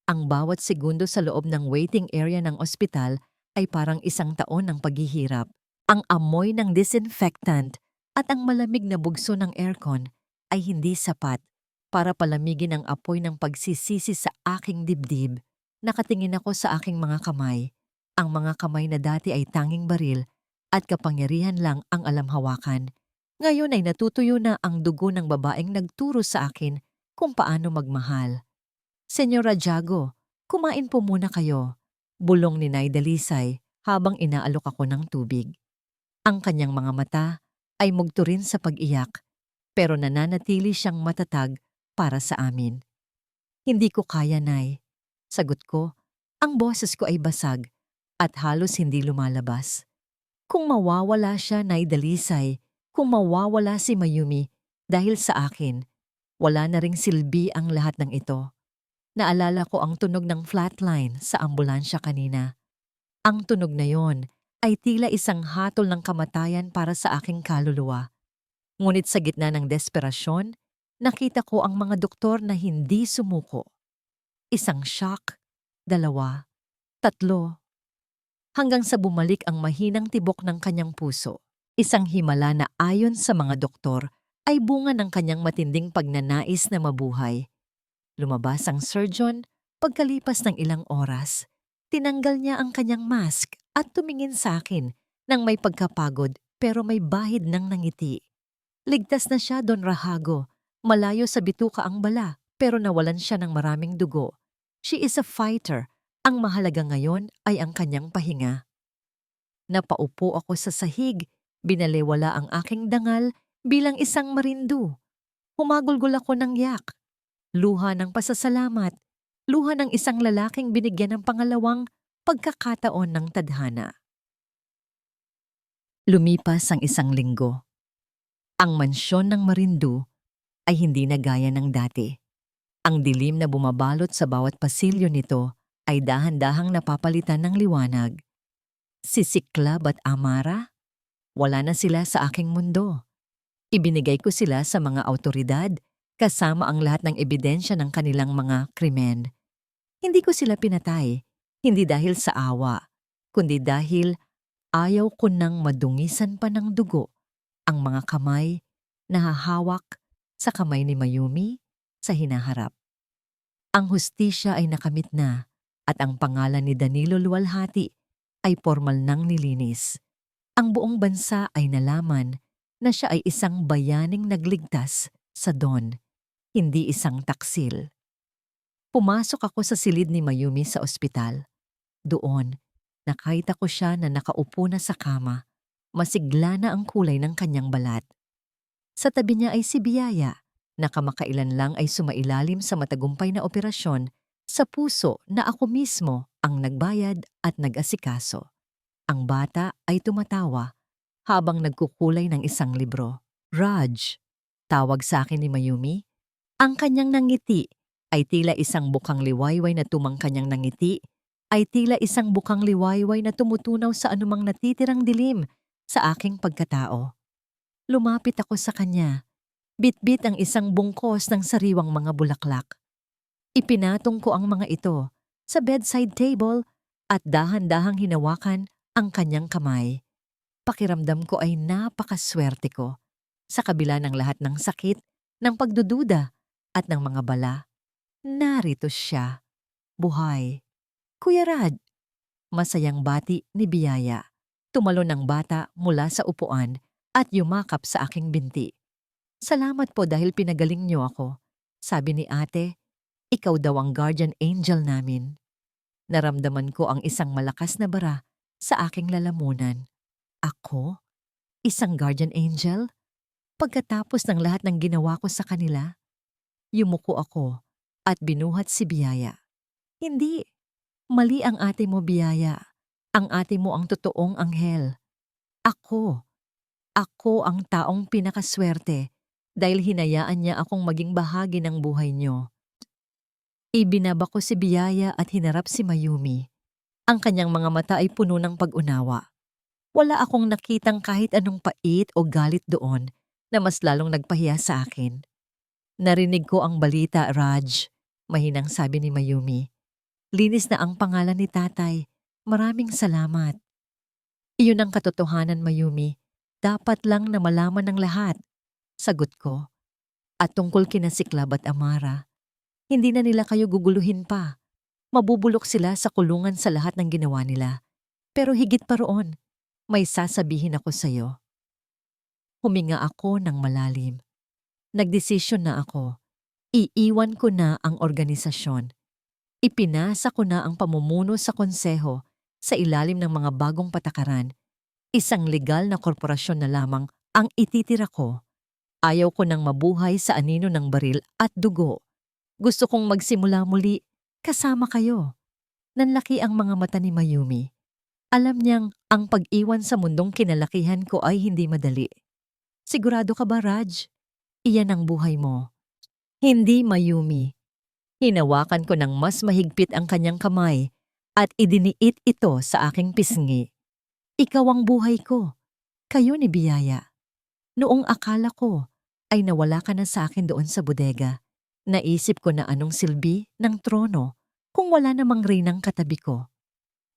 Ang bawat segundo sa loob ng waiting area ng ospital ay parang isang taon ng paghihirap. Ang amoy ng disinfectant at ang malamig na bugso ng aircon ay hindi sapat para palamigin ang apoy ng pagsisisi sa aking dibdib. Nakatingin ako sa aking mga kamay. Ang mga kamay na dati ay tanging baril at kapangyarihan lang ang alam hawakan. Ngayon ay natutuyo na ang dugo ng babaeng nagturo sa akin kung paano magmahal. Senyora Jago, kumain po muna kayo, bulong ni Nay Dalisay habang inaalok ako ng tubig. Ang kanyang mga mata ay mugto rin sa pag-iyak, pero nananatili siyang matatag para sa amin. Hindi ko kaya, Nay. Sagot ko, ang boses ko ay basag at halos hindi lumalabas. Kung mawawala siya, Nay Dalisay, kung mawawala si Mayumi dahil sa akin, wala na ring silbi ang lahat ng ito. Naalala ko ang tunog ng flatline sa ambulansya kanina. Ang tunog na yon ay tila isang hatol ng kamatayan para sa aking kaluluwa. Ngunit sa gitna ng desperasyon, nakita ko ang mga doktor na hindi sumuko. Isang shock, 2, 3, hanggang sa bumalik ang mahinang tibok ng kanyang puso. Isang himala na ayon sa mga doktor ay bunga ng kanyang matinding pagnanais na mabuhay. Lumabas ang surgeon pagkalipas ng ilang oras. Tinanggal niya ang kanyang mask at tumingin sa akin nang may pagkapagod pero may bahid ng nangiti. Ligtas na siya, Don Rahago. Malayo sa bituka ang bala pero nawalan siya ng maraming dugo. She is a fighter. Ang mahalaga ngayon ay ang kanyang pahinga. Napaupo ako sa sahig, binaliwala ang aking dangal bilang isang marindu. Humagulgol ako ng yak. Luha ng pasasalamat, luha ng isang lalaking binigyan ng pangalawang pagkakataon ng tadhana. Lumipas ang isang linggo. Ang mansyon ng Marindu ay hindi na gaya ng dati. Ang dilim na bumabalot sa bawat pasilyo nito ay dahan-dahang napapalitan ng liwanag. Si Siklab at Amara, wala na sila sa aking mundo. Ibinigay ko sila sa mga awtoridad kasama ang lahat ng ebidensya ng kanilang mga krimen. Hindi ko sila pinatay, hindi dahil sa awa, kundi dahil ayaw ko nang madungisan pa ng dugo ang mga kamay na hahawak sa kamay ni Mayumi sa hinaharap. Ang hustisya ay nakamit na at ang pangalan ni Danilo Luwalhati ay formal nang nilinis. Ang buong bansa ay nalaman na siya ay isang bayaning nagligtas sa Don, hindi isang taksil. Pumasok ako sa silid ni Mayumi sa ospital. Doon, nakita ko siya na nakaupo na sa kama. Masigla na ang kulay ng kanyang balat. Sa tabi niya ay si Biyaya, na kamakailan lang ay sumailalim sa matagumpay na operasyon sa puso na ako mismo ang nagbayad at nag-asikaso. Ang bata ay tumatawa habang nagkukulay ng isang libro. Raj, tawag sa akin ni Mayumi. Ang kanyang nangiti ay tila isang bukang liwayway na kanyang nangiti ay tila isang bukang liwayway na tumutunaw sa anumang natitirang dilim sa aking pagkatao. Lumapit ako sa kanya. Bitbit ang isang bungkos ng sariwang mga bulaklak. Ipinatong ko ang mga ito sa bedside table at dahan-dahang hinawakan ang kanyang kamay. Pakiramdam ko ay napakaswerte ko. Sa kabila ng lahat ng sakit, ng pagdududa at ng mga bala, narito siya, buhay. Kuya Rad, masayang bati ni Biyaya. Tumalon ang bata mula sa upuan at yumakap sa aking binti. Salamat po dahil pinagaling niyo ako. Sabi ni ate, ikaw daw ang guardian angel namin. Naramdaman ko ang isang malakas na bara sa aking lalamunan. Ako? Isang guardian angel? Pagkatapos ng lahat ng ginawa ko sa kanila, yumuko ako at binuhat si Biyaya. Hindi, mali ang ate mo, Biyaya. Ang ate mo ang totoong anghel. Ako, ako ang taong pinakaswerte dahil hinayaan niya akong maging bahagi ng buhay niyo. Ibinaba ko si Biyaya at hinarap si Mayumi. Ang kanyang mga mata ay puno ng pag-unawa. Wala akong nakitang kahit anong pait o galit doon na mas lalong nagpahiya sa akin. Narinig ko ang balita, Raj. Mahinang sabi ni Mayumi. Linis na ang pangalan ni tatay. Maraming salamat. Iyon ang katotohanan, Mayumi. Dapat lang na malaman ng lahat. Sagot ko. At tungkol kina Siklab at Amara, hindi na nila kayo guguluhin pa. Mabubulok sila sa kulungan sa lahat ng ginawa nila. Pero higit pa roon, may sasabihin ako sa'yo. Huminga ako ng malalim. Nagdesisyon na ako. Iiwan ko na ang organisasyon. Ipinasa ko na ang pamumuno sa konseho sa ilalim ng mga bagong patakaran. Isang legal na korporasyon na lamang ang ititira ko. Ayaw ko nang mabuhay sa anino ng baril at dugo. Gusto kong magsimula muli kasama kayo. Nanlaki ang mga mata ni Mayumi. Alam niyang ang pag-iwan sa mundong kinalakihan ko ay hindi madali. Sigurado ka ba, Raj? Iyan ang buhay mo. Hindi, Mayumi. Hinawakan ko ng mas mahigpit ang kanyang kamay at idiniit ito sa aking pisngi. Ikaw ang buhay ko. Kayo ni Biyaya. Noong akala ko ay nawala ka na sa akin doon sa bodega, naisip ko na anong silbi ng trono kung wala namang reynang katabi ko.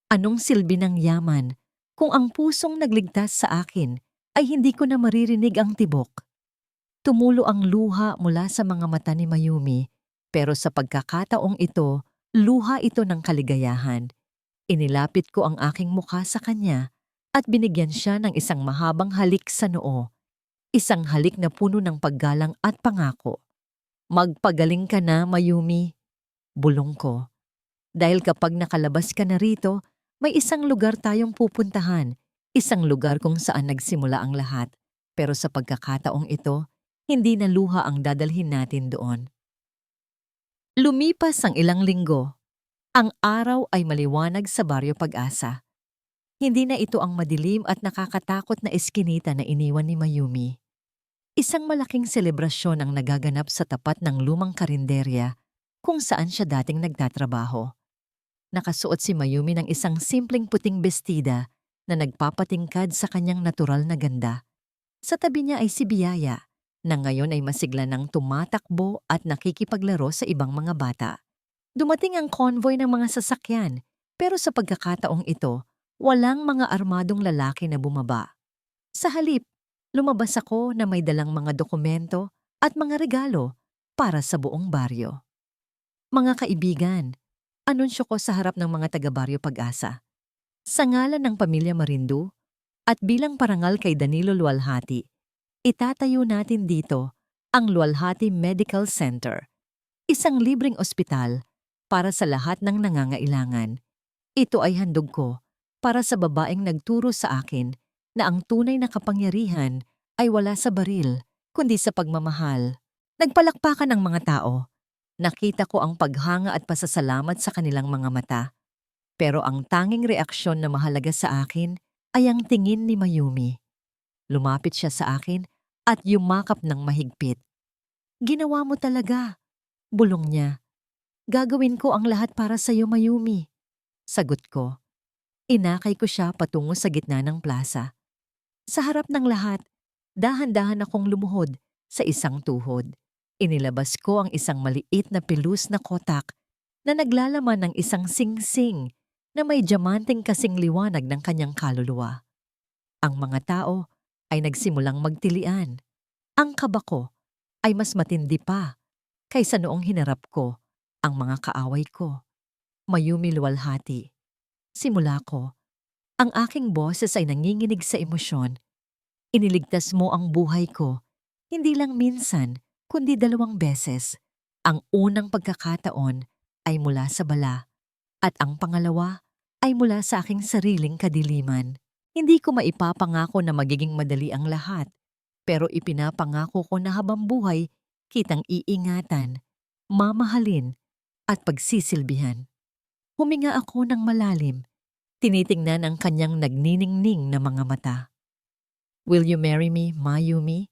Anong silbi ng yaman kung ang pusong nagligtas sa akin ay hindi ko na maririnig ang tibok? Tumulo ang luha mula sa mga mata ni Mayumi, pero sa pagkakataong ito, luha ito ng kaligayahan. Inilapit ko ang aking mukha sa kanya at binigyan siya ng isang mahabang halik sa noo. Isang halik na puno ng paggalang at pangako. Magpagaling ka na, Mayumi. Bulong ko. Dahil kapag nakalabas ka na rito, may isang lugar tayong pupuntahan, isang lugar kung saan nagsimula ang lahat. Pero sa pagkakataong ito, hindi na luha ang dadalhin natin doon. Lumipas ang ilang linggo. Ang araw ay maliwanag sa Baryo Pag-asa. Hindi na ito ang madilim at nakakatakot na eskinita na iniwan ni Mayumi. Isang malaking selebrasyon ang nagaganap sa tapat ng lumang karinderya kung saan siya dating nagtatrabaho. Nakasuot si Mayumi ng isang simpleng puting bestida na nagpapatingkad sa kanyang natural na ganda. Sa tabi niya ay si Biyaya, na ngayon ay masigla ng tumatakbo at nakikipaglaro sa ibang mga bata. Dumating ang convoy ng mga sasakyan, pero sa pagkakataong ito, walang mga armadong lalaki na bumaba. Sa halip, lumabas ako na may dalang mga dokumento at mga regalo para sa buong baryo. Mga kaibigan, anunsyo ko sa harap ng mga taga-Baryo Pag-asa. Sa ngalan ng pamilya Marindu at bilang parangal kay Danilo Lualhati, itatayo natin dito ang Lualhati Medical Center, isang libreng ospital para sa lahat ng nangangailangan. Ito ay handog ko para sa babaeng nagturo sa akin na ang tunay na kapangyarihan ay wala sa baril, kundi sa pagmamahal. Nagpalakpakan ang mga tao. Nakita ko ang paghanga at pasasalamat sa kanilang mga mata. Pero ang tanging reaksyon na mahalaga sa akin ay ang tingin ni Mayumi. Lumapit siya sa akin at yumakap ng mahigpit. Ginawa mo talaga, bulong niya. Gagawin ko ang lahat para sa iyo, Mayumi. Sagot ko. Inakay ko siya patungo sa gitna ng plaza. Sa harap ng lahat, dahan-dahan akong lumuhod sa isang tuhod. Inilabas ko ang isang maliit na pilus na kotak na naglalaman ng isang singsing na may diamanteng kasing liwanag ng kanyang kaluluwa. Ang mga tao ay nagsimulang magtilian. Ang kaba ko ay mas matindi pa kaysa noong hinarap ko ang mga kaaway ko. Mayumi Lualhati. Simula ko, ang aking boses ay nanginginig sa emosyon. Iniligtas mo ang buhay ko, hindi lang minsan, kundi 2 beses. Ang unang pagkakataon ay mula sa bala, at ang pangalawa ay mula sa aking sariling kadiliman. Hindi ko maipapangako na magiging madali ang lahat, pero ipinapangako ko na habang buhay, kitang iingatan, mamahalin, at pagsisilbihan. Huminga ako ng malalim, tinitingnan ang kanyang nagniningning na mga mata. Will you marry me, Mayumi?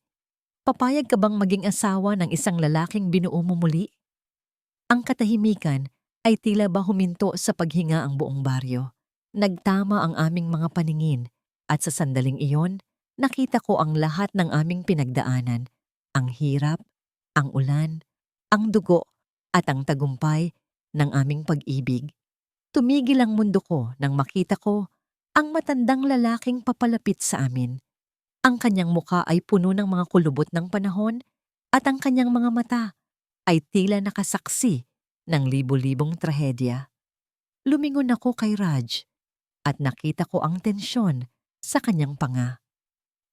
Papayag ka bang maging asawa ng isang lalaking binuo mo muli? Ang katahimikan ay tila ba huminto sa paghinga ang buong baryo. Nagtama ang aming mga paningin at sa sandaling iyon, nakita ko ang lahat ng aming pinagdaanan. Ang hirap, ang ulan, ang dugo at ang tagumpay ng aming pag-ibig. Tumigil ang mundo ko nang makita ko ang matandang lalaking papalapit sa amin. Ang kanyang muka ay puno ng mga kulubot ng panahon at ang kanyang mga mata ay tila nakasaksi ng libo-libong trahedya. Lumingon ako kay Raj at nakita ko ang tensyon sa kanyang panga.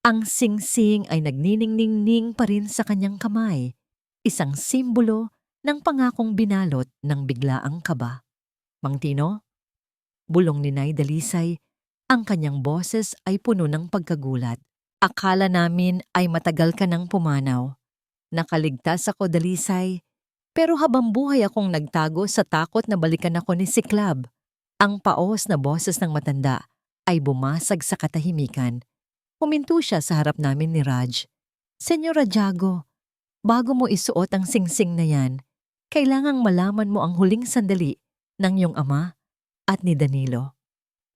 Ang singsing ay nagniningning pa rin sa kanyang kamay, isang simbolo ng pangakong binalot ng biglaang kaba. Mang Tino? Bulong ni Nay Dalisay, ang kanyang boses ay puno ng pagkagulat. Akala namin ay matagal ka nang pumanaw. Nakaligtas ako, Dalisay, pero habang buhay akong nagtago sa takot na balikan ako ni Siklab. Ang paos na boses ng matanda ay bumasag sa katahimikan. Huminto siya sa harap namin ni Raj. Senyora Jago, bago mo isuot ang singsing na yan, kailangang malaman mo ang huling sandali ng iyong ama at ni Danilo.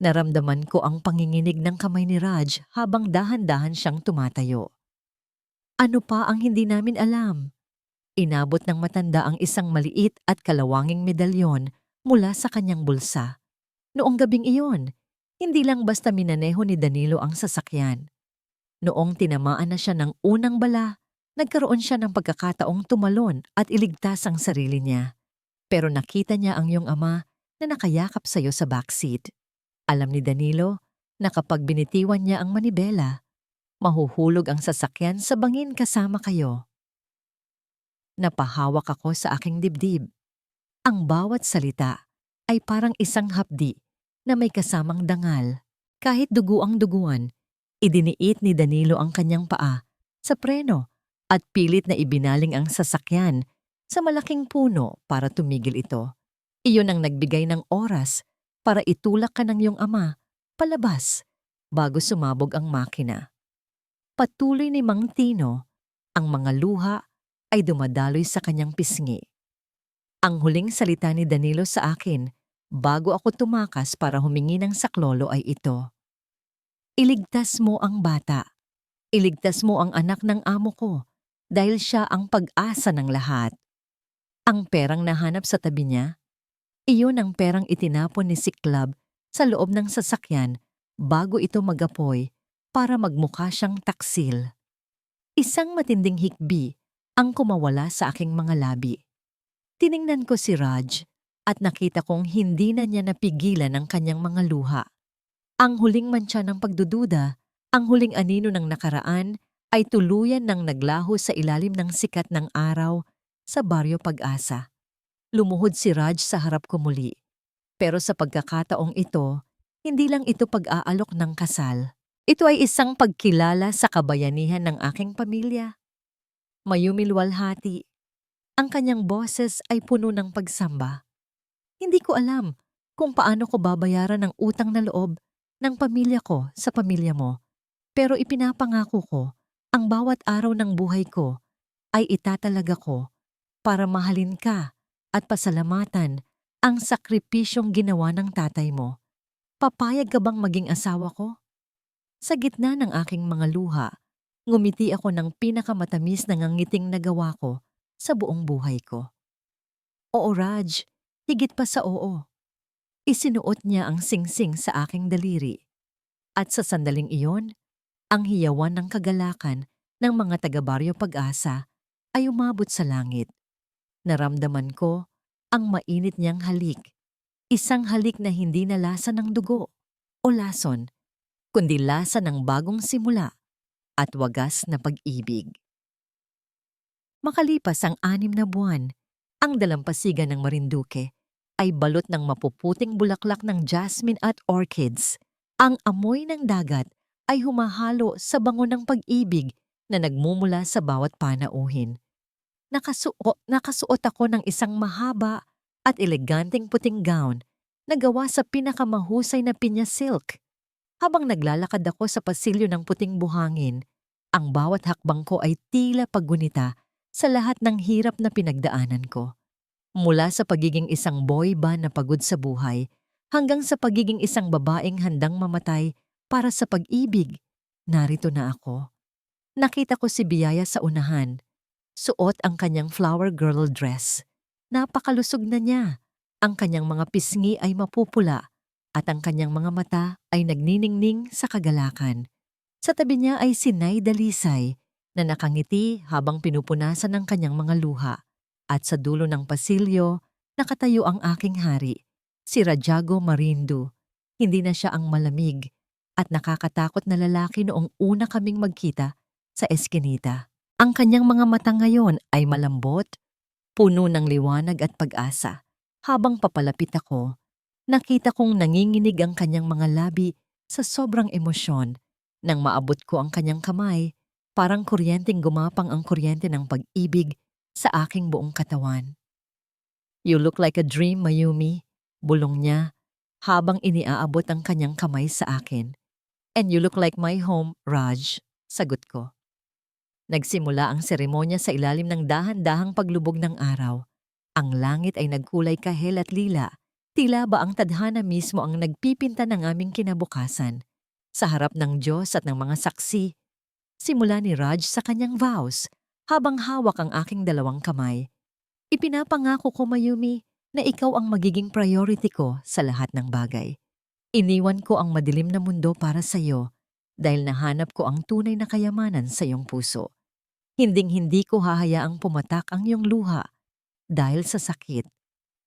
Naramdaman ko ang panginginig ng kamay ni Raj habang dahan-dahan siyang tumatayo. Ano pa ang hindi namin alam? Inabot ng matanda ang isang maliit at kalawanging medalyon mula sa kanyang bulsa. Noong gabing iyon, hindi lang basta minaneho ni Danilo ang sasakyan. Noong tinamaan na siya ng unang bala, nagkaroon siya ng pagkakataong tumalon at iligtas ang sarili niya. Pero nakita niya ang iyong ama na nakayakap sa iyo sa backseat. Alam ni Danilo na kapag binitiwan niya ang manibela, mahuhulog ang sasakyan sa bangin kasama kayo. Napahawak ako sa aking dibdib. Ang bawat salita ay parang isang hapdi na may kasamang dangal. Kahit dugo ang duguan, idiniit ni Danilo ang kanyang paa sa preno at pilit na ibinaling ang sasakyan sa malaking puno para tumigil ito. Iyon ang nagbigay ng oras para itulak ka ng iyong ama palabas bago sumabog ang makina. Patuloy ni Mang Tino, ang mga luha ay dumadaloy sa kanyang pisngi. Ang huling salita ni Danilo sa akin bago ako tumakas para humingi ng saklolo ay ito. Iligtas mo ang bata. Iligtas mo ang anak ng amo ko dahil siya ang pag-asa ng lahat. Ang perang nahanap sa tabi niya, iyon ang perang itinapon ni Siklab sa loob ng sasakyan bago ito magapoy para magmukha siyang taksil. Isang matinding hikbi ang kumawala sa aking mga labi. Tiningnan ko si Raj at nakita kong hindi na niya napigilan ang kanyang mga luha. Ang huling mantsa ng pagdududa, ang huling anino ng nakaraan ay tuluyan ng naglaho sa ilalim ng sikat ng araw sa Baryo Pag-asa. Lumuhod si Raj sa harap ko muli. Pero sa pagkakataong ito, hindi lang ito pag-aalok ng kasal. Ito ay isang pagkilala sa kabayanihan ng aking pamilya. Mayumi luwalhati. Ang kanyang boses ay puno ng pagsamba. Hindi ko alam kung paano ko babayaran ang utang na loob ng pamilya ko sa pamilya mo. Pero ipinapangako ko, ang bawat araw ng buhay ko ay itatalaga ko para mahalin ka at pasalamatan ang sakripisyong ginawa ng tatay mo. Papayag ka bang maging asawa ko? Sa gitna ng aking mga luha, ngumiti ako ng pinakamatamis na ngangiting nagawa ko sa buong buhay ko. Oo, Raj, higit pa sa oo. Isinuot niya ang singsing sa aking daliri. At sa sandaling iyon, ang hiyawan ng kagalakan ng mga taga-Baryo Pag-asa ay umabot sa langit. Naramdaman ko ang mainit niyang halik. Isang halik na hindi na lasa ng dugo o lason, kundi lasa ng bagong simula at wagas na pag-ibig. Makalipas ang 6 na buwan, ang dalampasigan ng Marinduque ay balot ng mapuputing bulaklak ng jasmine at orchids. Ang amoy ng dagat ay humahalo sa bango ng pag-ibig na nagmumula sa bawat panauhin. Nakasuot ako ng isang mahaba at eleganteng puting gown na gawa sa pinakamahusay na pinya silk. Habang naglalakad ako sa pasilyo ng puting buhangin, ang bawat hakbang ko ay tila paggunita sa lahat ng hirap na pinagdaanan ko. Mula sa pagiging isang boy band na pagod sa buhay, hanggang sa pagiging isang babaeng handang mamatay para sa pag-ibig, narito na ako. Nakita ko si Biyaya sa unahan. Suot ang kanyang flower girl dress. Napakalusog na niya. Ang kanyang mga pisngi ay mapupula at ang kanyang mga mata ay nagniningning sa kagalakan. Sa tabi niya ay si Nay Dalisay na nakangiti habang pinupunasan ng kanyang mga luha. At sa dulo ng pasilyo, nakatayo ang aking hari, si Rajago Marindu. Hindi na siya ang malamig at nakakatakot na lalaki noong una kaming magkita sa eskinita. Ang kanyang mga mata ngayon ay malambot, puno ng liwanag at pag-asa. Habang papalapit ako, nakita kong nanginginig ang kanyang mga labi sa sobrang emosyon. Nang maabot ko ang kanyang kamay, parang kuryenteng gumapang ang kuryente ng pag-ibig sa aking buong katawan. "You look like a dream, Mayumi," bulong niya habang iniaabot ang kanyang kamay sa akin. "And you look like my home, Raj," sagot ko. Nagsimula ang seremonya sa ilalim ng dahan-dahang paglubog ng araw. Ang langit ay nagkulay kahel at lila. Tila ba ang tadhana mismo ang nagpipinta ng aming kinabukasan. Sa harap ng Diyos at ng mga saksi, simula ni Raj sa kanyang vows, habang hawak ang aking dalawang kamay. "Ipinapangako ko, Mayumi, na ikaw ang magiging priority ko sa lahat ng bagay. Iniwan ko ang madilim na mundo para sa iyo dahil nahanap ko ang tunay na kayamanan sa iyong puso. Hinding-hindi ko hahayaang pumatak ang iyong luha dahil sa sakit.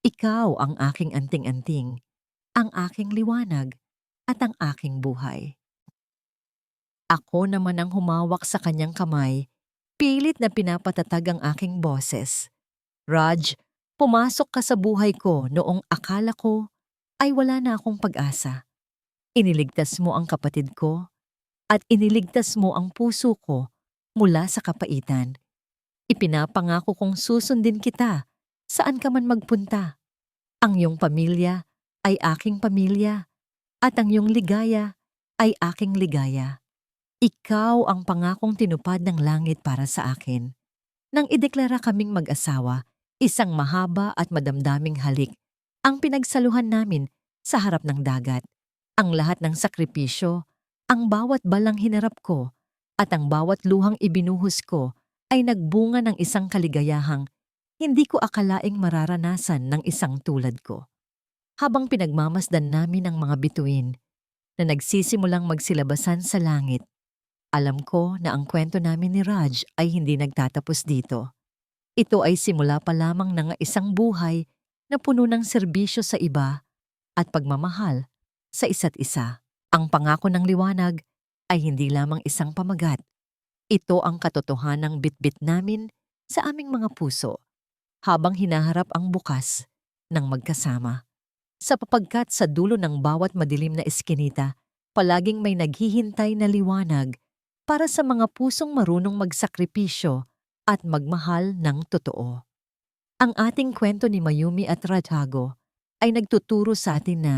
Ikaw ang aking anting-anting, ang aking liwanag, at ang aking buhay." Ako naman ang humawak sa kanyang kamay, pilit na pinapatatag ang aking boses. "Raj, pumasok ka sa buhay ko noong akala ko ay wala na akong pag-asa. Iniligtas mo ang kapatid ko at iniligtas mo ang puso ko mula sa kapaitan. Ipinapangako kong susundin kita saan ka man magpunta. Ang iyong pamilya ay aking pamilya at ang iyong ligaya ay aking ligaya. Ikaw ang pangakong tinupad ng langit para sa akin." Nang ideklara kaming mag-asawa, isang mahaba at madamdaming halik ang pinagsaluhan namin sa harap ng dagat. Ang lahat ng sakripisyo, ang bawat balang hinarap ko, at ang bawat luhang ibinuhos ko ay nagbunga ng isang kaligayahang hindi ko akalaing mararanasan ng isang tulad ko. Habang pinagmamasdan namin ang mga bituin na nagsisimulang magsilabasan sa langit, alam ko na ang kwento namin ni Raj ay hindi nagtatapos dito. Ito ay simula pa lamang ng isang buhay na puno ng serbisyo sa iba at pagmamahal sa isa't isa. Ang pangako ng liwanag ay hindi lamang isang pamagat. Ito ang katotohanang bitbit namin sa aming mga puso habang hinaharap ang bukas ng magkasama. Sapagkat sa dulo ng bawat madilim na eskinita, palaging may naghihintay na liwanag para sa mga pusong marunong magsakripisyo at magmahal ng totoo. Ang ating kwento ni Mayumi at Rajago ay nagtuturo sa atin na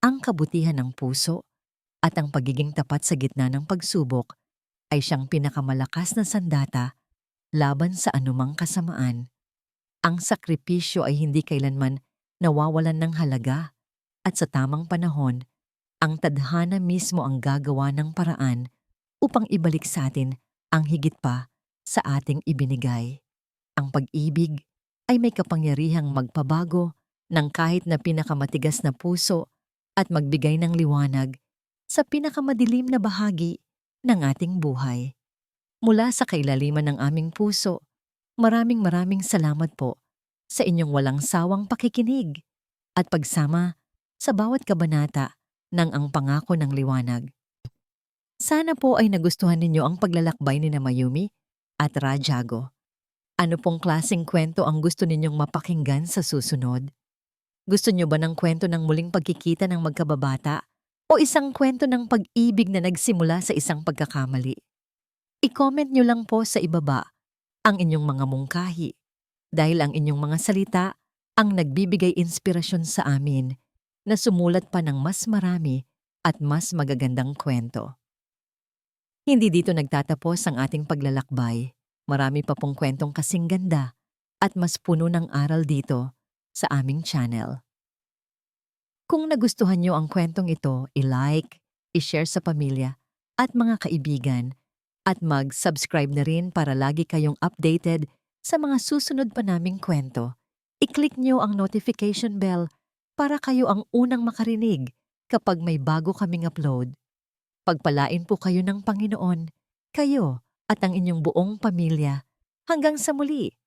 ang kabutihan ng puso at ang pagiging tapat sa gitna ng pagsubok ay siyang pinakamalakas na sandata laban sa anumang kasamaan. Ang sakripisyo ay hindi kailanman nawawalan ng halaga at sa tamang panahon, ang tadhana mismo ang gagawa ng paraan upang ibalik sa atin ang higit pa sa ating ibinigay. Ang pag-ibig ay may kapangyarihang magpabago ng kahit na pinakamatigas na puso at magbigay ng liwanag sa pinakamadilim na bahagi ng ating buhay. Mula sa kailaliman ng aming puso, maraming salamat po sa inyong walang sawang pakikinig at pagsama sa bawat kabanata ng Ang Pangako ng Liwanag. Sana po ay nagustuhan ninyo ang paglalakbay ni Mayumi at Rajago. Ano pong klaseng kwento ang gusto ninyong mapakinggan sa susunod? Gusto nyo ba ng kwento ng muling pagkikita ng magkababata O isang kwento ng pag-ibig na nagsimula sa isang pagkakamali? I-comment nyo lang po sa ibaba ang inyong mga mungkahi dahil ang inyong mga salita ang nagbibigay inspirasyon sa amin na sumulat pa ng mas marami at mas magagandang kwento. Hindi dito nagtatapos ang ating paglalakbay. Marami pa pong kwentong kasing ganda at mas puno ng aral dito sa aming channel. Kung nagustuhan nyo ang kwentong ito, i-like, i-share sa pamilya at mga kaibigan at mag-subscribe na rin para lagi kayong updated sa mga susunod pa naming kwento. I-click nyo ang notification bell para kayo ang unang makarinig kapag may bago kaming upload. Pagpalain po kayo ng Panginoon, kayo at ang inyong buong pamilya. Hanggang sa muli!